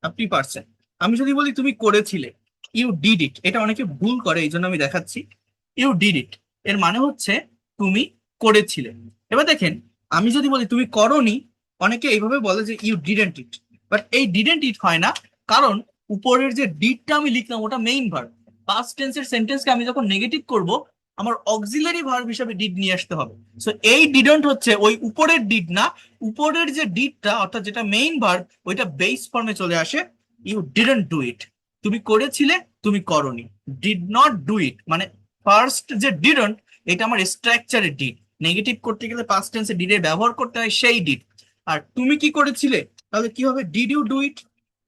আপনি পারছেন। আমি যদি বলি তুমি করেছিলে, ইউ ডিড ইট, এটা অনেকে ভুল করে, এই জন্য আমি দেখাচ্ছি। ইউ ডিড ইট এর মানে হচ্ছে তুমি করেছিলে। এবার দেখেন, আমি যদি বলি তুমি করনি, অনেকে এইভাবে বলে যে ইউ ডিডেন্ট ইট, বাট এই ডিডেন্ট ইট হয় না, কারণ উপরের যে ডিডটা আমি লিখলাম ওটা মেইন ভার্ব। পাস্ট টেন্সের সেন্টেন্সকে আমি যখন নেগেটিভ করব, আমার অক্সিলারি ভার্ব হিসাবে ডিড নিয়ে আসতে হবে। সো এই ডিডন্ট হচ্ছে ওই উপরের ডিড না, উপরের যে ডিডটা অর্থাৎ যেটা মেইন ভার্ব, ওইটা বেস ফর্মে চলে আসে। ইউ ডিডন্ট ডু ইট, তুমি করেছিলে, তুমি করনি। ডিড নট ডু ইট মানে ফার্স্ট যে ডিডন্ট, এটা আমার স্ট্রাকচারের ডিড। নেগেটিভ করতে গেলে পাস্ট টেন্সে ডিড এর ব্যবহার করতে হয়, সেই ডিড। আর তুমি কি করেছিলে, তাহলে কি হবে? Did you do it?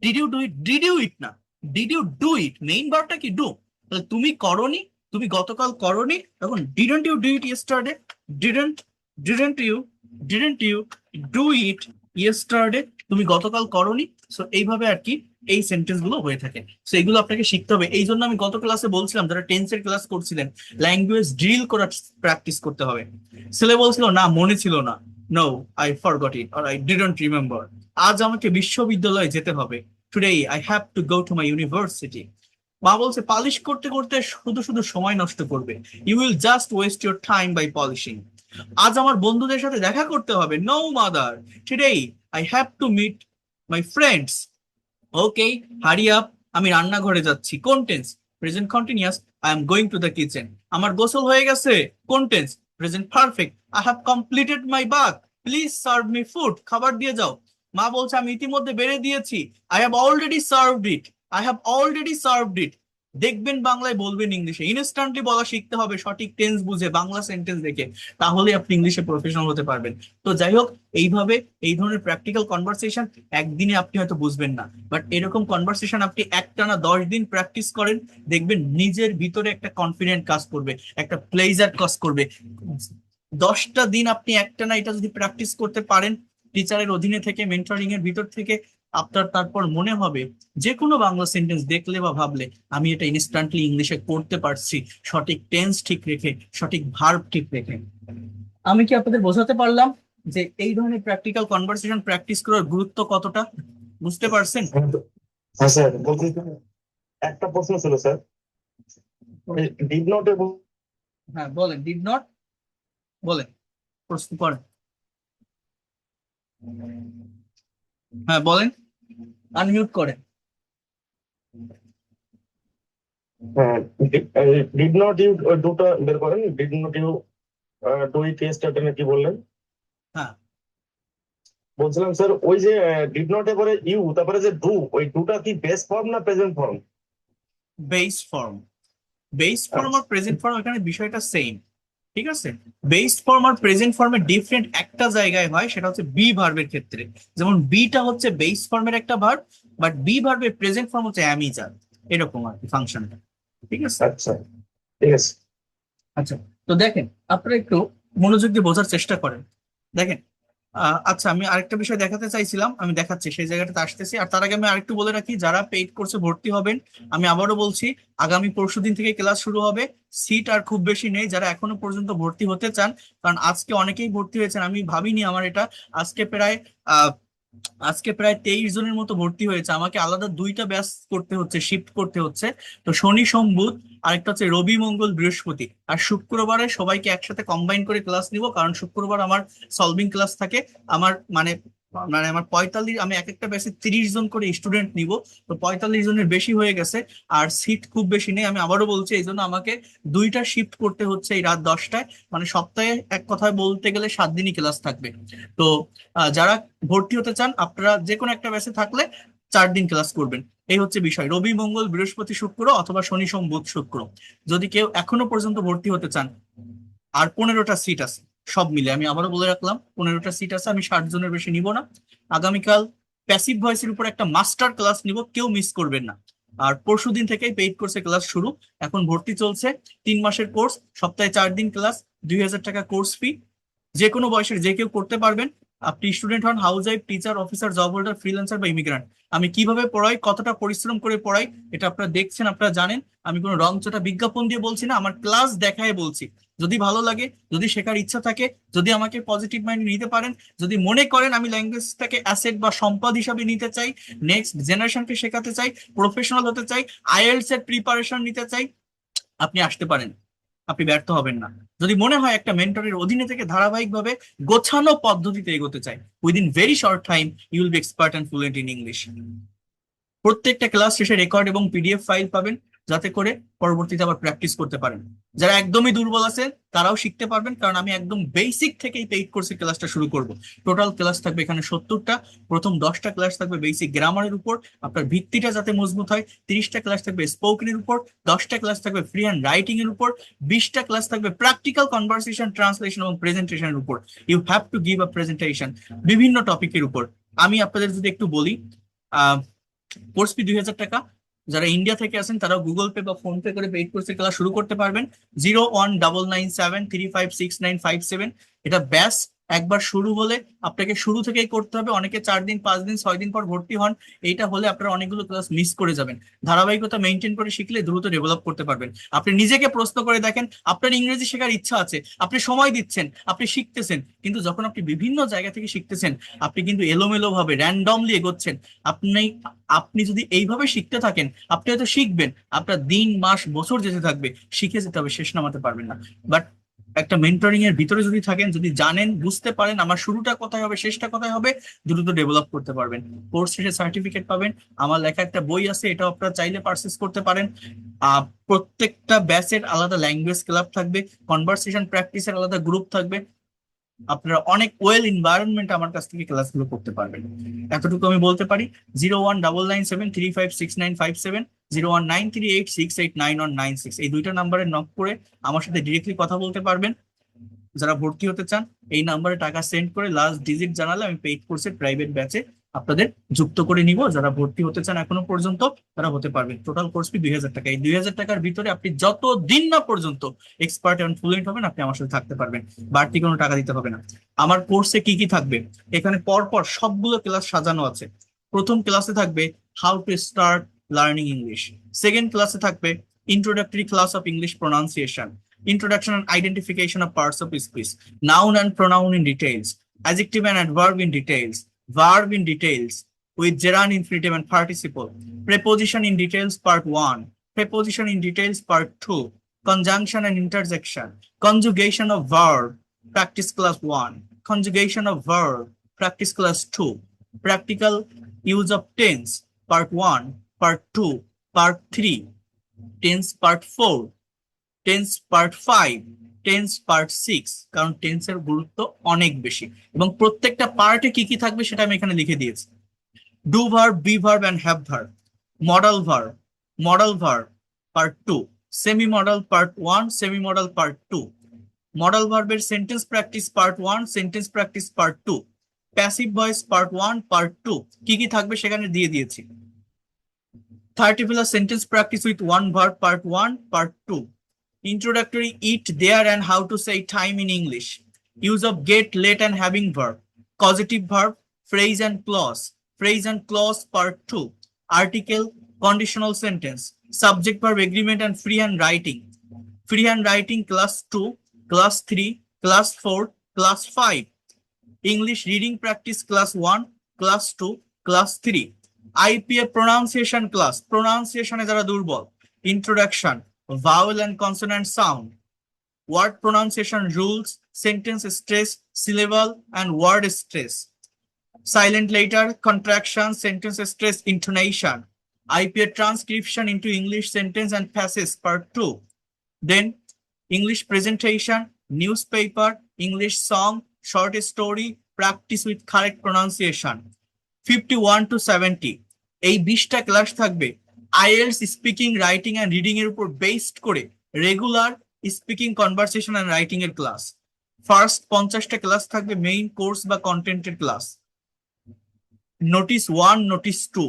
Did you do it, did you eat না, did you do it, main ভার্বটা কি ডু। তাহলে তুমি করনি, তুমি গতকাল করনি, তখন didn't you do it yesterday? Didn't, didn't you, didn't you do it yesterday, তুমি গতকাল করনি। সো এইভাবে আর কি এই সেন্টেন্স গুলো হয়ে থাকে। সো এগুলো আপনাকে শিখতে হবে। এই জন্য আমি গত ক্লাসে বলছিলাম, যারা টেন্সের ক্লাস করছিলেন, ল্যাঙ্গুয়েজ ড্রিল করার প্র্যাকটিস করতে হবে। ছেলে বলছিল না মনে ছিল না, no I forgot it or I didn't remember. আজ আমাকে বিশ্ববিদ্যালয়ে যেতে হবে, today I have to go to my university. মা বলছে পালিশ করতে করতে শুধু শুধু সময় নষ্ট করবে, you will just waste your time by polishing. আজ আমার বন্ধুদের সাথে দেখা করতে হবে, no mother, today I have to meet my friends. Okay, hurry up, আমি রান্নাঘরে যাচ্ছি। কোন tense? Present continuous, I am going to the kitchen. আমার গোসল হয়ে গেছে। কোন tense? Present perfect, I have completed my bath, please serve me food, খাবার দিয়ে যাও। মা বলছে আমি ইতিমধ্যে বেড়ে দিয়েছি, I have already served it, I have already served it. দেখবেন বাংলায়, বলবেন ইংলিশে। ইনস্ট্যান্টলি বলা শিখতে হবে, সঠিক টেন্স বুঝে, বাংলা সেন্টেন্স দেখে, তাহলে আপনি ইংলিশে প্রফেশনাল হতে পারবেন। তো যাই হোক, এইভাবে এই ধরনের প্র্যাকটিক্যাল কনভারসেশন একদিনে আপনি হয়তো বুঝবেন না, বাট এরকম কনভারসেশন আপনি একটানা 10 দিন প্র্যাকটিস করেন, দেখবেন নিজের ভিতরে একটা কনফিডেন্ট কাজ করবে, একটা প্লেজার কাজ করবে। 10টা দিন আপনি একটানা এটা যদি প্র্যাকটিস করতে পারেন, টিচারের অধীনে থেকে, মেন্টরিং এর ভিতর থেকে, আপনার তারপর মনে হবে যে কোনো বাংলা সেন্টেন্স দেখলে বা ভাবলে আমি এটা ইনস্ট্যান্টলি ইংলিশে করতে পারছি, সঠিক টেন্স ঠিক রেখে, সঠিক ভার্ব ঠিক রেখে। আমি কি আপনাদের বোঝাতে পারলাম যে এই ধরনের প্র্যাকটিক্যাল কনভারসেশন প্র্যাকটিস করার গুরুত্ব কতটা? বুঝতে পারছেন? হ্যাঁ স্যার, বলছি একটা প্রশ্ন ছিল স্যার। ডিড নট এবং হ্যাঁ বলেন, ডিড নট বলেন, প্রশ্ন করেন। হ্যাঁ বলেন, আনমিউট করেন। ডিড নট ইউ দুটা বের করেন। Did not you do it yesterday নাকি বললেন? হ্যাঁ, বলছিলাম স্যার, ওই যে ডিড নট এ পরে ইউ, তারপরে যে ডু, ওই ডুটা কি বেস ফর্ম না present form? Base form. Base form আর প্রেজেন্ট ফর্ম এখানে বিষয়টা সেম, ঠিক আছে? বেস ফর্ম আর প্রেজেন্ট ফর্মের ডিফারেন্ট একটা জায়গায় হয়, সেটা হচ্ছে বি ভার্বের ক্ষেত্রে। যেমন বিটা হচ্ছে বেস ফর্মের একটা ভার্ব, বাট বি ভার্বের প্রেজেন্ট ফর্ম হচ্ছে অ্যামিজার, এরকম আর কি ফাংশনটা, ঠিক আছে? আচ্ছা, ঠিক আছে। আচ্ছা, তো দেখেন, আপনারা একটু মনোযোগ দিয়ে বোঝার চেষ্টা করেন। দেখেন, আচ্ছা, আমি আরেকটা বিষয় দেখাতে চাইছিলাম, আমি দেখাচ্ছি, সেই জায়গাটাতে আসতেছি। আর তার আগে আমি আরেকটু বলে রাখি, যারা পেইড কোর্সে ভর্তি হবেন, আমি আবারও বলছি, আগামী পরশুদিন থেকে ক্লাস শুরু হবে। সিট আর খুব বেশি নেই যারা এখনো পর্যন্ত ভর্তি হতে চান, কারণ আজকে অনেকেই ভর্তি হয়েছেন। আমি ভাবিনি আমার এটা আজকে প্রায় আহ আজকে প্রায় 23 জনের মতো ভর্তি হয়েছে। আমাকে আলাদা দুইটা ব্যাচ করতে হচ্ছে, শিফট করতে হচ্ছে। তো শনি সোম বুধ, আরেকটা হচ্ছে রবি মঙ্গল বৃহস্পতি, আর শুক্রবারে সবাইকে একসাথে কম্বাইন করে ক্লাস নিব, কারণ শুক্রবার আমার সলভিং ক্লাস থাকে। আমার মানে মানে আমার 45, আমি এক একটা ব্যাচে 30 জন করে স্টুডেন্ট নিব। তো 45 জনের বেশি হয়ে গেছে, আর সিট খুব বেশি নেই। আমি আবারও বলছি, এই জন্য আমাকে দুইটা শিফট করতে হচ্ছে এই রাত 10টায়। মানে সপ্তাহে এক কথায় বলতে গেলে 7 দিনই ক্লাস থাকবে। তো যারা ভর্তি হতে চান, আপনারা যে কোনো একটা ব্যাচে থাকলে 4 দিন ক্লাস করবেন। এই হচ্ছে বিষয়, রবি মঙ্গল বৃহস্পতি শুক্র অথবা শনি সোম বুধ শুক্র। যদি কেউ এখনো পর্যন্ত ভর্তি হতে চান, আর 15টা সিট আছে সব মিলে, আমি আবারও বলে রাখলাম 15টা সিট আছে, আমি 60 জনের বেশি নিব না। আগামীকাল প্যাসিভ ভয়েসের উপর একটা মাস্টার ক্লাস নিব, কেউ মিস করবেন না। আর পরশুদিন থেকেই পেইড কোর্সে ক্লাস শুরু। এখন ভর্তি চলছে, 3 মাসের কোর্স, সপ্তাহে 4 দিন ক্লাস, 2,000 টাকা কোর্স ফি। যে কোনো বয়সের যে কেউ করতে পারবেন। আপনি স্টুডেন্ট হন, house wife, teacher, officer, job holder, freelancer বা ইমিগ্রান্ট। আমি কিভাবে পড়াই, কতটা পরিশ্রম করে পড়াই, এটা আপনারা দেখছেন, আপনারা জানেন। আমি কোনো রংচটা বিজ্ঞাপন দিয়ে বলছি না, আমার ক্লাস দেখায় বলছি। যদি ভালো লাগে, যদি শেখার ইচ্ছা থাকে, যদি আমাকে পজিটিভ মাইন্ড নিতে পারেন, যদি মনে করেন আমি ল্যাঙ্গুয়েজটাকে অ্যাসেট বা সম্পদ হিসাবে নিতে চাই, নেক্সট জেনারেশনকে শেখাতে চাই, প্রফেশনাল হতে চাই, আইএলটিএস এর প্রিপারেশন নিতে চাই, আপনি আসতে পারেন। আপনি ব্যর্থ হবেন না। যদি মনে হয় একটা মেন্টরের অধীনে থেকে ধারাবাহিকভাবে গোছানো পদ্ধতিতে এগোতে চাই, within very short time you will be expert and fluent in English. প্রত্যেকটা ক্লাস শেষে রেকর্ড এবং পিডিএফ ফাইল পাবেন, যাতে করে পরবর্তীতে আবার প্র্যাকটিস করতে পারেন। যারা একদমই দুর্বল আছেন তারাও শিখতে পারবেন, কারণ আমি একদম বেসিক থেকেই পেইড কোর্সে ক্লাসটা শুরু করব। টোটাল ক্লাস থাকবে এখানে 70টা। প্রথম 10টা ক্লাস থাকবে বেসিক গ্রামারের উপর, আপনার ভিত্তিটা যাতে মজবুত হয়। 30টা ক্লাস থাকবে স্পোকেনের উপর, 10টা ক্লাস থাকবে ফ্রি হ্যান্ড রাইটিং এর উপর, 20টা ক্লাস থাকবে প্র্যাকটিক্যাল কনভারসেশন, ট্রান্সলেশন এবং প্রেজেন্টেশনের উপর। You have to give a presentation বিভিন্ন টপিকের উপর। আমি আপনাদের যদি একটু বলি, কোর্স ফি 2,000 টাকা। যারা ইন্ডিয়া থেকে আছেন তারা গুগল পে বা ফোন পে করে পেইড কোর্সের ক্লাস শুরু করতে পারবেন। 01997356957। এটা ব্যাস, একবার শুরু হলে আপনাকে শুরু থেকেই করতে হবে। অনেকে 4 দিন 5 দিন 6 দিন পর ভর্তি হন, এইটা হলে আপনারা অনেকগুলো ক্লাস মিস করে যাবেন। ধারাবাহিকতা মেনটেন করে শিখলে দ্রুত ডেভেলপ করতে পারবেন। আপনি নিজেকে প্রশ্ন করে দেখেন, আপনার ইংরেজি শেখার ইচ্ছা আছে, আপনি সময় দিচ্ছেন, আপনি শিখতেছেন, কিন্তু যখন আপনি বিভিন্ন জায়গা থেকে শিখতেছেন, আপনি কিন্তু এলোমেলো ভাবে র্যান্ডমলি এগোচ্ছেন। আপনি আপনি যদি এইভাবে শিখতে থাকেন, আপনি হয়তো শিখবেন, আপনার দিন মাস বছর যেতে থাকবে, শিখে যেতে হবে, শেষ নামাতে পারবেন না। বাট একটা মেন্টরিং এর ভিতরে যদি থাকেন, যদি জানেন, বুঝতে পারেন আমার শুরুটা কোথায় হবে, শেষটা কোথায় হবে, দ্রুত ডেভেলপ করতে পারবেন। কোর্স শেষে সার্টিফিকেট পাবেন। আমার লেখা একটা বই আছে, এটা আপনারা চাইলে পারচেস করতে পারেন। প্রত্যেকটা ব্যাচের আলাদা ল্যাঙ্গুয়েজ ক্লাব থাকবে, কনভারসেশন প্র্যাকটিসের আলাদা গ্রুপ থাকবে। আপনারা অনেক ওয়েল এনভায়রনমেন্ট আমার কাছ থেকে ক্লাসগুলো করতে পারবেন। এতটুকু আমি বলতে পারি। 01997356957, 01938689196, এই দুইটা নাম্বারে নক করে আমার সাথে ডিরেক্টলি কথা বলতে পারবেন। যারা ভর্তি হতে চান, এই নাম্বারে টাকা সেন্ড করে লাস্ট ডিজিট জানালে আমি পেইড কোর্সের প্রাইভেট ব্যাচে আপনাদের যুক্ত করে নিব। যারা ভর্তি হতে চান এখনো পর্যন্ত, তারা হতে পারবেন। টোটাল কোর্স ফি 2,000 টাকা। এই 2,000 টাকার ভিতরে আপনি যত দিন না পর্যন্ত এক্সপার্ট এবং ফ্লুয়েন্ট হবেন, আপনি আমার সাথে থাকতে পারবেন। বাড়তি কোনো টাকা দিতে হবে না। আমার কোর্সে কি কি থাকবে, এখানে পরপর সবগুলো ক্লাস সাজানো আছে। প্রথম ক্লাসে থাকবে how to start learning English. Second ক্লাসে থাকবে introductory class of English pronunciation, introduction and identification of parts of speech, noun and pronoun in details, adjective and adverb in details, verb in details with gerund, infinitive and participle, preposition in details part 1, preposition in details part 2, conjunction and interjection, conjugation of verb, practice class 1, conjugation of verb, practice class 2, practical use of tense part 1, part 2, part 3, tense part 4, tense part 5, tense part 6, কারণ টেন্সের গুরুত্ব অনেক বেশি। এবং প্রত্যেকটা পার্টে কি কি থাকবে সেটা আমি এখানে লিখে দিয়েছি। Do verb, be verb and have verb, modal verb part 2, semi modal part 1, semi modal part 2, modal ভার্বের sentence practice part 1, sentence practice part 2, passive voice part 1, part 2, কি কি থাকবে সেখানে দিয়ে দিয়েছি। 30 plus sentence practice with one verb part 1, part 2, introductory eat, there, and how to say time in English, use of get, let, and having verb, causative verb, phrase and clause part 2, article, conditional sentence, subject verb agreement, and freehand writing. Freehand writing class 2, class 3, class 4, class 5. English reading practice class 1, class 2, class 3. IPA pronunciation class, pronunciation এ যারা দুর্বল, introduction, vowel and consonant sound, word pronunciation rules, sentence stress, syllable and word stress, silent letter, contraction, sentence stress, intonation, IPA transcription into English sentence and passage part 2. Then English presentation, newspaper, English song, short story, practice with correct pronunciation. 51 to 70 এই 20টা ক্লাস থাকবে IELTS speaking, writing and reading এর উপর বেসড করে regular speaking, conversation and writing এর ক্লাস। ফার্স্ট 50টা ক্লাস থাকবে মেইন কোর্স বা কন্টেন্টের ক্লাস। নোটিস 1, নোটিস 2,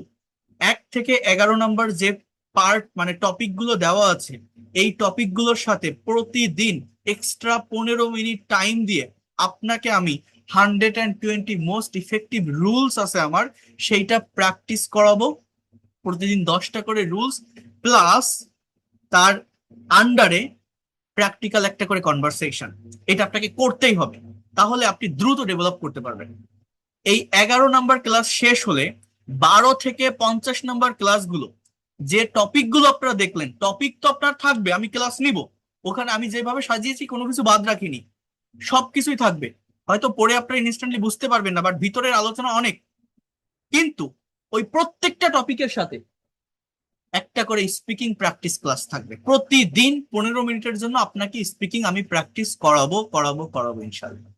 1 থেকে 11 নম্বর যে পার্ট মানে টপিক গুলো দেওয়া আছে, এই টপিক গুলোর সাথে প্রতিদিন এক্সট্রা 15 মিনিট টাইম দিয়ে আপনাকে আমি 120 মোস্ট ইফেক্টিভ রুলস আছে আমার, সেইটা প্র্যাকটিস করাবো। প্রতিদিন 10টা করে রুলস প্লাস তার আন্ডারে প্র্যাকটিক্যাল একটা করে কনভারসেশন। এটা আপনাকে করতেই হবে, তাহলে আপনি দ্রুত ডেভেলপ করতে পারবেন। এই 11 নাম্বার ক্লাস শেষ হলে 12 থেকে 50 নাম্বার ক্লাসগুলো, যে টপিক গুলো আপনারা দেখলেন, টপিক তো আপনার থাকবে, আমি ক্লাস নিব, ওখানে আমি যেভাবে সাজিয়েছি কোনো কিছু বাদ রাখিনি, সবকিছুই থাকবে। হয়তো পরে আপনারা ইনস্ট্যান্টলি বুঝতে পারবেন না, বাট ভিতরের আলোচনা অনেক। কিন্তু ওই প্রত্যেকটা টপিকের সাথে একটা করে স্পিকিং প্র্যাকটিস ক্লাস থাকবে প্রতিদিন 15 মিনিটের জন্য। আপনাকে স্পিকিং আমি প্র্যাকটিস করাবো ইনশাআল্লাহ।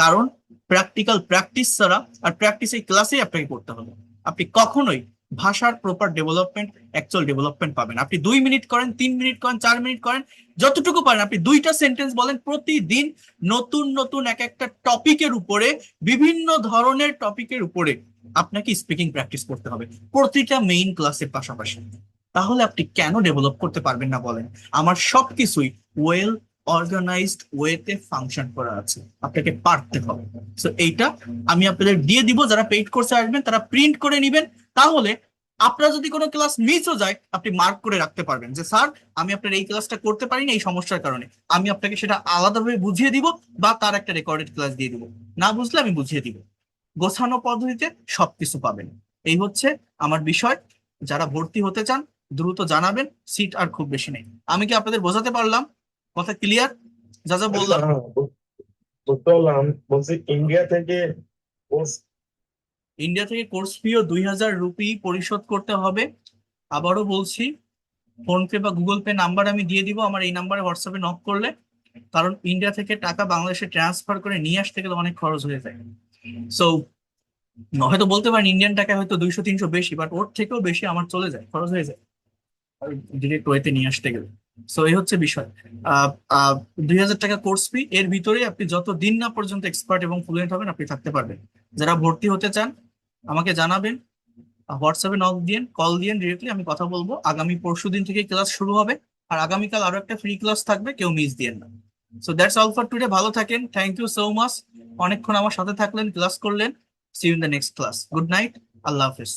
কারণ প্র্যাকটিক্যাল প্র্যাকটিস ছাড়া, আর প্র্যাকটিস এই ক্লাসেই আপনাকে করতে হবে, আপনি কখনোই ভাষার প্রপার ডেভেলপমেন্ট, অ্যাকচুয়াল ডেভেলপমেন্ট পাবেন। আপনি 2 মিনিট করেন, 3 মিনিট করেন, 4 মিনিট করেন, যতটুকু পারেন আপনি 2টা সেন্টেন্স বলেন প্রতিদিন। নতুন নতুন এক একটা টপিকের উপরে, বিভিন্ন ধরনের টপিকের উপরে আপনাকে স্পিকিং প্র্যাকটিস করতে হবে প্রতিটা মেইন ক্লাসের পাশাপাশি। তাহলে আপনি কেন ডেভেলপ করতে পারবেন না বলেন? আমার সবকিছুই ওয়েল অর্গানাইজড ওয়েতে ফাংশন করা আছে, আপনাকে পারতে হবে। সো এইটা আমি আপনাদের দিয়ে দিব, যারা পেইড কোর্সে আসবেন তারা প্রিন্ট করে নেবেন। তাহলে আপনার যদি কোনো ক্লাস মিসও যায়, আপনি মার্ক করে রাখতে পারবেন যে স্যার আমি আপনার এই ক্লাসটা করতে পারিনি এই সমস্যার কারণে, আমি আপনাকে সেটা আলাদাভাবে বুঝিয়ে দিব বা তার একটা রেকর্ডেড ক্লাস দিয়ে দিব, না বুঝলে আমি বুঝিয়ে দিব। গোছানো পদ্ধতিতে সবকিছু পাবেন। এই হচ্ছে আমার বিষয়। যারা ভর্তি হতে চান দ্রুত জানাবেন, সিট আর খুব বেশি নেই। আমি কি আপনাদের বোঝাতে পারলাম? কথা ক্লিয়ার? যা যা বললাম। হ্যাঁ, বুঝতে পারলাম। বলছি ইন্ডিয়া থেকে কোর্স ইন্ডিয়া থেকে কোর্স ফিও 2000 রুপি পরিশোধ করতে হবে। আবারও বলছি, ফোনপে বা গুগল পে নাম্বার আমি দিয়ে দিব, আমার এই নাম্বারে হোয়াটসঅ্যাপে নক করলে। কারণ ইন্ডিয়া থেকে টাকা বাংলাদেশে ট্রান্সফার করে নিয়ে আসতে গেলে অনেক খরচ হয়ে যায়। সো হয়তো বলতে পারেন ইন্ডিয়ান টাকা হয়তো 200-300 বেশি, বাট ওর থেকেও বেশি আমার চলে যায়, খরচ হয়ে যায় ডিরেক্ট ওয়েতে নিয়ে আসতে গেলে। সো এই হচ্ছে বিষয়। 2000 টাকা কোর্স ফি, এর ভিতরে আপনি যত দিন না পর্যন্ত এক্সপার্ট এবং ফ্লুয়েন্ট হবেন আপনি থাকতে পারবেন। যারা ভর্তি হতে চান আমাকে জানাবেন, হোয়াটসঅ্যাপে নক দিন, কল দিন, ডিরেক্টলি আমি কথা বলবো। আগামী পরশুদিন থেকে ক্লাস শুরু হবে, আর আগামীকাল আরো একটা ফ্রি ক্লাস থাকবে, কেউ মিস দিয়েন না। So that's all for today. ভালো থাকেন, থ্যাংক ইউ সো মাচ, অনেকক্ষণ আমার সাথে থাকলেন, ক্লাস করলেন। See you in the next class. Good night, আল্লাহ হাফেজ।